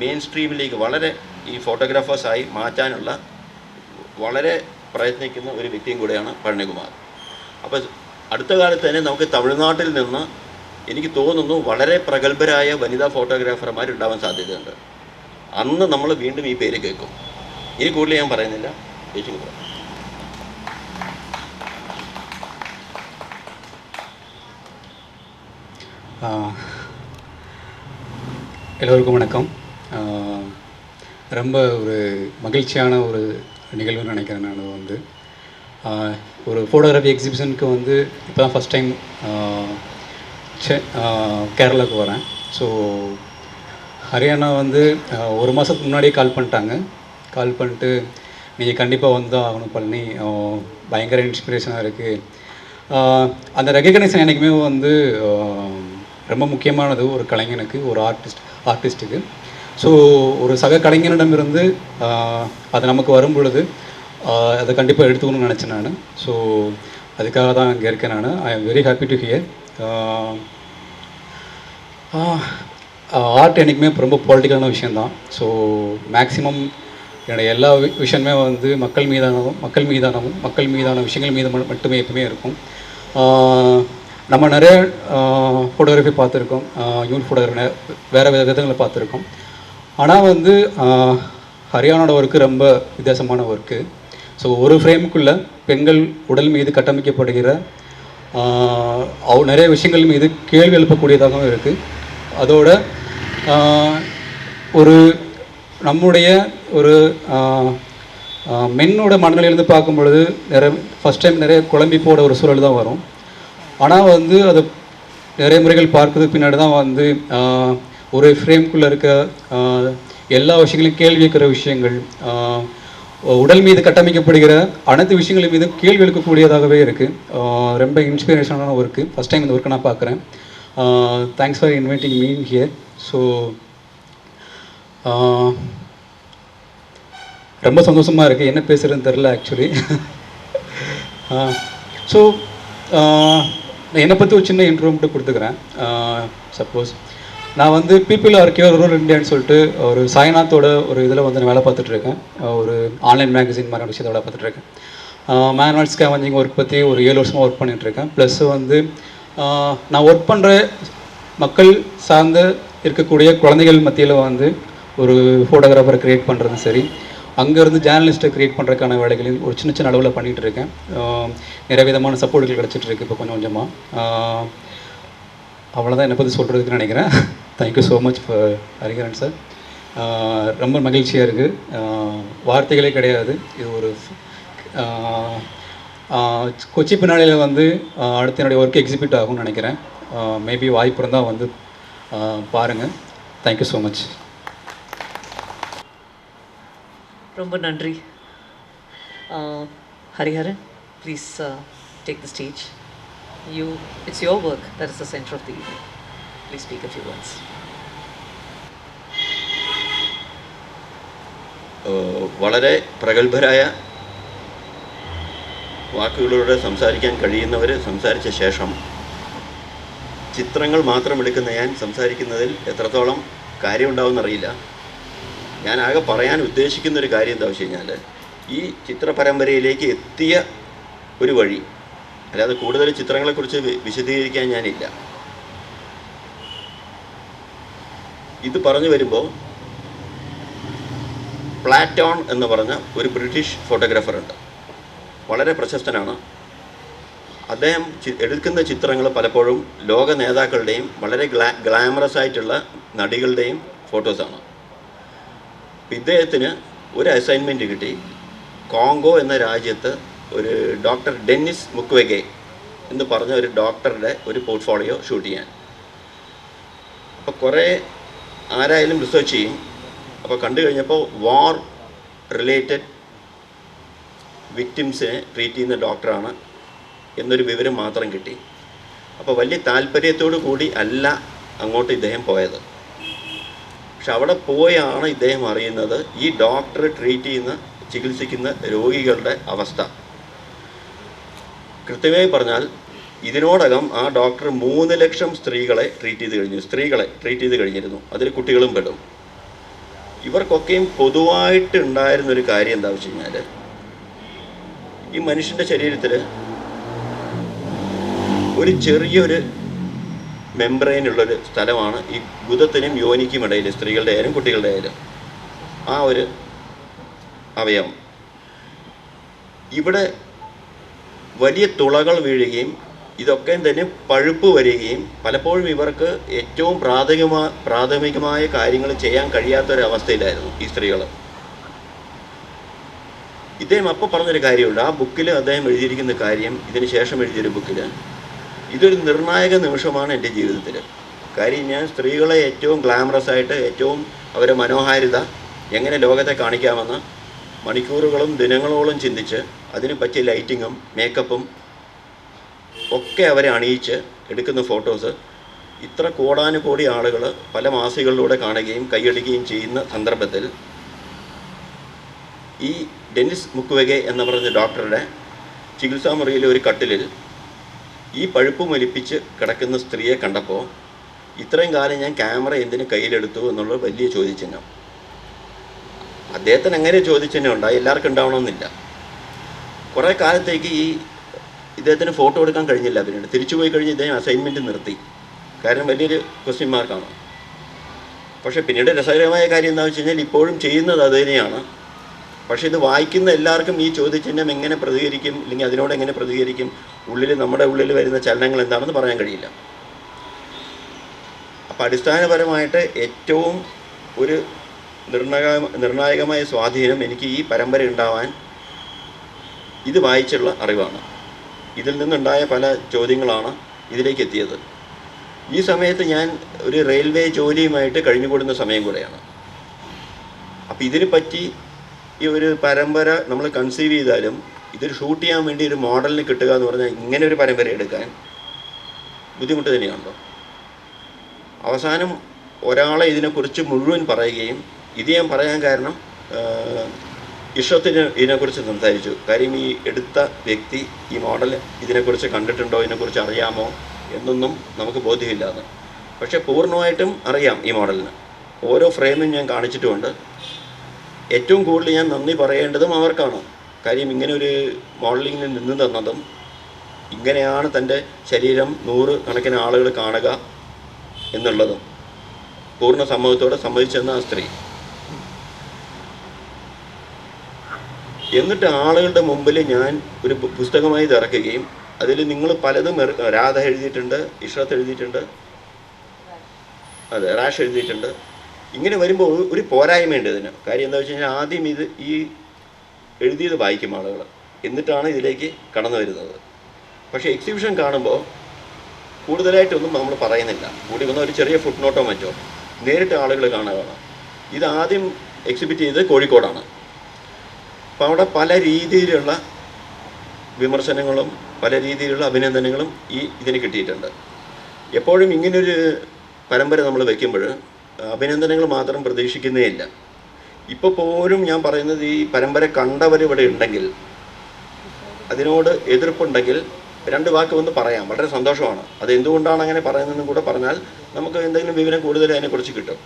മെയിൻ സ്ട്രീമിലേക്ക് വളരെ ഈ ഫോട്ടോഗ്രാഫേഴ്സായി മാറ്റാനുള്ള വളരെ പ്രയത്നിക്കുന്ന ഒരു വ്യക്തിയും കൂടെയാണ് പഴനികുമാർ. അപ്പോൾ അടുത്ത കാലത്ത് തന്നെ നമുക്ക് തമിഴ്നാട്ടിൽ നിന്ന് എനിക്ക് തോന്നുന്നു വളരെ പ്രഗത്ഭരായ വനിതാ ഫോട്ടോഗ്രാഫർമാരുണ്ടാവാൻ സാധ്യതയുണ്ട്. അന്ന് നമ്മൾ വീണ്ടും ഈ പേര് കേൾക്കും. ഇനി കൂടുതൽ ഞാൻ പറയുന്നില്ല, ചേച്ചി പറയാം. எல்லோருக்கும் வணக்கம். ரொம்ப ஒரு மகிழ்ச்சியான ஒரு நிகழ்வுன்னு நினைக்கிறேன். நான் வந்து ஒரு ஃபோட்டோகிராஃபி எக்ஸிபிஷனுக்கு வந்து இப்போ தான் ஃபஸ்ட் டைம் கேரளாவுக்கு வரேன். ஸோ ஹரியானா வந்து ஒரு மாதத்துக்கு முன்னாடியே கால் பண்ணிட்டு நீங்கள் கண்டிப்பாக வந்து ஆகணும் பழனி, பயங்கர இன்ஸ்பிரேஷனாக இருக்குது. அந்த ரெகக்னைசேஷன் என்றைக்குமே வந்து ரொம்ப முக்கியமானது ஒரு கலைஞனுக்கு, ஒரு ஆர்டிஸ்ட்டுக்கு. ஸோ ஒரு சக கலைஞனிடமிருந்து அது நமக்கு வரும் பொழுது அதை கண்டிப்பாக எடுத்துக்கணும்னு நினச்சேன் நான். ஸோ அதுக்காக தான் இங்கே இருக்கேன் நான். I am very happy to hear. Art என்றைக்குமே ரொம்ப பொலிட்டிக்கலான விஷயந்தான். ஸோ மேக்ஸிமம் என்னோடய எல்லா விஷயமே வந்து மக்கள் மீதான விஷயங்கள் மீது மட்டுமே எப்பவுமே இருக்கும். நம்ம நிறைய ஃபோட்டோகிராஃபி பார்த்துருக்கோம், யூனிட் ஃபோட்டோகிராஃபி வேறு விதங்களை பார்த்துருக்கோம். ஆனால் வந்து ஹரியானோட ஒர்க்கு ரொம்ப வித்தியாசமான ஒர்க்கு. ஸோ ஒரு ஃப்ரேமுக்குள்ளே பெண்கள் உடல் மீது கட்டமைக்கப்படுகிற நிறைய விஷயங்கள் மீது கேள்வி எழுப்பக்கூடியதாகவும் இருக்குது. அதோட ஒரு நம்முடைய ஒரு மென்னோட மனநிலையிலேருந்து பார்க்கும் பொழுது ஃபஸ்ட் டைம் நிறைய குழம்பி போட ஒரு சூழல் தான் வரும். ஆனால் வந்து அதை நிறைய முறைகள் பார்க்கறதுக்கு பின்னாடி தான் வந்து ஒரு ஃப்ரேம்குள்ளே இருக்க எல்லா விஷயங்களையும் கேள்வி கேட்குற விஷயங்கள், உடல் மீது கட்டமைக்கப்படுகிற அனைத்து விஷயங்கள் மீது கேள்வி எழுக்கக்கூடியதாகவே இருக்குது. ரொம்ப இன்ஸ்பிரேஷனான ஒர்க்கு. ஃபஸ்ட் டைம் இந்த ஒர்க்கை நான் பார்க்குறேன். Thanks for inviting me here. So ரொம்ப சந்தோஷமாக இருக்குது. என்ன பேசுகிறதுன்னு தெரில ஆக்சுவலி. ஸோ என்னை பற்றி ஒரு சின்ன இன்ட்ரோ மட்டும் கொடுத்துக்கிறேன். சப்போஸ் நான் வந்து பீப்புள் ஆர் கியூர் ரூரல் இந்தியான்னு சொல்லிட்டு ஒரு சாய்நாத்தோட ஒரு இதில் வந்து நான் வேலை பார்த்துட்ருக்கேன். ஒரு ஆன்லைன் மேகசின் மாதிரி விஷயத்தை வேலை பார்த்துட்ருக்கேன். மேனுவல் ஸ்கேவஞ்சிங் ஒர்க் பற்றி ஒரு 7 வருஷமாக ஒர்க் பண்ணிகிட்ருக்கேன். ப்ளஸ் வந்து நான் ஒர்க் பண்ணுற மக்கள் சார்ந்து இருக்கக்கூடிய குழந்தைகள் மத்தியில் வந்து ஒரு ஃபோட்டோகிராஃபரை க்ரியேட் பண்ணுறதும் சரி, அங்கேருந்து ஜேர்னலிஸ்ட்டை க்ரியேட் பண்ணுறதுக்கான வேலைகளில் ஒரு சின்ன அளவில் பண்ணிகிட்டு இருக்கேன். நிறைய விதமான சப்போர்ட்டுகள் கிடச்சிட்ருக்கு இப்போ கொஞ்சம் கொஞ்சமாக. அவ்வளோதான் என்னை பற்றி சொல்கிறதுக்கு நினைக்கிறேன். Thank you so much for Hariharan sir. ரொம்ப மகிழ்ச்சியாக இருக்குது, வார்த்தைகளே கிடையாது. இது ஒரு கொச்சி பின்னாடியில் வந்து அடுத்த என்னுடைய ஒர்க் எக்ஸிபிட் ஆகும்னு நினைக்கிறேன். மேபி வாய்ப்பு இருந்தால் வந்து பாருங்கள். Thank you so much. ரொம்ப நன்றி. Hariharan, please take the stage. it's your work that is the center of the evening. Please speak a few words. വളരെ പ്രഗത്ഭരായ വാക്കുകളിലൂടെ സംസാരിക്കാൻ കഴിയുന്നവർ സംസാരിച്ച ശേഷം ചിത്രങ്ങൾ മാത്രം എടുക്കുന്ന ഞാൻ സംസാരിക്കുന്നതിൽ എത്രത്തോളം കാര്യമുണ്ടാവുമെന്നറിയില്ല. ഞാൻ ആകെ പറയാൻ ഉദ്ദേശിക്കുന്നൊരു കാര്യം എന്താ വെച്ച് കഴിഞ്ഞാൽ, ഈ ചിത്ര പരമ്പരയിലേക്ക് എത്തിയ ഒരു വഴി, അല്ലാതെ കൂടുതൽ ചിത്രങ്ങളെക്കുറിച്ച് വിശദീകരിക്കാൻ ഞാനില്ല. ഇത് പറഞ്ഞു വരുമ്പോൾ പ്ലാറ്റോൺ എന്ന് പറഞ്ഞ ഒരു ബ്രിട്ടീഷ് ഫോട്ടോഗ്രാഫറുണ്ട്, വളരെ പ്രശസ്തനാണ്. അദ്ദേഹം എടുക്കുന്ന ചിത്രങ്ങൾ പലപ്പോഴും ലോക നേതാക്കളുടെയും വളരെ ഗ്ലാമറസ് ആയിട്ടുള്ള നടികളുടെയും ഫോട്ടോസാണ്. ഇദ്ദേഹത്തിന് ഒരു അസൈൻമെൻറ്റ് കിട്ടി, കോങ്കോ എന്ന രാജ്യത്ത് ഒരു ഡോക്ടർ ഡെന്നിസ് മുക്വെഗെ എന്ന് പറഞ്ഞ ഒരു ഡോക്ടറുടെ ഒരു പോർട്ട്ഫോളിയോ ഷൂട്ട് ചെയ്യാൻ. അപ്പോൾ കുറേ ആരായാലും റിസർച്ച് ചെയ്യും. അപ്പോൾ കണ്ടു കഴിഞ്ഞപ്പോൾ വാർ റിലേറ്റഡ് വിക്ടിംസിനെ ട്രീറ്റ് ചെയ്യുന്ന ഡോക്ടറാണ് എന്നൊരു വിവരം മാത്രം കിട്ടി. അപ്പോൾ വലിയ താല്പര്യത്തോടു കൂടി അല്ല അങ്ങോട്ട് ഇദ്ദേഹം പോയത്. പക്ഷെ അവിടെ പോയാണ് ഇദ്ദേഹം അറിയുന്നത് ഈ ഡോക്ടർ ട്രീറ്റ് ചെയ്യുന്ന ചികിത്സിക്കുന്ന രോഗികളുടെ അവസ്ഥ. കൃത്യമായി പറഞ്ഞാൽ ഇതിനോടകം ആ ഡോക്ടർ 3 ലക്ഷം സ്ത്രീകളെ ട്രീറ്റ് ചെയ്ത് കഴിഞ്ഞിരുന്നു. അതിൽ കുട്ടികളും പെടും. ഇവർക്കൊക്കെയും പൊതുവായിട്ട് ഉണ്ടായിരുന്നൊരു കാര്യം എന്താ വെച്ച് കഴിഞ്ഞാൽ, ഈ മനുഷ്യൻ്റെ ശരീരത്തിൽ ഒരു ചെറിയൊരു മെംബ്രെയിനുള്ളൊരു സ്ഥലമാണ് ഈ ഗുദത്തിനും യോനിക്കും ഇടയിൽ, സ്ത്രീകളുടെ ആയാലും കുട്ടികളുടെ ആയാലും ആ ഒരു അവയവം. ഇവിടെ വലിയ തുളകൾ വീഴുകയും ഇതൊക്കെ തന്നെ പഴുപ്പ് വരികയും പലപ്പോഴും ഇവർക്ക് ഏറ്റവും പ്രാഥമികമായ കാര്യങ്ങൾ ചെയ്യാൻ കഴിയാത്തൊരവസ്ഥയിലായിരുന്നു ഈ സ്ത്രീകൾ. ഇദ്ദേഹം അപ്പോൾ പറഞ്ഞൊരു കാര്യമുണ്ട്, ആ ബുക്കിൽ അദ്ദേഹം എഴുതിയിരിക്കുന്ന കാര്യം, ഇതിന് ശേഷം എഴുതിയൊരു ബുക്കിൽ, ഇതൊരു നിർണായക നിമിഷമാണ് എൻ്റെ ജീവിതത്തിൽ. കാര്യം ഞാൻ സ്ത്രീകളെ ഏറ്റവും ഗ്ലാമറസ് ആയിട്ട്, ഏറ്റവും അവരെ മനോഹാരിത എങ്ങനെ ലോകത്തെ കാണിക്കാമെന്ന് മണിക്കൂറുകളും ദിനങ്ങളോളം ചിന്തിച്ച് അതിന് പറ്റിയ ലൈറ്റിങ്ങും മേക്കപ്പും ഒക്കെ അവരെ അണിയിച്ച് എടുക്കുന്ന ഫോട്ടോസ് ഇത്ര കോടാനുകോടി ആളുകൾ പല മാസികളിലൂടെ കാണുകയും കൈയടിക്കുകയും ചെയ്യുന്ന സന്ദർഭത്തിൽ ഈ ഡെന്നിസ് മുക്വെഗെ എന്ന് പറഞ്ഞ ഡോക്ടറുടെ ചികിത്സാ മുറിയിലെ ഒരു കട്ടിലിൽ ഈ പഴുപ്പ് മലിപ്പിച്ച് കിടക്കുന്ന സ്ത്രീയെ കണ്ടപ്പോൾ ഇത്രയും കാലം ഞാൻ ക്യാമറ എന്തിന് കയ്യിലെടുത്തു എന്നുള്ള വലിയ ചോദ്യചിഹ്നം. അദ്ദേഹത്തിന് അങ്ങനെ ചോദ്യചിഹ്നം ഉണ്ടായി, എല്ലാവർക്കും ഉണ്ടാവണമെന്നില്ല. കുറേ കാലത്തേക്ക് ഇദ്ദേഹത്തിന് ഫോട്ടോ എടുക്കാൻ കഴിഞ്ഞില്ല. പിന്നീട് തിരിച്ചു പോയി കഴിഞ്ഞ് ഇദ്ദേഹം അസൈൻമെൻറ്റ് നിർത്തി. കാരണം വലിയൊരു ക്വസ്റ്റ്യൻ മാർക്കാണ്. പക്ഷേ പിന്നീട് രസകരമായ കാര്യം എന്താണെന്ന് വെച്ച് കഴിഞ്ഞാൽ ഇപ്പോഴും ചെയ്യുന്നത് അത് തന്നെയാണ്. പക്ഷേ ഇത് വായിക്കുന്ന എല്ലാവർക്കും ഈ ചോദ്യചിഹ്നം എങ്ങനെ പ്രതികരിക്കും, അല്ലെങ്കിൽ അതിനോട് എങ്ങനെ പ്രതികരിക്കും, നമ്മുടെ ഉള്ളിൽ വരുന്ന ചലനങ്ങൾ എന്താണെന്ന് പറയാൻ കഴിയില്ല. അപ്പോൾ അടിസ്ഥാനപരമായിട്ട് ഏറ്റവും ഒരു നിർണായകമായ സ്വാധീനം എനിക്ക് ഈ പരമ്പര ഉണ്ടാവാൻ ഇത് വായിച്ചുള്ള അറിവാണ്. ഇതിൽ നിന്നുണ്ടായ പല ചോദ്യങ്ങളാണ് ഇതിലേക്ക് എത്തിയത്. ഈ സമയത്ത് ഞാൻ ഒരു റെയിൽവേ ജോലിയുമായിട്ട് കഴിഞ്ഞുകൂടുന്ന സമയം കൂടെയാണ്. അപ്പോൾ ഇതിനെ പറ്റി ഈ ഒരു പരമ്പര നമ്മൾ കൺസീവ് ചെയ്താലും ഇതൊരു ഷൂട്ട് ചെയ്യാൻ വേണ്ടി ഒരു മോഡലിന് കിട്ടുക എന്ന് പറഞ്ഞാൽ ഇങ്ങനെ ഒരു പരമ്പര എടുക്കാൻ ബുദ്ധിമുട്ട് തന്നെയാണല്ലോ. അവസാനം ഒരാളെ ഇതിനെക്കുറിച്ച് മുഴുവൻ പറയുകയും, ഇത് ഞാൻ പറയാൻ കാരണം ഇഷ്ടത്തിന് ഇതിനെക്കുറിച്ച് സംസാരിച്ചു. കാര്യം ഈ എടുത്ത വ്യക്തി ഈ മോഡൽ ഇതിനെക്കുറിച്ച് കണ്ടിട്ടുണ്ടോ, ഇതിനെക്കുറിച്ച് അറിയാമോ എന്നൊന്നും നമുക്ക് ബോധ്യമില്ലാതെ. പക്ഷേ പൂർണ്ണമായിട്ടും അറിയാം ഈ മോഡലിന്. ഓരോ ഫ്രെയിമും ഞാൻ കാണിച്ചിട്ടുമുണ്ട്. ഏറ്റവും കൂടുതൽ ഞാൻ നന്ദി പറയേണ്ടതും അവർക്കാണ്. കാര്യം ഇങ്ങനെ ഒരു മോഡലിങ്ങിൽ നിന്ന് തന്നതും, ഇങ്ങനെയാണ് തൻ്റെ ശരീരം 100 കണക്കിന് ആളുകൾ കാണുക എന്നുള്ളതും പൂർണ്ണ സമ്മതത്തോടെ സമ്മതിച്ചെന്ന ആ സ്ത്രീ. എന്നിട്ട് ആളുകളുടെ മുമ്പിൽ ഞാൻ ഒരു പുസ്തകമായി ഇറക്കുകയും അതിൽ നിങ്ങൾ പലതും രാധ എഴുതിയിട്ടുണ്ട്, ഇഷ്റത്ത് എഴുതിയിട്ടുണ്ട്, അതെ റാഷ് എഴുതിയിട്ടുണ്ട്. ഇങ്ങനെ വരുമ്പോൾ ഒരു പോരായ്മയുണ്ട് ഇതിന്. കാര്യം എന്താ വെച്ച് കഴിഞ്ഞാൽ ആദ്യം ഈ എഴുതിയത് വായിക്കും ആളുകൾ, എന്നിട്ടാണ് ഇതിലേക്ക് കടന്നു വരുന്നത്. പക്ഷേ എക്സിബിഷൻ കാണുമ്പോൾ കൂടുതലായിട്ടൊന്നും നമ്മൾ പറയുന്നില്ല. കൂടി വന്ന ഒരു ചെറിയ ഫുട് നോട്ടോ മറ്റോ നേരിട്ട് ആളുകൾ കാണുകയാണ്. ഇത് ആദ്യം എക്സിബിറ്റ് ചെയ്തത് കോഴിക്കോടാണ്. അപ്പോൾ അവിടെ പല രീതിയിലുള്ള വിമർശനങ്ങളും പല രീതിയിലുള്ള അഭിനന്ദനങ്ങളും ഇതിന് കിട്ടിയിട്ടുണ്ട്. എപ്പോഴും ഇങ്ങനൊരു പരമ്പര നമ്മൾ വയ്ക്കുമ്പോൾ അഭിനന്ദനങ്ങൾ മാത്രം പ്രതീക്ഷിക്കുന്നേ ഇല്ല. ഇപ്പോൾ പോലും ഞാൻ പറയുന്നത് ഈ പരമ്പര കണ്ടവരിവിടെ ഉണ്ടെങ്കിൽ, അതിനോട് എതിർപ്പുണ്ടെങ്കിൽ 2 വാക്ക് വന്ന് പറയാം. വളരെ സന്തോഷമാണ്. അത് എന്തുകൊണ്ടാണ് അങ്ങനെ പറയുന്നതെന്നും കൂടെ പറഞ്ഞാൽ നമുക്ക് എന്തെങ്കിലും വിവരം കൂടുതൽ അതിനെക്കുറിച്ച് കിട്ടും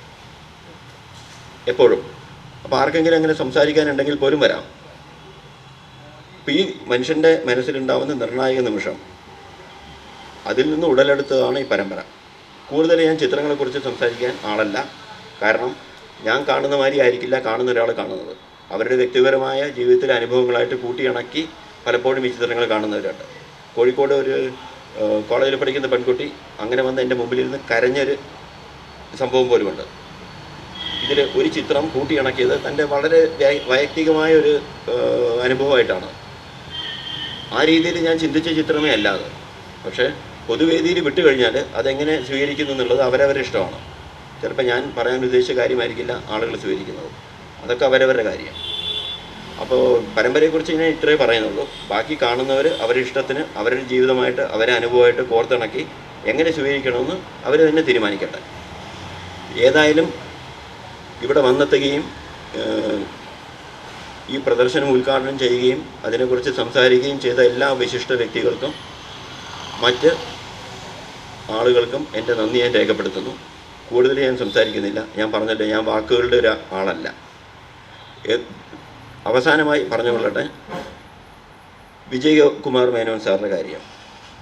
എപ്പോഴും. അപ്പോൾ ആർക്കെങ്കിലും അങ്ങനെ സംസാരിക്കാനുണ്ടെങ്കിൽ പോലും വരാം. അപ്പോൾ ഈ മനുഷ്യൻ്റെ മനസ്സിലുണ്ടാവുന്ന നിർണായക നിമിഷം, അതിൽ നിന്ന് ഉടലെടുത്തതാണ് ഈ പരമ്പര. കൂടുതൽ ഞാൻ ചിത്രങ്ങളെക്കുറിച്ച് സംസാരിക്കാൻ ആളല്ല. കാരണം ഞാൻ കാണുന്ന മാതിരി ആയിരിക്കില്ല കാണുന്ന ഒരാൾ കാണുന്നത്. അവരുടെ വ്യക്തിപരമായ ജീവിതത്തിലെ അനുഭവങ്ങളായിട്ട് കൂട്ടിയിണക്കി പലപ്പോഴും ഈ ചിത്രങ്ങൾ കാണുന്നവരുണ്ട്. കോഴിക്കോട് ഒരു കോളേജിൽ പഠിക്കുന്ന പെൺകുട്ടി അങ്ങനെ വന്ന് എൻ്റെ മുമ്പിലിരുന്ന് കരഞ്ഞൊരു സംഭവം പോലുമുണ്ട്. ഇതിൽ ഒരു ചിത്രം കൂട്ടിയിണക്കിയത് തൻ്റെ വളരെ വൈയക്തികമായൊരു അനുഭവമായിട്ടാണ്. ആ രീതിയിൽ ഞാൻ ചിന്തിച്ച ചിത്രമേ അല്ലാതെ. പക്ഷേ പൊതുവേദിയിൽ വിട്ടുകഴിഞ്ഞാൽ അതെങ്ങനെ സ്വീകരിക്കുന്നു എന്നുള്ളത് അവരവരുടെ ഇഷ്ടമാണ്. ചിലപ്പോൾ ഞാൻ പറയാൻ ഉദ്ദേശിച്ച കാര്യമായിരിക്കില്ല ആളുകൾ സ്വീകരിക്കുന്നത്. അതൊക്കെ അവരവരുടെ കാര്യം. അപ്പോൾ പരമ്പരയെക്കുറിച്ച് ഞാൻ ഇത്രേ പറയുന്നുള്ളൂ. ബാക്കി കാണുന്നവർ അവരുടെ ഇഷ്ടത്തിന് അവരുടെ ജീവിതമായിട്ട് അവരെ അനുഭവമായിട്ട് കോർത്തിണക്കി എങ്ങനെ സ്വീകരിക്കണമെന്ന് അവർ തന്നെ തീരുമാനിക്കട്ടെ. ഏതായാലും ഇവിടെ വന്നെത്തുകയും ഈ പ്രദർശനം ഉദ്ഘാടനം ചെയ്യുകയും അതിനെക്കുറിച്ച് സംസാരിക്കുകയും ചെയ്ത എല്ലാ വിശിഷ്ട വ്യക്തികൾക്കും മറ്റ് ആളുകൾക്കും എൻ്റെ നന്ദി ഞാൻ രേഖപ്പെടുത്തുന്നു. കൂടുതൽ ഞാൻ സംസാരിക്കുന്നില്ല. ഞാൻ പറഞ്ഞില്ല, ഞാൻ വാക്കുകളുടെ ഒരു ആളല്ല. അവസാനമായി പറഞ്ഞുകൊള്ളട്ടെ, വിജയകുമാർ മേനോൻ സാറിൻ്റെ കാര്യം.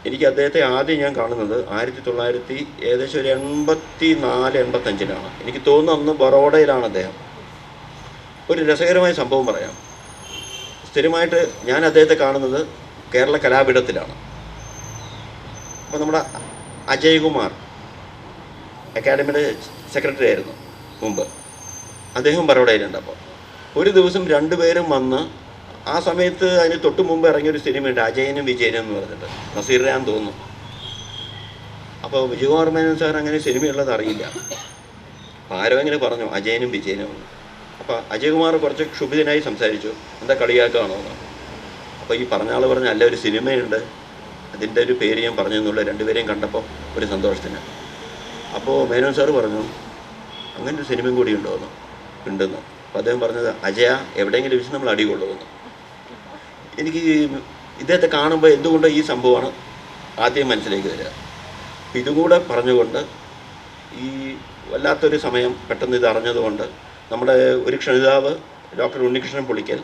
എനിക്ക് അദ്ദേഹത്തെ ആദ്യം ഞാൻ കാണുന്നത് 1984-85 എനിക്ക് തോന്നുന്നു അന്ന് ബറോഡയിലാണ് അദ്ദേഹം. ഒരു രസകരമായ സംഭവം പറയാം. സ്ഥിരമായിട്ട് ഞാൻ അദ്ദേഹത്തെ കാണുന്നത് കേരള കലാപീഠത്തിലാണ്. അപ്പോൾ നമ്മുടെ അജയ്കുമാർ അക്കാഡമിയുടെ സെക്രട്ടറി ആയിരുന്നു മുമ്പ്. അദ്ദേഹം ബറോഡയിലുണ്ട്. അപ്പോൾ ഒരു ദിവസം 2 പേരും വന്ന്, ആ സമയത്ത് അതിന് തൊട്ട് മുമ്പ് ഇറങ്ങിയൊരു സിനിമയുണ്ട് അജയനും വിജയനും എന്ന് പറഞ്ഞിട്ട്, നസീറിയാന്ന് തോന്നുന്നു. അപ്പോൾ വിജയകുമാർ മേനോൻ സാർ അങ്ങനെ സിനിമയുള്ളത് അറിയില്ല. അപ്പോൾ ആരോ ഇങ്ങനെ പറഞ്ഞു അജയനും വിജയനും. അപ്പോൾ അജയ്കുമാർ കുറച്ച് ക്ഷുഭിതനായി സംസാരിച്ചു, എന്താ കളിയാക്കുകയാണോ എന്ന്. അപ്പോൾ ഈ പറഞ്ഞ ആൾ പറഞ്ഞ, അല്ല ഒരു സിനിമയുണ്ട്, അതിൻ്റെ ഒരു പേര് ഞാൻ പറഞ്ഞു എന്നുള്ള 2 പേരെയും കണ്ടപ്പോൾ ഒരു സന്തോഷത്തിന്. അപ്പോൾ മേനോൻ സാറ് പറഞ്ഞു അങ്ങനെ ഒരു സിനിമയും കൂടി ഉണ്ടോയെന്ന്. ഉണ്ടെന്ന്. അപ്പോൾ അദ്ദേഹം പറഞ്ഞത്, അജയ എവിടെയെങ്കിലും വെച്ച് നമ്മൾ അടികൊള്ളുമെന്ന്. എനിക്ക് ഇദ്ദേഹത്തെ കാണുമ്പോൾ എന്തുകൊണ്ടോ ഈ സംഭവമാണ് ആദ്യം മനസ്സിലേക്ക് വരിക. അപ്പം ഇതും കൂടെ പറഞ്ഞുകൊണ്ട് ഈ വല്ലാത്തൊരു സമയം പെട്ടെന്ന് ഇത് അറിഞ്ഞതുകൊണ്ട് നമ്മുടെ ഒരു ക്ഷണിതാവ് ഡോക്ടർ ഉണ്ണികൃഷ്ണൻ പുളിക്കൽ,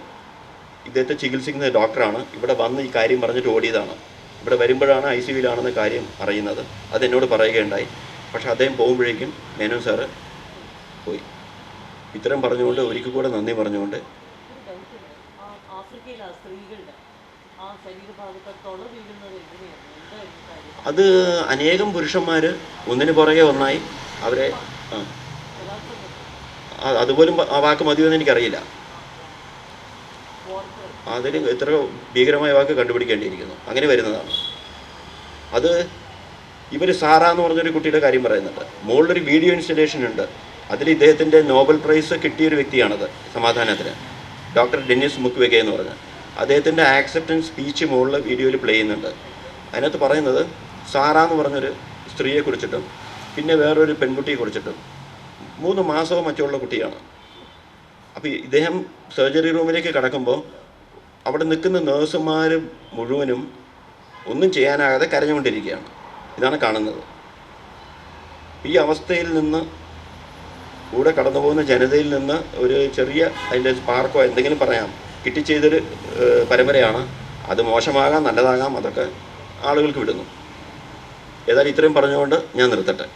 ഇദ്ദേഹത്തെ ചികിത്സിക്കുന്ന ഡോക്ടറാണ്, ഇവിടെ വന്ന് ഈ കാര്യം പറഞ്ഞിട്ട് ഓടിയതാണ്. ഇവിടെ വരുമ്പോഴാണ് ICUവിലാണെന്ന കാര്യം അറിയുന്നത്. അതെന്നോട് പറയുകയുണ്ടായി. പക്ഷേ അദ്ദേഹം പോകുമ്പോഴേക്കും മേനോൻ സാറ് പോയി. ഇത്തരം പറഞ്ഞുകൊണ്ട് ഒരിക്കൽ കൂടെ നന്ദി പറഞ്ഞുകൊണ്ട്, അത് അനേകം പുരുഷന്മാർ ഒന്നിനു പുറകെ ഒന്നായി അവരെ അതുപോലും ആ വാക്ക് മതിയെന്ന് എനിക്കറിയില്ല. അതിൽ എത്ര ഭീകരമായ വാക്ക് കണ്ടുപിടിക്കേണ്ടിയിരിക്കുന്നു. അങ്ങനെ വരുന്നതാണ് അത്. ഇവർ സാറ എന്ന് പറഞ്ഞൊരു കുട്ടിയുടെ കാര്യം പറയുന്നുണ്ട്. മുകളിലൊരു വീഡിയോ ഇൻസ്റ്റലേഷൻ ഉണ്ട്. അതിൽ ഇദ്ദേഹത്തിൻ്റെ നോബൽ പ്രൈസ് കിട്ടിയൊരു വ്യക്തിയാണത് സമാധാനത്തിന്, ഡോക്ടർ ഡെന്നിസ് മുക്വെഗെ എന്ന് പറഞ്ഞ്. അദ്ദേഹത്തിൻ്റെ ആക്സെപ്റ്റൻസ് സ്പീച്ച് മുകളിൽ വീഡിയോയിൽ പ്ലേ ചെയ്യുന്നുണ്ട്. അതിനകത്ത് പറയുന്നത് സാറ എന്ന് പറഞ്ഞൊരു സ്ത്രീയെക്കുറിച്ചിട്ടും പിന്നെ വേറൊരു പെൺകുട്ടിയെക്കുറിച്ചിട്ടും 3 മാസമോ മറ്റുള്ള കുട്ടിയാണ്. അപ്പോൾ ഇദ്ദേഹം സർജറി റൂമിലേക്ക് കടക്കുമ്പോൾ അവിടെ നിൽക്കുന്ന നേഴ്സുമാർ മുഴുവനും ഒന്നും ചെയ്യാനാകാതെ കരഞ്ഞുകൊണ്ടിരിക്കുകയാണ്. ഇതാണ് കാണുന്നത്. ഈ അവസ്ഥയിൽ നിന്ന് കൂടെ കടന്നു പോകുന്ന ജനതയിൽ നിന്ന് ഒരു ചെറിയ അതിൻ്റെ സ്പാർക്കോ എന്തെങ്കിലും പറയാം കിട്ടിച്ചെയ്തൊരു പരമ്പരയാണ്. അത് മോശമാകാം നല്ലതാകാം, അതൊക്കെ ആളുകൾക്ക് വിടുന്നു. ഏതായാലും ഇത്രയും പറഞ്ഞുകൊണ്ട് ഞാൻ നിർത്തട്ടെ.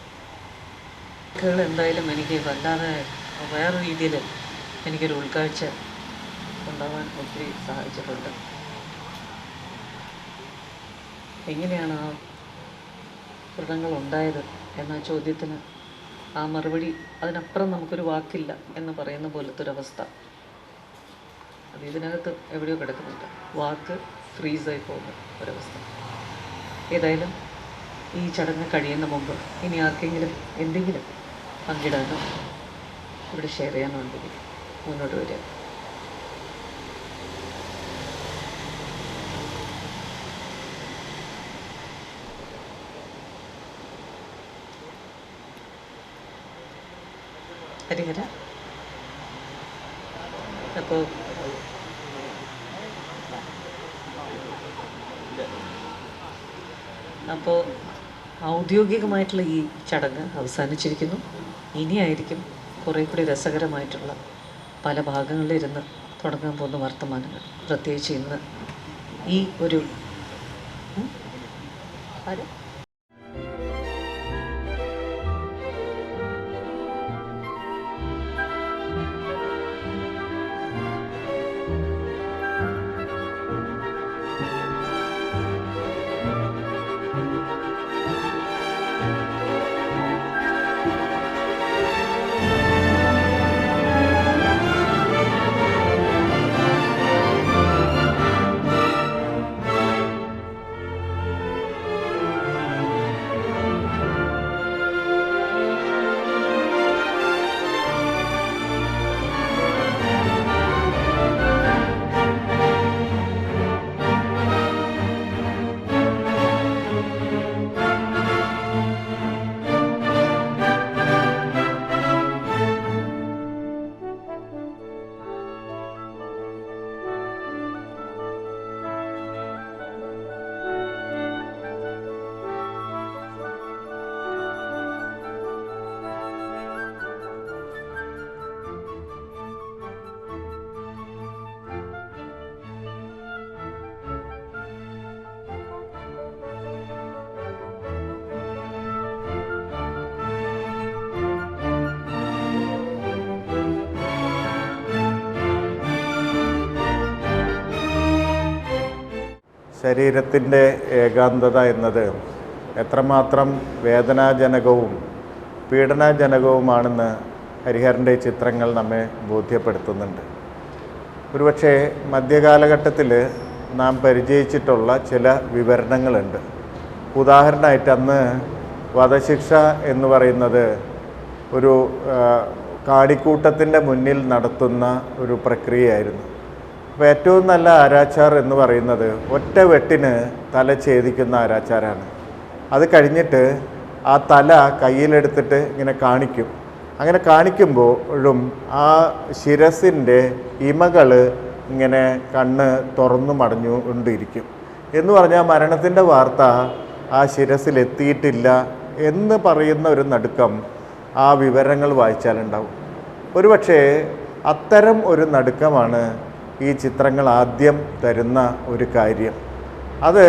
എന്തായാലും എനിക്ക് വല്ലാതെ വേറെ രീതിയിൽ എനിക്കൊരു ഉൾക്കാഴ്ച ഉണ്ടാവാൻ ഒത്തിരി സഹായിച്ചിട്ടുണ്ട്. എങ്ങനെയാണ് ആ വ്രണങ്ങൾ ഉണ്ടായത് എന്ന ചോദ്യത്തിന് ആ മറുപടി, അതിനപ്പുറം നമുക്കൊരു വാക്കില്ല എന്ന് പറയുന്ന പോലത്തെ ഒരവസ്ഥ അത് ഇതിനകത്ത് എവിടെയോ കിടക്കുന്നുണ്ട്. വാക്ക് ഫ്രീസായി പോകുന്ന ഒരവസ്ഥ. ഏതായാലും ഈ ചടങ്ങ് കഴിയുന്ന മുമ്പ് ഇനി ആർക്കെങ്കിലും എന്തെങ്കിലും പങ്കിടാനോ ഇവിടെ ഷെയർ ചെയ്യാനോ ഉണ്ടെങ്കിൽ മുന്നോട്ട് വരിക. ഹരിഹരൻ. അപ്പോൾ ഔദ്യോഗികമായിട്ടുള്ള ഈ ചടങ്ങ് അവസാനിച്ചിരിക്കുന്നു. ഇനിയായിരിക്കും കുറേ കൂടി രസകരമായിട്ടുള്ള പല ഭാഗങ്ങളിലിരുന്ന് തുടങ്ങാൻ പോകുന്ന വർത്തമാനങ്ങൾ. പ്രത്യേകിച്ച് ഇന്ന് ഈ ഒരു ശരീരത്തിൻ്റെ ഏകാന്തത എന്നത് എത്രമാത്രം വേദനാജനകവും പീഡനാജനകവുമാണെന്ന് ഹരിഹരൻ്റെ ചിത്രങ്ങൾ നമ്മെ ബോധ്യപ്പെടുത്തുന്നുണ്ട്. ഒരുപക്ഷെ മധ്യകാലഘട്ടത്തിൽ നാം പരിചയിച്ചിട്ടുള്ള ചില വിവരണങ്ങളുണ്ട്. ഉദാഹരണമായിട്ട് അന്ന് വധശിക്ഷ എന്ന് പറയുന്നത് ഒരു കാടിക്കൂട്ടത്തിൻ്റെ മുന്നിൽ നടത്തുന്ന ഒരു പ്രക്രിയയായിരുന്നു. അപ്പോൾ ഏറ്റവും നല്ല ആരാച്ചാർ എന്ന് പറയുന്നത് ഒറ്റ വെട്ടിന് തല ഛേദിക്കുന്ന ആരാച്ചാരാണ്. അത് കഴിഞ്ഞിട്ട് ആ തല കയ്യിലെടുത്തിട്ട് ഇങ്ങനെ കാണിക്കും. അങ്ങനെ കാണിക്കുമ്പോഴും ആ ശിരസിൻ്റെ ഇമകൾ ഇങ്ങനെ കണ്ണ് തുറന്നു മടഞ്ഞു കൊണ്ടിരിക്കും. എന്ന് പറഞ്ഞാൽ മരണത്തിൻ്റെ വാർത്ത ആ ശിരസിലെത്തിയിട്ടില്ല എന്ന് പറയുന്ന ഒരു നടുക്കം ആ വിവരങ്ങൾ വായിച്ചാലുണ്ടാവും. ഒരുപക്ഷെ അത്തരം ഒരു നടുക്കമാണ് ഈ ചിത്രങ്ങൾ ആദ്യം തരുന്ന ഒരു കാര്യം. അത്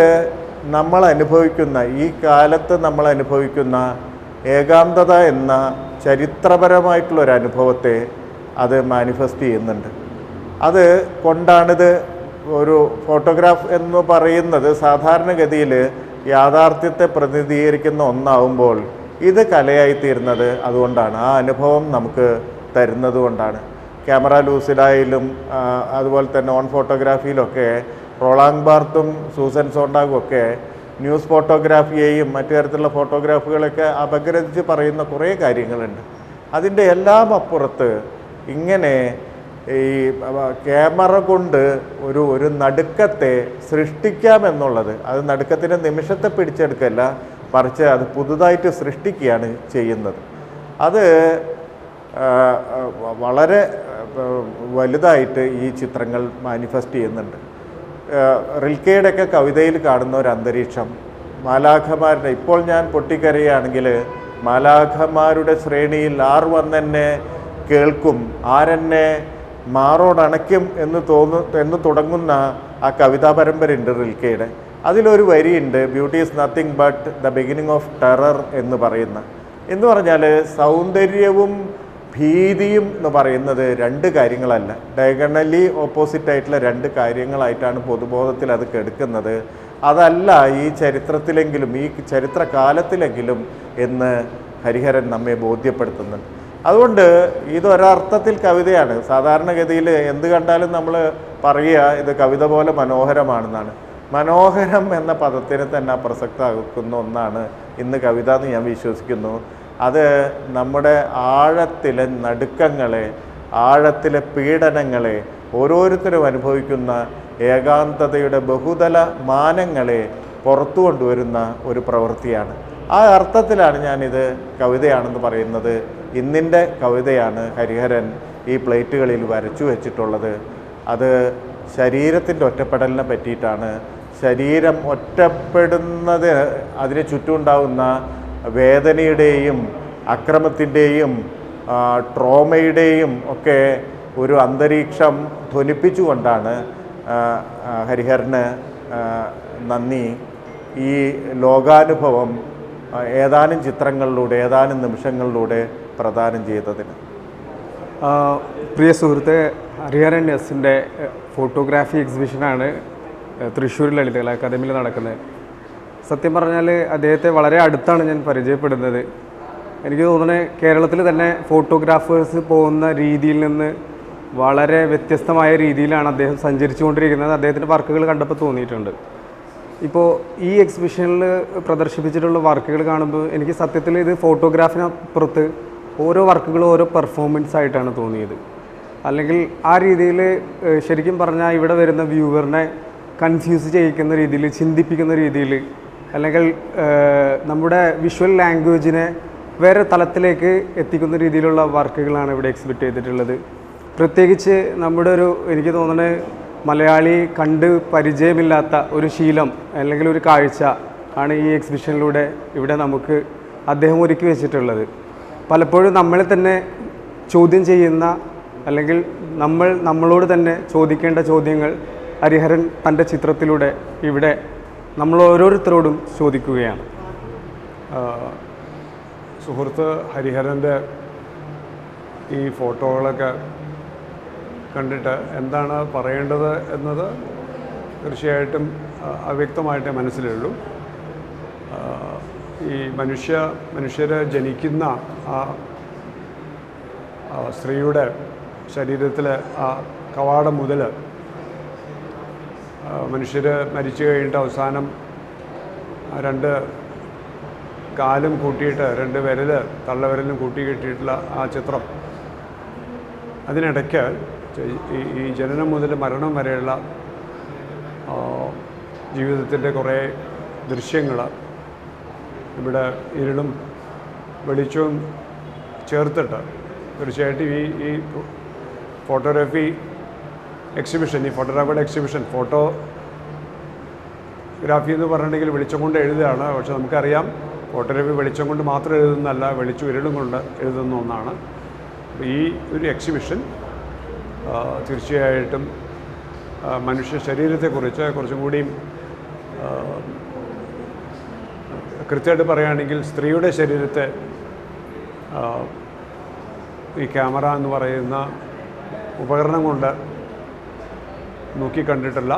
നമ്മൾ അനുഭവിക്കുന്ന ഈ കാലത്ത് നമ്മൾ അനുഭവിക്കുന്ന ഏകാന്തത എന്ന ചരിത്രപരമായിട്ടുള്ളൊരു അനുഭവത്തെ അത് മാനിഫെസ്റ്റ് ചെയ്യുന്നുണ്ട്. അത് കൊണ്ടാണിത് ഒരു ഫോട്ടോഗ്രാഫ് എന്ന് പറയുന്നത് സാധാരണഗതിയിൽ യാഥാർത്ഥ്യത്തെ പ്രതിനിധീകരിക്കുന്ന ഒന്നാവുമ്പോൾ ഇത് കലയായിത്തീരുന്നത് അതുകൊണ്ടാണ്. ആ അനുഭവം നമുക്ക് തരുന്നത് കൊണ്ടാണ്. ക്യാമറ ലൂസിഡായാലും അതുപോലെ തന്നെ ഓൺ ഫോട്ടോഗ്രാഫിയിലൊക്കെ റോളാങ് ബാർത്തും സൂസൻ സോണ്ടാഗും ഒക്കെ ന്യൂസ് ഫോട്ടോഗ്രാഫിയെയും മറ്റു തരത്തിലുള്ള ഫോട്ടോഗ്രാഫുകളൊക്കെ അപഗ്രഥിച്ച് പറയുന്ന കുറേ കാര്യങ്ങളുണ്ട്. അതിൻ്റെ എല്ലാം അപ്പുറത്ത് ഇങ്ങനെ ഈ ക്യാമറ കൊണ്ട് ഒരു നടുക്കത്തെ സൃഷ്ടിക്കാമെന്നുള്ളത്, അത് നടുക്കത്തിൻ്റെ നിമിഷത്തെ പിടിച്ചെടുക്കല്ല, മറിച്ച് അത് പുതുതായിട്ട് സൃഷ്ടിക്കുകയാണ് ചെയ്യുന്നത്. അത് വളരെ വലുതായിട്ട് ഈ ചിത്രങ്ങൾ മാനിഫെസ്റ്റ് ചെയ്യുന്നുണ്ട്. റിൽക്കെയുടെയൊക്കെ കവിതയിൽ കാണുന്ന ഒരു അന്തരീക്ഷം, മാലാഖമാരുടെ, ഇപ്പോൾ ഞാൻ പൊട്ടിക്കരയുകയാണെങ്കിൽ മാലാഖമാരുടെ ശ്രേണിയിൽ ആർ വന്നെന്നെ കേൾക്കും, ആരെന്നെ മാറോടണയ്ക്കും എന്ന് തുടങ്ങുന്ന ആ കവിതാ പരമ്പരയുണ്ട് റിൽക്കെയുടെ. അതിലൊരു വരിയുണ്ട്, beauty is nothing but the beginning of terror എന്ന് പറഞ്ഞാൽ സൗന്ദര്യവും ഭീതിയും എന്ന് പറയുന്നത് രണ്ട് കാര്യങ്ങളല്ല, ഡയഗണലി ഓപ്പോസിറ്റ് ആയിട്ടുള്ള രണ്ട് കാര്യങ്ങളായിട്ടാണ് പൊതുബോധത്തിൽ അത് കെടുക്കുന്നത്. അതല്ല ഈ ചരിത്രത്തിലെങ്കിലും ഈ ചരിത്രകാലത്തിലെങ്കിലും എന്ന് ഹരിഹരൻ നമ്മെ ബോധ്യപ്പെടുത്തുന്നുണ്ട്. അതുകൊണ്ട് ഇതൊരർത്ഥത്തിൽ കവിതയാണ്. സാധാരണഗതിയിൽ എന്ത് കണ്ടാലും നമ്മൾ പറയുക ഇത് കവിത പോലെ മനോഹരമാണെന്നാണ്. മനോഹരം എന്ന പദത്തിന് തന്നെ അപ്രസക്തമാക്കുന്ന ഒന്നാണ് ഇന്ന് കവിത എന്ന് ഞാൻ വിശ്വസിക്കുന്നു. അത് നമ്മുടെ ആഴത്തിലെ നടുക്കങ്ങളെ, ആഴത്തിലെ പീഡനങ്ങളെ, ഓരോരുത്തരും അനുഭവിക്കുന്ന ഏകാന്തതയുടെ ബഹുതല മാനങ്ങളെ പുറത്തു കൊണ്ടുവരുന്ന ഒരു പ്രവൃത്തിയാണ്. ആ അർത്ഥത്തിലാണ് ഞാനിത് കവിതയാണെന്ന് പറയുന്നത്. ഇന്നിൻ്റെ കവിതയാണ് ഹരിഹരൻ ഈ പ്ലേറ്റുകളിൽ വരച്ചു വെച്ചിട്ടുള്ളത്. അത് ശരീരത്തിൻ്റെ ഒറ്റപ്പെടലിനെ പറ്റിയിട്ടാണ്. ശരീരം ഒറ്റപ്പെടുന്നത് അതിന് ചുറ്റുമുണ്ടാകുന്ന വേദനയുടെയും അക്രമത്തിൻ്റെയും ട്രോമയുടെയും ഒക്കെ ഒരു അന്തരീക്ഷം ധ്വനിപ്പിച്ചുകൊണ്ടാണ് ഹരിഹരന് നന്ദി ഈ ലോകാനുഭവം ഏതാനും ചിത്രങ്ങളിലൂടെ ഏതാനും നിമിഷങ്ങളിലൂടെ പ്രദാനം ചെയ്തതിന്. പ്രിയ സുഹൃത്ത്, ഹരിഹരൻ എസിൻ്റെ ഫോട്ടോഗ്രാഫി എക്സിബിഷനാണ് തൃശ്ശൂർ ലളിതകലാ അക്കാദമിയിൽ നടക്കുന്നത്. സത്യം പറഞ്ഞാൽ അദ്ദേഹത്തെ വളരെ അടുത്താണ് ഞാൻ പരിചയപ്പെടുന്നത്. എനിക്ക് തോന്നുന്നത് കേരളത്തിൽ തന്നെ ഫോട്ടോഗ്രാഫേഴ്സ് പോകുന്ന രീതിയിൽ നിന്ന് വളരെ വ്യത്യസ്തമായ രീതിയിലാണ് അദ്ദേഹം സഞ്ചരിച്ചുകൊണ്ടിരിക്കുന്നത്. അദ്ദേഹത്തിൻ്റെ വർക്കുകൾ കണ്ടപ്പോൾ തോന്നിയിട്ടുണ്ട്. ഇപ്പോൾ ഈ എക്സിബിഷനിൽ പ്രദർശിപ്പിച്ചിട്ടുള്ള വർക്കുകൾ കാണുമ്പോൾ എനിക്ക് സത്യത്തിൽ ഇത് ഫോട്ടോഗ്രാഫിനപ്പുറത്ത് ഓരോ വർക്കുകളും ഓരോ പെർഫോമൻസ് ആയിട്ടാണ് തോന്നിയത്. അല്ലെങ്കിൽ ആ രീതിയിൽ ശരിക്കും പറഞ്ഞാൽ ഇവിടെ വരുന്ന വ്യൂവറിനെ കൺഫ്യൂസ് ചെയ്യിക്കുന്ന രീതിയിൽ, ചിന്തിപ്പിക്കുന്ന രീതിയിൽ, അല്ലെങ്കിൽ നമ്മുടെ വിഷ്വൽ ലാംഗ്വേജിനെ വേറെ തലത്തിലേക്ക് എത്തിക്കുന്ന രീതിയിലുള്ള വർക്കുകളാണ് ഇവിടെ എക്സിബിറ്റ് ചെയ്തിട്ടുള്ളത്. പ്രത്യേകിച്ച് നമ്മുടെ എനിക്ക് തോന്നുന്നത് മലയാളി കണ്ട് പരിചയമില്ലാത്ത ഒരു ശീലം അല്ലെങ്കിൽ ഒരു കാഴ്ച ആണ് ഈ എക്സിബിഷനിലൂടെ ഇവിടെ നമുക്ക് അദ്ദേഹം ഒരുക്കി വെച്ചിട്ടുള്ളത്. പലപ്പോഴും നമ്മളെ തന്നെ ചോദ്യം ചെയ്യുന്ന അല്ലെങ്കിൽ നമ്മളോട് തന്നെ ചോദിക്കേണ്ട ചോദ്യങ്ങൾ ഹരിഹരൻ തൻ്റെ ചിത്രത്തിലൂടെ ഇവിടെ നമ്മൾ ഓരോരുത്തരോടും ചോദിക്കുകയാണ്. സുഹൃത്ത് ഹരിഹരൻ്റെ ഈ ഫോട്ടോകളൊക്കെ കണ്ടിട്ട് എന്താണ് പറയേണ്ടത് എന്നത് തീർച്ചയായിട്ടും അവ്യക്തമായിട്ടേ മനസ്സിലുള്ളൂ. ഈ മനുഷ്യരെ ജനിക്കുന്ന ആ സ്ത്രീയുടെ ശരീരത്തിലെ ആ കവാടം മുതൽ മനുഷ്യർ മരിച്ചു കഴിഞ്ഞിട്ട് അവസാനം രണ്ട് കാലും കൂട്ടിയിട്ട് രണ്ട് തള്ളവിരലും കൂട്ടി കെട്ടിയിട്ടുള്ള ആ ചിത്രം, അതിനിടയ്ക്ക് ഈ ജനനം മുതൽ മരണം വരെയുള്ള ജീവിതത്തിൻ്റെ കുറേ ദൃശ്യങ്ങൾ ഇവിടെ ഇരുളും വെളിച്ചവും ചേർത്തിട്ട് തീർച്ചയായിട്ടും ഈ ഫോട്ടോഗ്രാഫി എക്സിബിഷൻ, ഈ ഫോട്ടോഗ്രാഫിയുടെ എക്സിബിഷൻ, ഫോട്ടോഗ്രാഫി എന്ന് പറഞ്ഞിട്ടുണ്ടെങ്കിൽ വെളിച്ചം കൊണ്ട് എഴുതുകയാണ്. പക്ഷെ നമുക്കറിയാം ഫോട്ടോഗ്രാഫി വെളിച്ചം കൊണ്ട് മാത്രം എഴുതുന്നതല്ല, വെളിച്ചം ഇരുളും കൊണ്ട് എഴുതുന്ന ഒന്നാണ്. ഈ ഒരു എക്സിബിഷൻ തീർച്ചയായിട്ടും മനുഷ്യ ശരീരത്തെക്കുറിച്ച് കുറച്ചും കൂടിയും കൃത്യമായിട്ട് പറയുകയാണെങ്കിൽ സ്ത്രീയുടെ ശരീരത്തെ ഈ ക്യാമറ എന്ന് പറയുന്ന ഉപകരണം കൊണ്ട് നോക്കിക്കണ്ടിട്ടുള്ള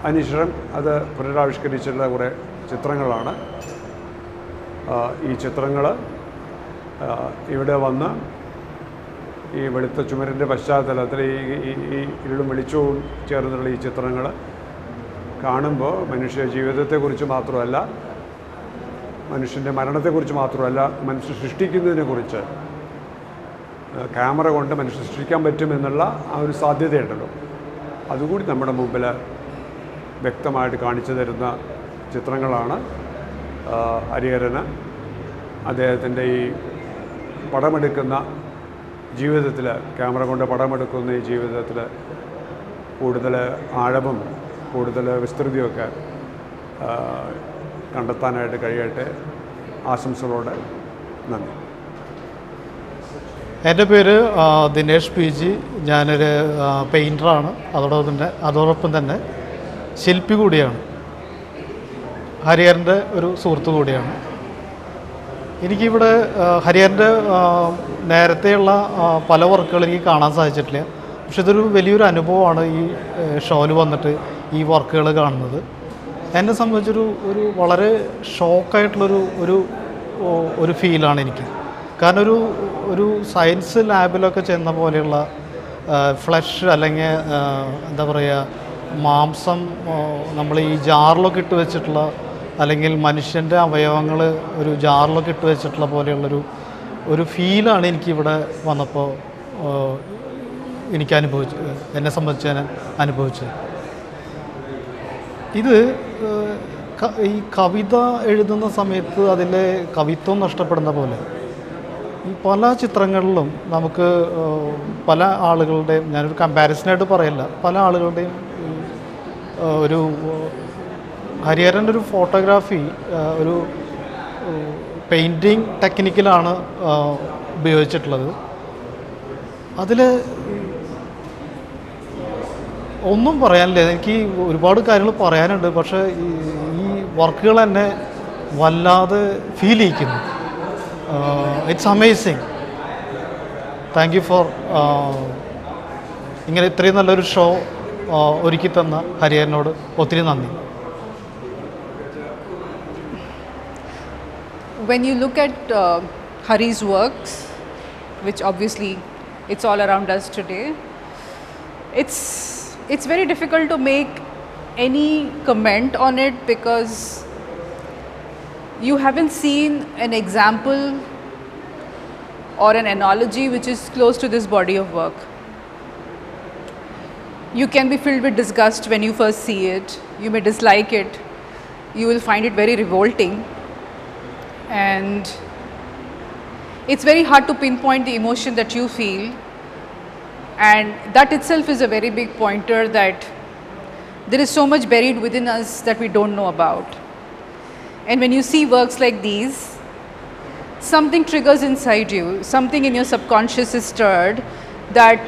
അനിശ്വരം അത് പുനരാവിഷ്കരിച്ചിട്ടുള്ള കുറേ ചിത്രങ്ങളാണ്. ഈ ചിത്രങ്ങൾ ഇവിടെ വന്ന് ഈ വെളുത്ത ചുമരിൻ്റെ പശ്ചാത്തലത്തിൽ ഈ ഇരുളും വെളിച്ചവും ചേർന്നുള്ള ഈ ചിത്രങ്ങൾ കാണുമ്പോൾ മനുഷ്യ ജീവിതത്തെക്കുറിച്ച് മാത്രമല്ല, മനുഷ്യൻ്റെ മരണത്തെക്കുറിച്ച് മാത്രമല്ല, മനുഷ്യ സൃഷ്ടിക്കുന്നതിനെക്കുറിച്ച് ക്യാമറ കൊണ്ട് മനുഷ്യ സൃഷ്ടിക്കാൻ പറ്റുമെന്നുള്ള ആ ഒരു സാധ്യതയുണ്ടല്ലോ, അതുകൂടി നമ്മുടെ മുമ്പിൽ വ്യക്തമായിട്ട് കാണിച്ചു തരുന്ന ചിത്രങ്ങളാണ്. ഹരിഹരന് അദ്ദേഹത്തിൻ്റെ ഈ പടമെടുക്കുന്ന ജീവിതത്തിൽ, ക്യാമറ കൊണ്ട് പടമെടുക്കുന്ന ഈ ജീവിതത്തിൽ കൂടുതൽ ആഴവും കൂടുതൽ വിസ്തൃതിയൊക്കെ കണ്ടെത്താനായിട്ട് കഴിയട്ടെ. ആശംസകളോടെ നന്ദി. എൻ്റെ പേര് ദിനേഷ് പി ജി. ഞാനൊരു പെയിൻറ്ററാണ്, അതോടൊപ്പം തന്നെ ശില്പി കൂടിയാണ്. ഹരിഹരൻ്റെ ഒരു സുഹൃത്തു കൂടിയാണ്. എനിക്കിവിടെ ഹരിഹരൻ്റെ നേരത്തെയുള്ള പല വർക്കുകൾ എനിക്ക് കാണാൻ സാധിച്ചിട്ടില്ല. പക്ഷെ ഇതൊരു വലിയൊരു അനുഭവമാണ് ഈ ഷോയിൽ വന്നിട്ട് ഈ വർക്കുകൾ കാണുന്നത്. എന്നെ സംബന്ധിച്ചൊരു വളരെ ഷോക്കായിട്ടുള്ളൊരു ഫീലാണ് എനിക്ക്. കാരണം ഒരു സയൻസ് ലാബിലൊക്കെ ചെന്ന പോലെയുള്ള ഫ്ലഷ് അല്ലെങ്കിൽ എന്താ പറയുക, മാംസം നമ്മൾ ഈ ജാറിലൊക്കെ ഇട്ട് വെച്ചിട്ടുള്ള, അല്ലെങ്കിൽ മനുഷ്യൻ്റെ അവയവങ്ങൾ ഒരു ജാറിലൊക്കെ ഇട്ട് വെച്ചിട്ടുള്ള പോലെയുള്ളൊരു ഫീലാണ് എനിക്കിവിടെ വന്നപ്പോൾ എന്നെ സംബന്ധിച്ച് ഞാൻ അനുഭവിച്ചത്. ഇത് ഈ കവിത എഴുതുന്ന സമയത്ത് അതിലെ കവിത്വം നഷ്ടപ്പെടുന്ന പോലെ ഈ പല ചിത്രങ്ങളിലും നമുക്ക് പല ആളുകളുടെയും, ഞാനൊരു കമ്പാരിസനായിട്ട് പറയല്ല, പല ആളുകളുടെയും ഒരു ഹരിഹരൻ്റെ ഒരു ഫോട്ടോഗ്രാഫി ഒരു പെയിൻറ്റിങ് ടെക്നിക്കിലാണ് ഉപയോഗിച്ചിട്ടുള്ളത്. അതിൽ ഒന്നും പറയാനില്ല, എനിക്ക് ഒരുപാട് കാര്യങ്ങൾ പറയാനുണ്ട്. പക്ഷേ ഈ വർക്കുകൾ എന്നെ വല്ലാതെ ഫീൽ ചെയ്യിക്കുന്നു. It's amazing. Thank you for ഇങ്ങനെ ഇത്രയും നല്ലൊരു ഷോ ഒരുക്കി തന്ന ഹരിഹരനോട് ഒത്തിരി നന്ദി. When you look at Hari's works, which obviously it's all around us today, it's very difficult to make any comment on it because you haven't seen an example or an analogy which is close to this body of work. You can be filled with disgust when you first see it. You may dislike it. You will find it very revolting. And it's very hard to pinpoint the emotion that you feel, and that itself is a very big pointer that there is so much buried within us that we don't know about. And when you see works like these, something triggers inside you, something in your subconscious is stirred, that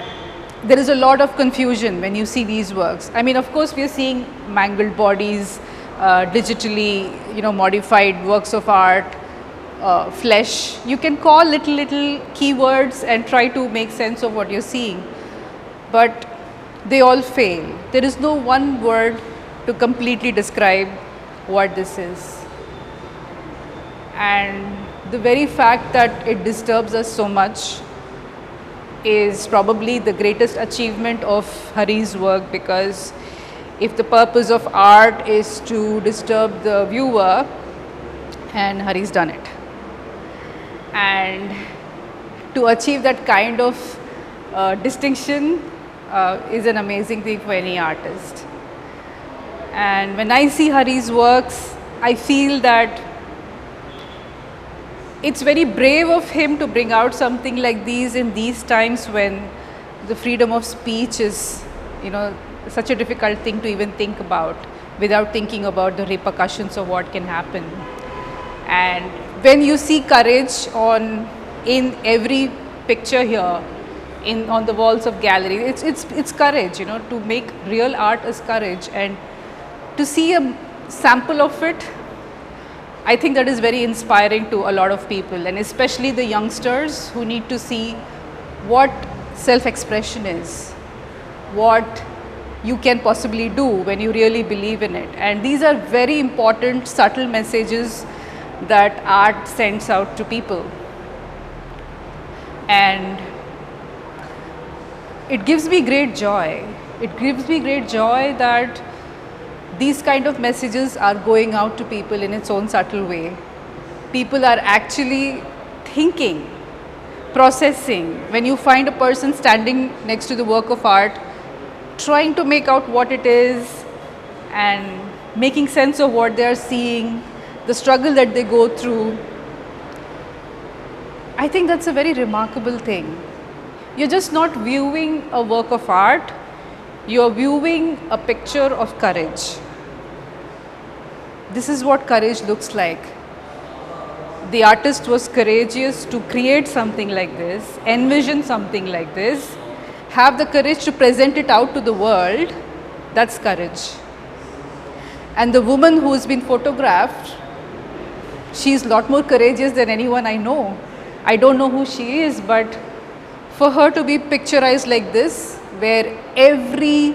there is a lot of confusion when you see these works. I mean, of course we are seeing mangled bodies, digitally modified works of art, flesh. You can call little keywords and try to make sense of what you're seeing, but they all fail. There is no one word to completely describe what this is. And the very fact that it disturbs us so much is probably the greatest achievement of Hari's work, because if the purpose of art is to disturb the viewer, and Hari's done it. And to achieve that kind of distinction is an amazing thing for any artist. And when I see Hari's works, I feel that it's very brave of him to bring out something like these in these times when the freedom of speech is, such a difficult thing to even think about without thinking about the repercussions of what can happen. And when you see courage in every picture here, on the walls of gallery, it's courage. To make real art is courage, and to see a sample of it, I think that is very inspiring to a lot of people, and especially the youngsters who need to see what self-expression is, what you can possibly do when you really believe in it. And these are very important, subtle messages that art sends out to people. And it gives me great joy. It gives me great joy that these kind of messages are going out to people in its own subtle way. People are actually thinking, processing. When you find a person standing next to the work of art, trying to make out what it is and making sense of what they are seeing, the struggle that they go through, I think that's a very remarkable thing. You're just not viewing a work of art, you're viewing a picture of courage. This is what courage looks like. The artist was courageous to create something like this, envision something like this, have the courage to present it out to the world. That's courage. And the woman who has been photographed, she's a lot more courageous than anyone I know. I don't know who she is, but for her to be picturized like this, where every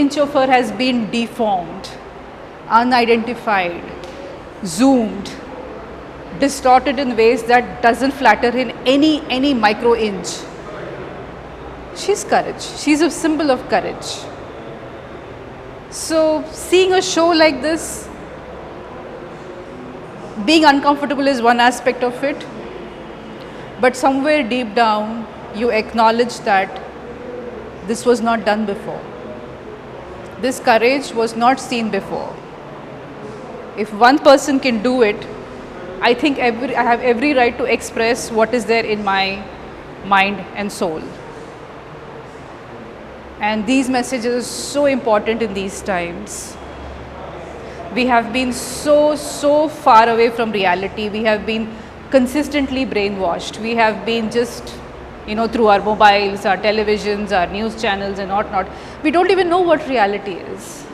inch of her has been deformed, unidentified, zoomed, distorted in ways that doesn't flatter in any micro inch. She's courage. She's a symbol of courage. So seeing a show like this, being uncomfortable is one aspect of it, but somewhere deep down you acknowledge that this was not done before. This courage was not seen before. if one person can do it, I think I have every right to express what is there in my mind and soul. And these messages are so important in these times. We have been so far away from reality. We have been consistently brainwashed. We have been just, through our mobiles, our televisions, our news channels and whatnot. We don't even know what reality is.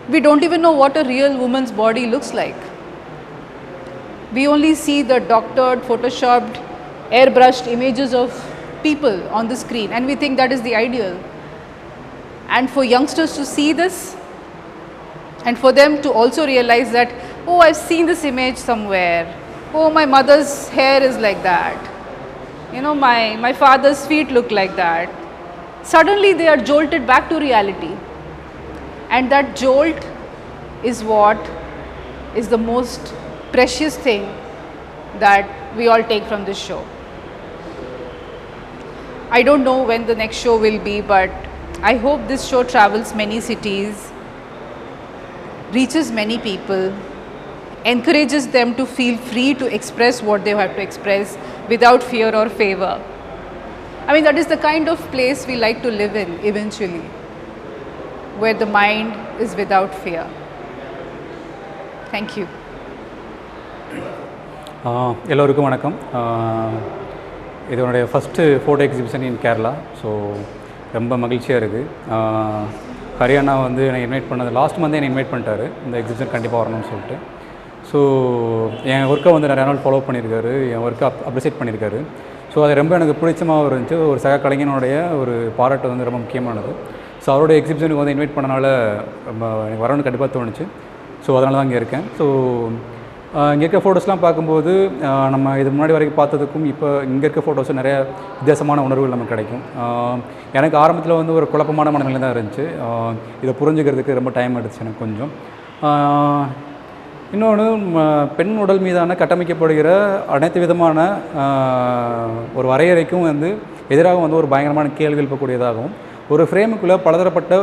We don't even know what a real woman's body looks like. We only see the doctored, photoshopped, airbrushed images of people on the screen, and we think that is the ideal. And for youngsters to see this, and for them to also realize that, oh, I've seen this image somewhere. Oh, my mother's hair is like that. My father's feet look like that. Suddenly they are jolted back to reality. And that jolt is what is the most precious thing that we all take from this show. I don't know when the next show will be, but I hope this show travels many cities, reaches many people, encourages them to feel free to express what they have to express without fear or favor. I mean, that is the kind of place we like to live in eventually, where the mind is without fear. Thank you. எல்லோருக்கும் வணக்கம். இது என்னுடைய first photo exhibition இன் Kerala. So ரொம்ப மகிழ்ச்சியாக இருக்குது. ஹரியானா வந்து என்னை invite பண்ணது லாஸ்ட் மந்த் என்னை இன்வைட் பண்ணிட்டாரு இந்த எக்ஸிபிஷன் கண்டிப்பாக வரணும்னு சொல்லிட்டு. ஸோ என் ஒர்க்கை வந்து நிறைய நாள் ஃபாலோ பண்ணியிருக்காரு, என் ஒர்க்கை அப்ரிசியேட் பண்ணியிருக்காரு. ஸோ அது ரொம்ப எனக்கு பிடிச்சமாக இருந்துச்சு. ஒரு சக கலைஞனுடைய ஒரு பாராட்டு வந்து ரொம்ப முக்கியமானது. ஸோ அவருடைய எக்ஸிபிஷனுக்கு வந்து இன்வைட் பண்ணனால எனக்கு வரணும்னு கண்டிப்பாக தோணுச்சு. ஸோ அதனால தான் இங்கே இருக்கேன். ஸோ இங்கே இருக்க ஃபோட்டோஸ்லாம் பார்க்கும்போது நம்ம இது முன்னாடி வரைக்கும் பார்த்ததுக்கும் இப்போ இங்கே இருக்க ஃபோட்டோஸும் நிறைய வித்தியாசமான உணர்வுகள் நமக்கு கிடைக்கும். எனக்கு ஆரம்பத்தில் வந்து ஒரு குழப்பமான மனநிலை தான் இருந்துச்சு. இதை புரிஞ்சுக்கிறதுக்கு ரொம்ப டைம் எடுத்துச்சு எனக்கு கொஞ்சம். இன்னொன்று, பெண் உடல் மீதான கட்டமைக்கப்படுகிற அனைத்து விதமான ஒரு வரையறைக்கும் வந்து எதிராக வந்து ஒரு பயங்கரமான கேள்விகள் இருக்கக்கூடியதாகவும், ஒரு ஃப்ரேமுக்குள்ளே பலதரப்பட்ட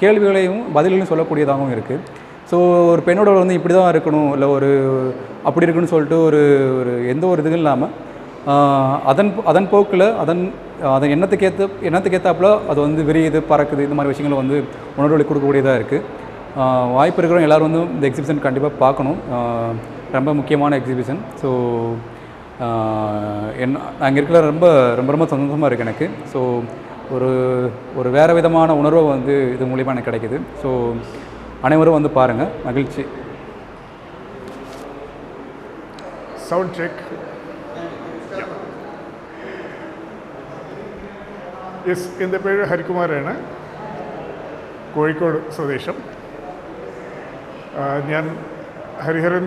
கேள்விகளையும் பதில்களையும் சொல்லக்கூடியதாகவும் இருக்குது. ஸோ ஒரு பெண்ணோட வந்து இப்படி தான் இருக்கணும், இல்லை ஒரு அப்படி இருக்குன்னு சொல்லிட்டு ஒரு எந்த ஒரு இதுவும் இல்லாமல் அதன் போக்கில் அதன் எண்ணத்துக்கேற்றாப்புல அது வந்து விரியுது, பறக்குது, இந்த மாதிரி விஷயங்களை வந்து உணர்வுகளை கொடுக்கக்கூடியதாக இருக்குது. வாய்ப்பு இருக்கிறவங்க எல்லோரும் வந்து இந்த எக்ஸிபிஷன் கண்டிப்பாக பார்க்கணும். ரொம்ப முக்கியமான எக்ஸிபிஷன். ஸோ அங்கே இருக்கிற ரொம்ப ரொம்ப ரொம்ப சந்தோஷமாக இருக்குது எனக்கு. ஸோ ஒரு வேறு விதமான உணர்வை வந்து இது மூலிமா எனக்கு கிடைக்குது. ஸோ அனைவரும் வந்து பாருங்கள். மகிழ்ச்சி. Sound check. எஸ், എൻ്റെ പേര് ഹരികുമാറാണ്, കോഴിക്കോട് സ്വദേശം. ഞാൻ ഹരിഹരൻ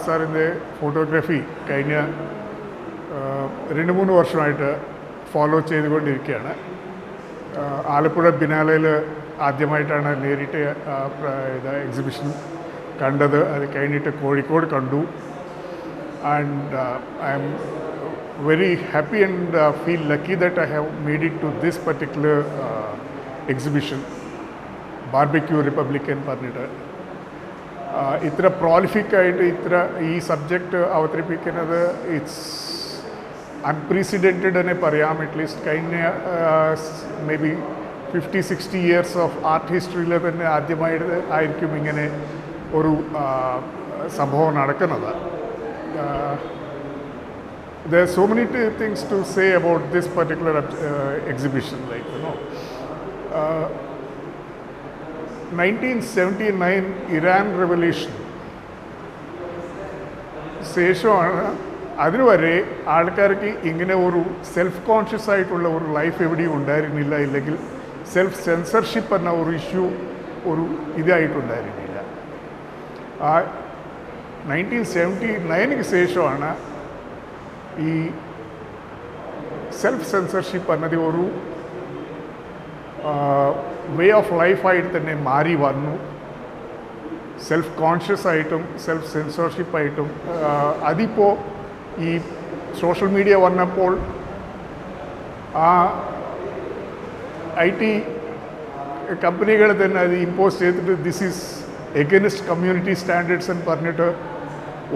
സാറിൻ്റെ ഫോട്ടോഗ്രാഫി കഴിഞ്ഞ 2-3 വർഷമായിട്ട് ഫോളോ ചെയ്തുകൊണ്ടിരിക്കുകയാണ്. ആലപ്പുഴ ബിനാലയിൽ ആദ്യമായിട്ടാണ് നേരിട്ട് ഇത് എക്സിബിഷൻ കണ്ടത്. അത് കഴിഞ്ഞിട്ട് കോഴിക്കോട് കണ്ടു. And I M very happy and feel lucky that I have made it to this particular exhibition, Barbecue Republic എന്ന് പറഞ്ഞിട്ട്. ഇത്ര പ്രോളിഫിക് ആയിട്ട് ഈ സബ്ജക്റ്റ് അവതരിപ്പിക്കുന്നത് ഇറ്റ്സ് അൺപ്രസിഡൻറ്റഡ് തന്നെ പറയാം. അറ്റ്ലീസ്റ്റ് കഴിഞ്ഞ maybe 50-60 years of art ഹിസ്റ്ററിയിൽ തന്നെ ആദ്യമായിട്ട് ആയിരിക്കും ഇങ്ങനെ ഒരു സംഭവം നടക്കുന്നത്. There are so many things to say about this particular exhibition. 1979 Iran revolution ശേഷമാണ് അതുവരെ ആൾക്കാർക്ക് ഇങ്ങനെ ഒരു സെൽഫ് കോൺഷ്യസ് ആയിട്ടുള്ള ഒരു ലൈഫ് എവിടെയും ഉണ്ടായിരുന്നില്ല. ഇല്ലെങ്കിൽ സെൽഫ് സെൻസർഷിപ്പ് എന്ന ഒരു ഇഷ്യൂ ഒരു ഇതായിട്ടുണ്ടായിരുന്നില്ല. 1979 ശേഷമാണ് ഈ സെൽഫ് സെൻസർഷിപ്പ് എന്നത് ഒരു വേ ഓഫ് ലൈഫായിട്ട് തന്നെ മാറി വന്നു. സെൽഫ് കോൺഷ്യസ് ആയിട്ടും സെൽഫ് സെൻസർഷിപ്പായിട്ടും. അതിപ്പോൾ ഈ സോഷ്യൽ മീഡിയ വന്നപ്പോൾ IT കമ്പനികൾ തന്നെ അത് ഇമ്പോസ് ചെയ്തിട്ട് this is against community standards എന്ന് പറഞ്ഞിട്ട്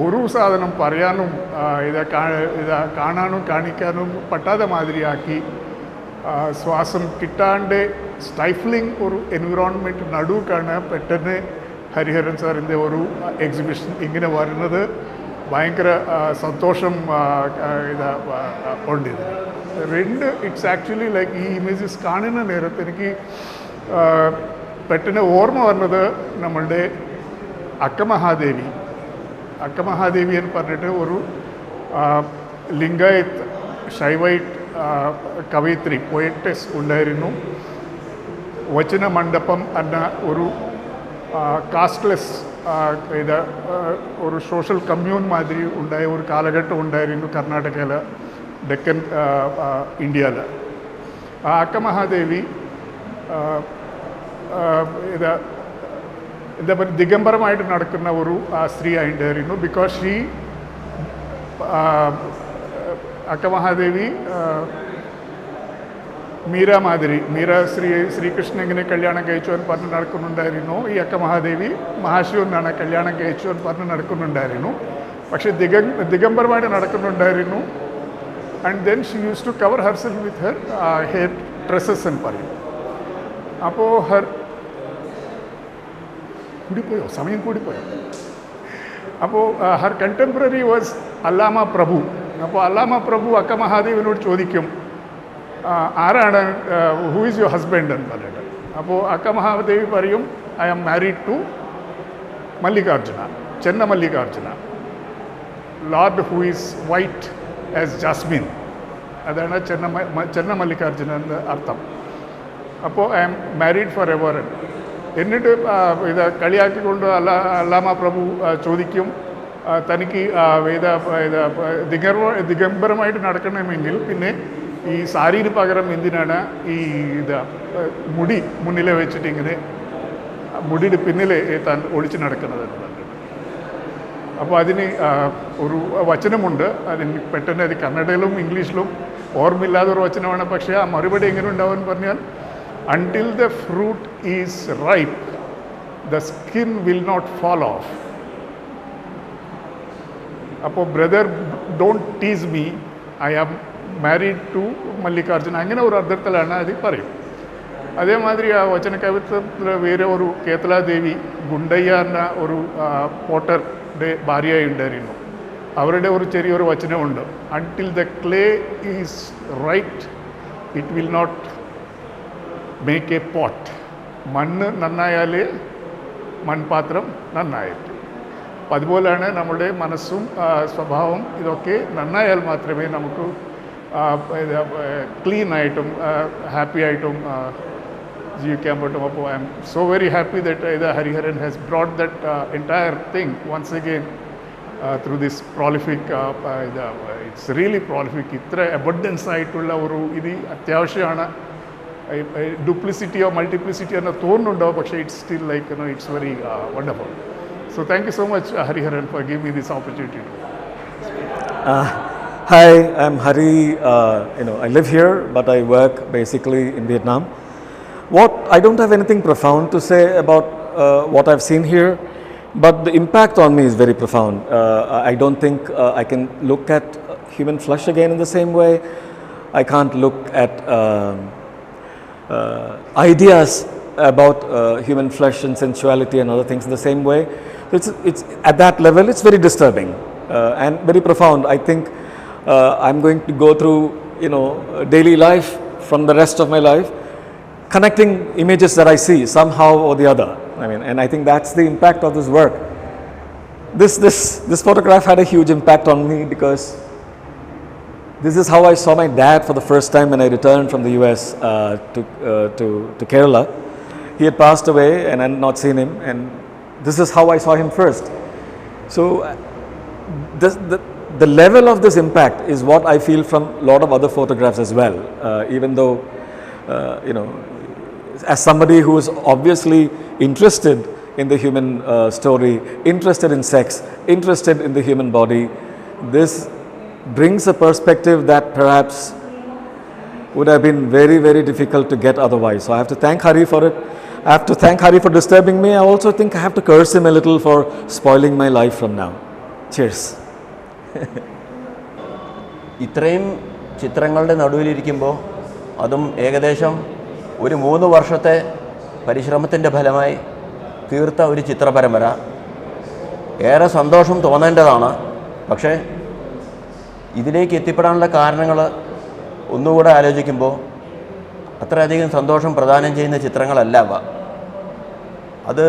ഒരു സാധനം പറയാനും കാണാനും കാണിക്കാനും പറ്റാത്ത മാതിരിയാക്കി ശ്വാസം കിട്ടാണ്ട് സ്റ്റൈഫ്ലിംഗ് ഒരു എൻവിറോൺമെൻറ്റ് നടുക്കാണ് പെട്ടെന്ന് ഹരിഹരൻ സാറിൻ്റെ ഒരു എക്സിബിഷൻ ഇങ്ങനെ വരുന്നത് ഭയങ്കര സന്തോഷം ഉണ്ട് ഇതിന്. രണ്ട് ഇറ്റ്സ് ആക്ച്വലി ലൈക്ക് ഈ ഇമേജസ് കാണുന്ന നേരത്ത് എനിക്ക് പെട്ടെന്ന് ഓർമ്മ വന്നത് നമ്മളുടെ അക്കമഹാദേവി എന്ന് പറഞ്ഞിട്ട് ഒരു ലിംഗായത്ത് ഷൈവൈറ്റ് കവയിത്രി പോയറ്റസ് ഉണ്ടായിരുന്നു. വചന മണ്ഡപം എന്ന ഒരു കാസ്റ്റ്ലെസ് ഒരു സോഷ്യൽ കമ്മ്യൂൺ മാതിരി ഉണ്ടായ ഒരു കാലഘട്ടം ഉണ്ടായിരുന്നു കർണാടകയിലെ ഡെക്കൻ ഇന്ത്യയിൽ. ആ അക്കമഹാദേവി എന്താ പറയുക ദിഗംബരമായിട്ട് നടക്കുന്ന ഒരു സ്ത്രീ ആയിട്ടുണ്ടായിരുന്നു. ബിക്കോസ് ഷീ അക്കമഹാദേവി മീര ശ്രീകൃഷ്ണൻ എങ്ങനെ കല്യാണം കഴിച്ചു എന്ന് പറഞ്ഞ് നടക്കുന്നുണ്ടായിരുന്നു. ഈ അക്കമഹാദേവി മഹാശിവനാണ് കല്യാണം കഴിച്ചു എന്ന് പറഞ്ഞ് നടക്കുന്നുണ്ടായിരുന്നു. പക്ഷേ ദിഗംബരമായിട്ട് നടക്കുന്നുണ്ടായിരുന്നു. And then she use to cover herself with her hair dresses എന്ന് പറയും. അപ്പോൾ സമയം കൂടിപ്പോയോ. അപ്പോൾ ഹർ കണ്ടംപററി വാസ് അല്ലാമ പ്രഭു. അപ്പോൾ അല്ലാമ പ്രഭു അക്കമഹാദേവിനോട് ചോദിക്കും, ആരാണ് ഹൂ ഈസ് യുവർ ഹസ്ബൻഡ് എന്ന് പറഞ്ഞിട്ട്. അപ്പോൾ അക്കമഹാദേവി പറയും, I am married to Mallikarjuna, Chenna Mallikarjuna, lord who is white as jasmine. അതാണ് ചെന്ന മല്ലികാർജുന എന്ന് അർത്ഥം. അപ്പോൾ I am married forever. എന്നിട്ട് കളിയാക്കിക്കൊണ്ട് അല്ലാമ പ്രഭു ചോദിക്കും, തനിക്ക് ദിഗംബരമായിട്ട് നടക്കണമെങ്കിൽ പിന്നെ ഈ സാരിന് പകരം എന്തിനാണ് ഈ മുടി മുന്നിലെ വെച്ചിട്ട് ഇങ്ങനെ മുടിയുടെ പിന്നിൽ താൻ ഒളിച്ച് നടക്കുന്നത് എന്ന് പറഞ്ഞിട്ട്. അപ്പോൾ അതിന് ഒരു വചനമുണ്ട്. അതിന് പെട്ടെന്ന് അത് കന്നഡയിലും ഇംഗ്ലീഷിലും ഓർമ്മയില്ലാത്തൊരു വചനമാണ്. പക്ഷേ ആ മറുപടി എങ്ങനെ ഉണ്ടാവുമെന്ന് പറഞ്ഞാൽ, until the fruit is ripe, the skin will not fall off. അപ്പോൾ brother don't tease me, I am married to Mallikarjuna, അങ്ങനെ ഒരു അർത്ഥത്തിലാണ് അത് പറയും. അതേമാതിരി ആ വചന കവിത്വത്തിൽ വേറെ ഒരു കേത്തലാദേവി ഗുണ്ടയ്യ എന്ന ഒരു പോട്ടറുടെ ഭാര്യയായി ഉണ്ടായിരുന്നു. അവരുടെ ഒരു ചെറിയൊരു വചനമുണ്ട്, until the clay is right, it will not make a pot. മണ്ണ് നന്നായാലേ മൺപാത്രം നന്നായിട്ട്. അപ്പം അതുപോലെയാണ് നമ്മുടെ മനസ്സും സ്വഭാവം ഇതൊക്കെ നന്നായാൽ മാത്രമേ നമുക്ക് ക്ലീൻ ആയിട്ടും ഹാപ്പി ആയിട്ടും ജീവിക്കാൻ പറ്റും. അപ്പോൾ I'm so very happy that Hariharan has brought that entire thing once again through this prolific it's really prolific. ഇത്ര അബണ്ടൻസ് ആയിട്ടുള്ള ഒരു ഇത് അത്യാവശ്യമാണ്. ഡ്യൂപ്ലിസിറ്റി ഓർ മൾട്ടിപ്ലിസിറ്റി എന്ന് തോന്നുന്നുണ്ടാവും, പക്ഷേ it's still like it's very wonderful. So thank you so much, Hariharan, for giving me this opportunity. Hi, I'm Hari. I live here, but I work basically in Vietnam. I don't have anything profound to say about what I've seen here, but the impact on me is very profound. I don't think I can look at human flesh again in the same way. I can't look at ideas about human flesh and sensuality and other things in the same way. It's at that level, it's very disturbing and very profound. I think I'm going to go through daily life from the rest of my life, connecting images that I see somehow or the other. And I think that's the impact of this work. This photograph had a huge impact on me because this is how I saw my dad for the first time when I returned from the US to Kerala. He had passed away and I had not seen him, and this is how I saw him first. So the level of this impact is what I feel from a lot of other photographs as well. Even though, as somebody who is obviously interested in the human story, interested in sex, interested in the human body, this brings a perspective that perhaps would have been very, very difficult to get otherwise. So I have to thank Hari for it. I have to thank Hari for disturbing me. I also think I have to curse him a little for spoiling my life from now. Cheers. ഇത്രയും ചിത്രങ്ങളുടെ നടുവിലിരിക്കുമ്പോൾ അതും ഏകദേശം ഒരു 3 വർഷത്തെ പരിശ്രമത്തിൻ്റെ ഫലമായി തീർത്ത ഒരു ചിത്രപരമ്പര ഏറെ സന്തോഷം തോന്നേണ്ടതാണ്. പക്ഷേ ഇതിലേക്ക് എത്തിപ്പെടാനുള്ള കാരണങ്ങൾ ഒന്നുകൂടെ ആലോചിക്കുമ്പോൾ അത്രയധികം സന്തോഷം പ്രദാനം ചെയ്യുന്ന ചിത്രങ്ങളല്ല അവ. അത്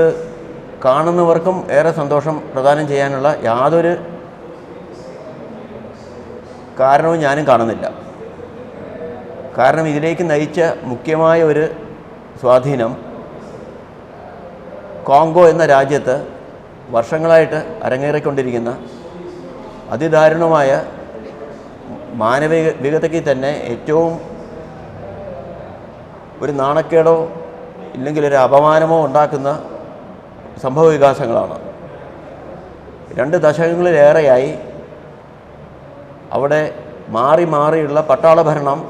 കാണുന്നവർക്കും ഏറെ സന്തോഷം പ്രദാനം ചെയ്യാനുള്ള യാതൊരു കാരണവും ഞാനും കാണുന്നില്ല. കാരണം ഇതിലേക്ക് നയിച്ച മുഖ്യമായ ഒരു സ്വാധീനം കോങ്കോ എന്ന രാജ്യത്ത് വർഷങ്ങളായിട്ട് അരങ്ങേറിക്കൊണ്ടിരിക്കുന്ന അതിദാരുണമായ മാനവികതയ്ക്ക് തന്നെ ഏറ്റവും ഒരു നാണക്കേടോ ഇല്ലെങ്കിൽ ഒരു അപമാനമോ ഉണ്ടാക്കുന്ന സംഭവ വികാസങ്ങളാണ്. 2 ദശകങ്ങളിലേറെയായി അവിടെ മാറി മാറിയുള്ള പട്ടാള ഭരണം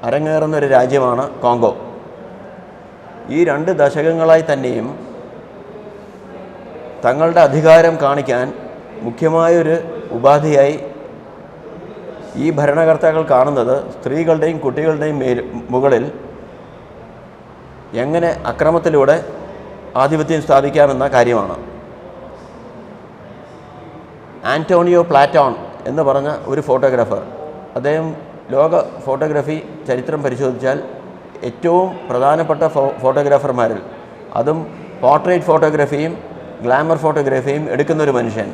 അരങ്ങേറുന്ന ഒരു രാജ്യമാണ് കോങ്കോ. ഈ 2 ദശകങ്ങളായി തന്നെയും തങ്ങളുടെ അധികാരം കാണിക്കാൻ മുഖ്യമായൊരു ഉപാധിയായി ഈ ഭരണകർത്താക്കൾ കാണുന്നത് സ്ത്രീകളുടെയും കുട്ടികളുടെയും മുകളിൽ എങ്ങനെ അക്രമത്തിലൂടെ ആധിപത്യം സ്ഥാപിക്കാമെന്ന കാര്യമാണ്. ആൻ്റോണിയോ പ്ലാറ്റോൺ എന്ന് പറഞ്ഞ ഒരു ഫോട്ടോഗ്രാഫർ, അദ്ദേഹം ലോക ഫോട്ടോഗ്രാഫി ചരിത്രം പരിശോധിച്ചാൽ ഏറ്റവും പ്രധാനപ്പെട്ട ഫോട്ടോഗ്രാഫർമാരിൽ, അതും പോർട്രേറ്റ് ഫോട്ടോഗ്രാഫിയും ഗ്ലാമർ ഫോട്ടോഗ്രാഫിയും എടുക്കുന്നൊരു മനുഷ്യൻ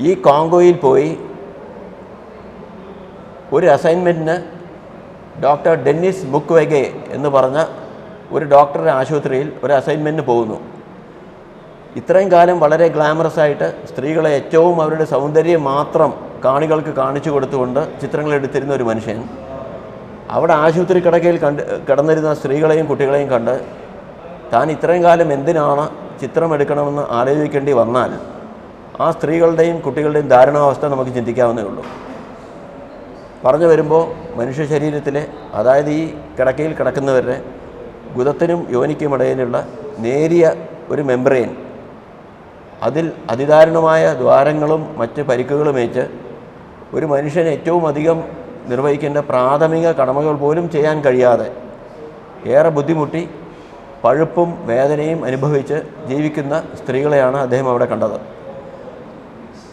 ഈ കോങ്കോയിൽ പോയി ഒരു അസൈൻമെൻറ്റിന് ഡോക്ടർ ഡെന്നിസ് മുക്വെഗെ എന്ന് പറഞ്ഞ ഒരു ഡോക്ടറുടെ ആശുപത്രിയിൽ ഒരു അസൈൻമെൻറ്റിന് പോകുന്നു. ഇത്രയും കാലം വളരെ ഗ്ലാമറസ് ആയിട്ട് സ്ത്രീകളെ ഏറ്റവും അവരുടെ സൗന്ദര്യം മാത്രം കാണികൾക്ക് കാണിച്ചു കൊടുത്തുകൊണ്ട് ചിത്രങ്ങൾ എടുത്തിരുന്ന ഒരു മനുഷ്യൻ അവിടെ ആശുപത്രി കിടക്കയിൽ കിടന്നിരുന്ന സ്ത്രീകളെയും കുട്ടികളെയും കണ്ട് താൻ ഇത്രയും കാലം എന്തിനാണ് ചിത്രം എടുക്കണമെന്ന് ആലോചിക്കേണ്ടി വന്നാൽ ആ സ്ത്രീകളുടെയും കുട്ടികളുടെയും ദാരുണാവസ്ഥ നമുക്ക് ചിന്തിക്കാവുന്നേ ഉള്ളൂ. പറഞ്ഞു വരുമ്പോൾ മനുഷ്യ ശരീരത്തിലെ, അതായത് ഈ കിടക്കയിൽ കിടക്കുന്നവരുടെ ഗുദത്തിനും യോനിക്കുമിടയിലുള്ള നേരിയ ഒരു മെംബ്രെയിൻ, അതിൽ അതിദാരുണമായ ദ്വാരങ്ങളും മറ്റ് പരിക്കുകളും ഏറ്റ് ഒരു മനുഷ്യൻ ഏറ്റവും അധികം നിർവഹിക്കേണ്ട പ്രാഥമിക കടമകൾ പോലും ചെയ്യാൻ കഴിയാതെ ഏറെ ബുദ്ധിമുട്ടി പഴുപ്പും വേദനയും അനുഭവിച്ച് ജീവിക്കുന്ന സ്ത്രീകളെയാണ് അദ്ദേഹം അവിടെ കണ്ടത്.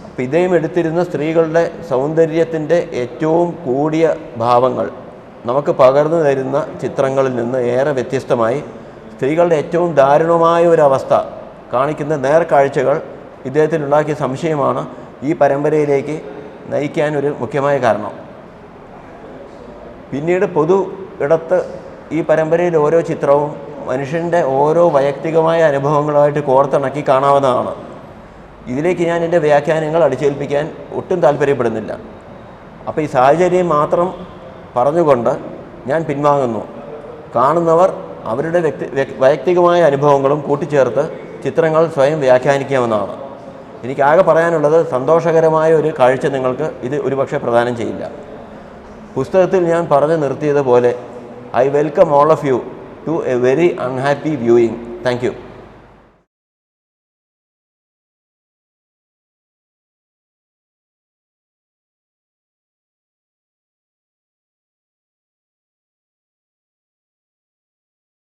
അപ്പം ഇദ്ദേഹം എടുത്തിരുന്ന സ്ത്രീകളുടെ സൗന്ദര്യത്തിൻ്റെ ഏറ്റവും കൂടിയ ഭാവങ്ങൾ നമുക്ക് പകർന്നു തരുന്ന ചിത്രങ്ങളിൽ നിന്ന് ഏറെ വ്യത്യസ്തമായി സ്ത്രീകളുടെ ഏറ്റവും ദാരുണമായ ഒരവസ്ഥ കാണിക്കുന്ന നേർക്കാഴ്ചകൾ ഇദ്ദേഹത്തിനുണ്ടാക്കിയ സംശയമാണ് ഈ പരമ്പരയിലേക്ക് നയിക്കാൻ ഒരു മുഖ്യമായ കാരണം. പിന്നീട് പൊതു ഇടത്ത് ഈ പരമ്പരയിൽ ഓരോ ചിത്രവും മനുഷ്യൻ്റെ ഓരോ വൈയക്തികമായ അനുഭവങ്ങളുമായിട്ട് കോർത്തിണക്കി കാണാവുന്നതാണ്. ഇതിലേക്ക് ഞാൻ എൻ്റെ വ്യാഖ്യാനങ്ങൾ അടിച്ചേൽപ്പിക്കാൻ ഒട്ടും താല്പര്യപ്പെടുന്നില്ല. അപ്പോൾ ഈ സാഹചര്യം മാത്രം പറഞ്ഞുകൊണ്ട് ഞാൻ പിൻവാങ്ങുന്നു. കാണുന്നവർ അവരുടെ വൈയക്തികമായ അനുഭവങ്ങളും കൂട്ടിച്ചേർത്ത് ചിത്രങ്ങൾ സ്വയം വ്യാഖ്യാനിക്കാമെന്നാണ്. എനിക്കാകെ പറയാനുള്ളത്, സന്തോഷകരമായ ഒരു കാഴ്ച നിങ്ങൾക്ക് ഇത് ഒരുപക്ഷെ പ്രദാനം ചെയ്യില്ല. പുസ്തകത്തിൽ ഞാൻ പറഞ്ഞു നിർത്തിയതുപോലെ, I welcome all of you to a very unhappy viewing. Thank U.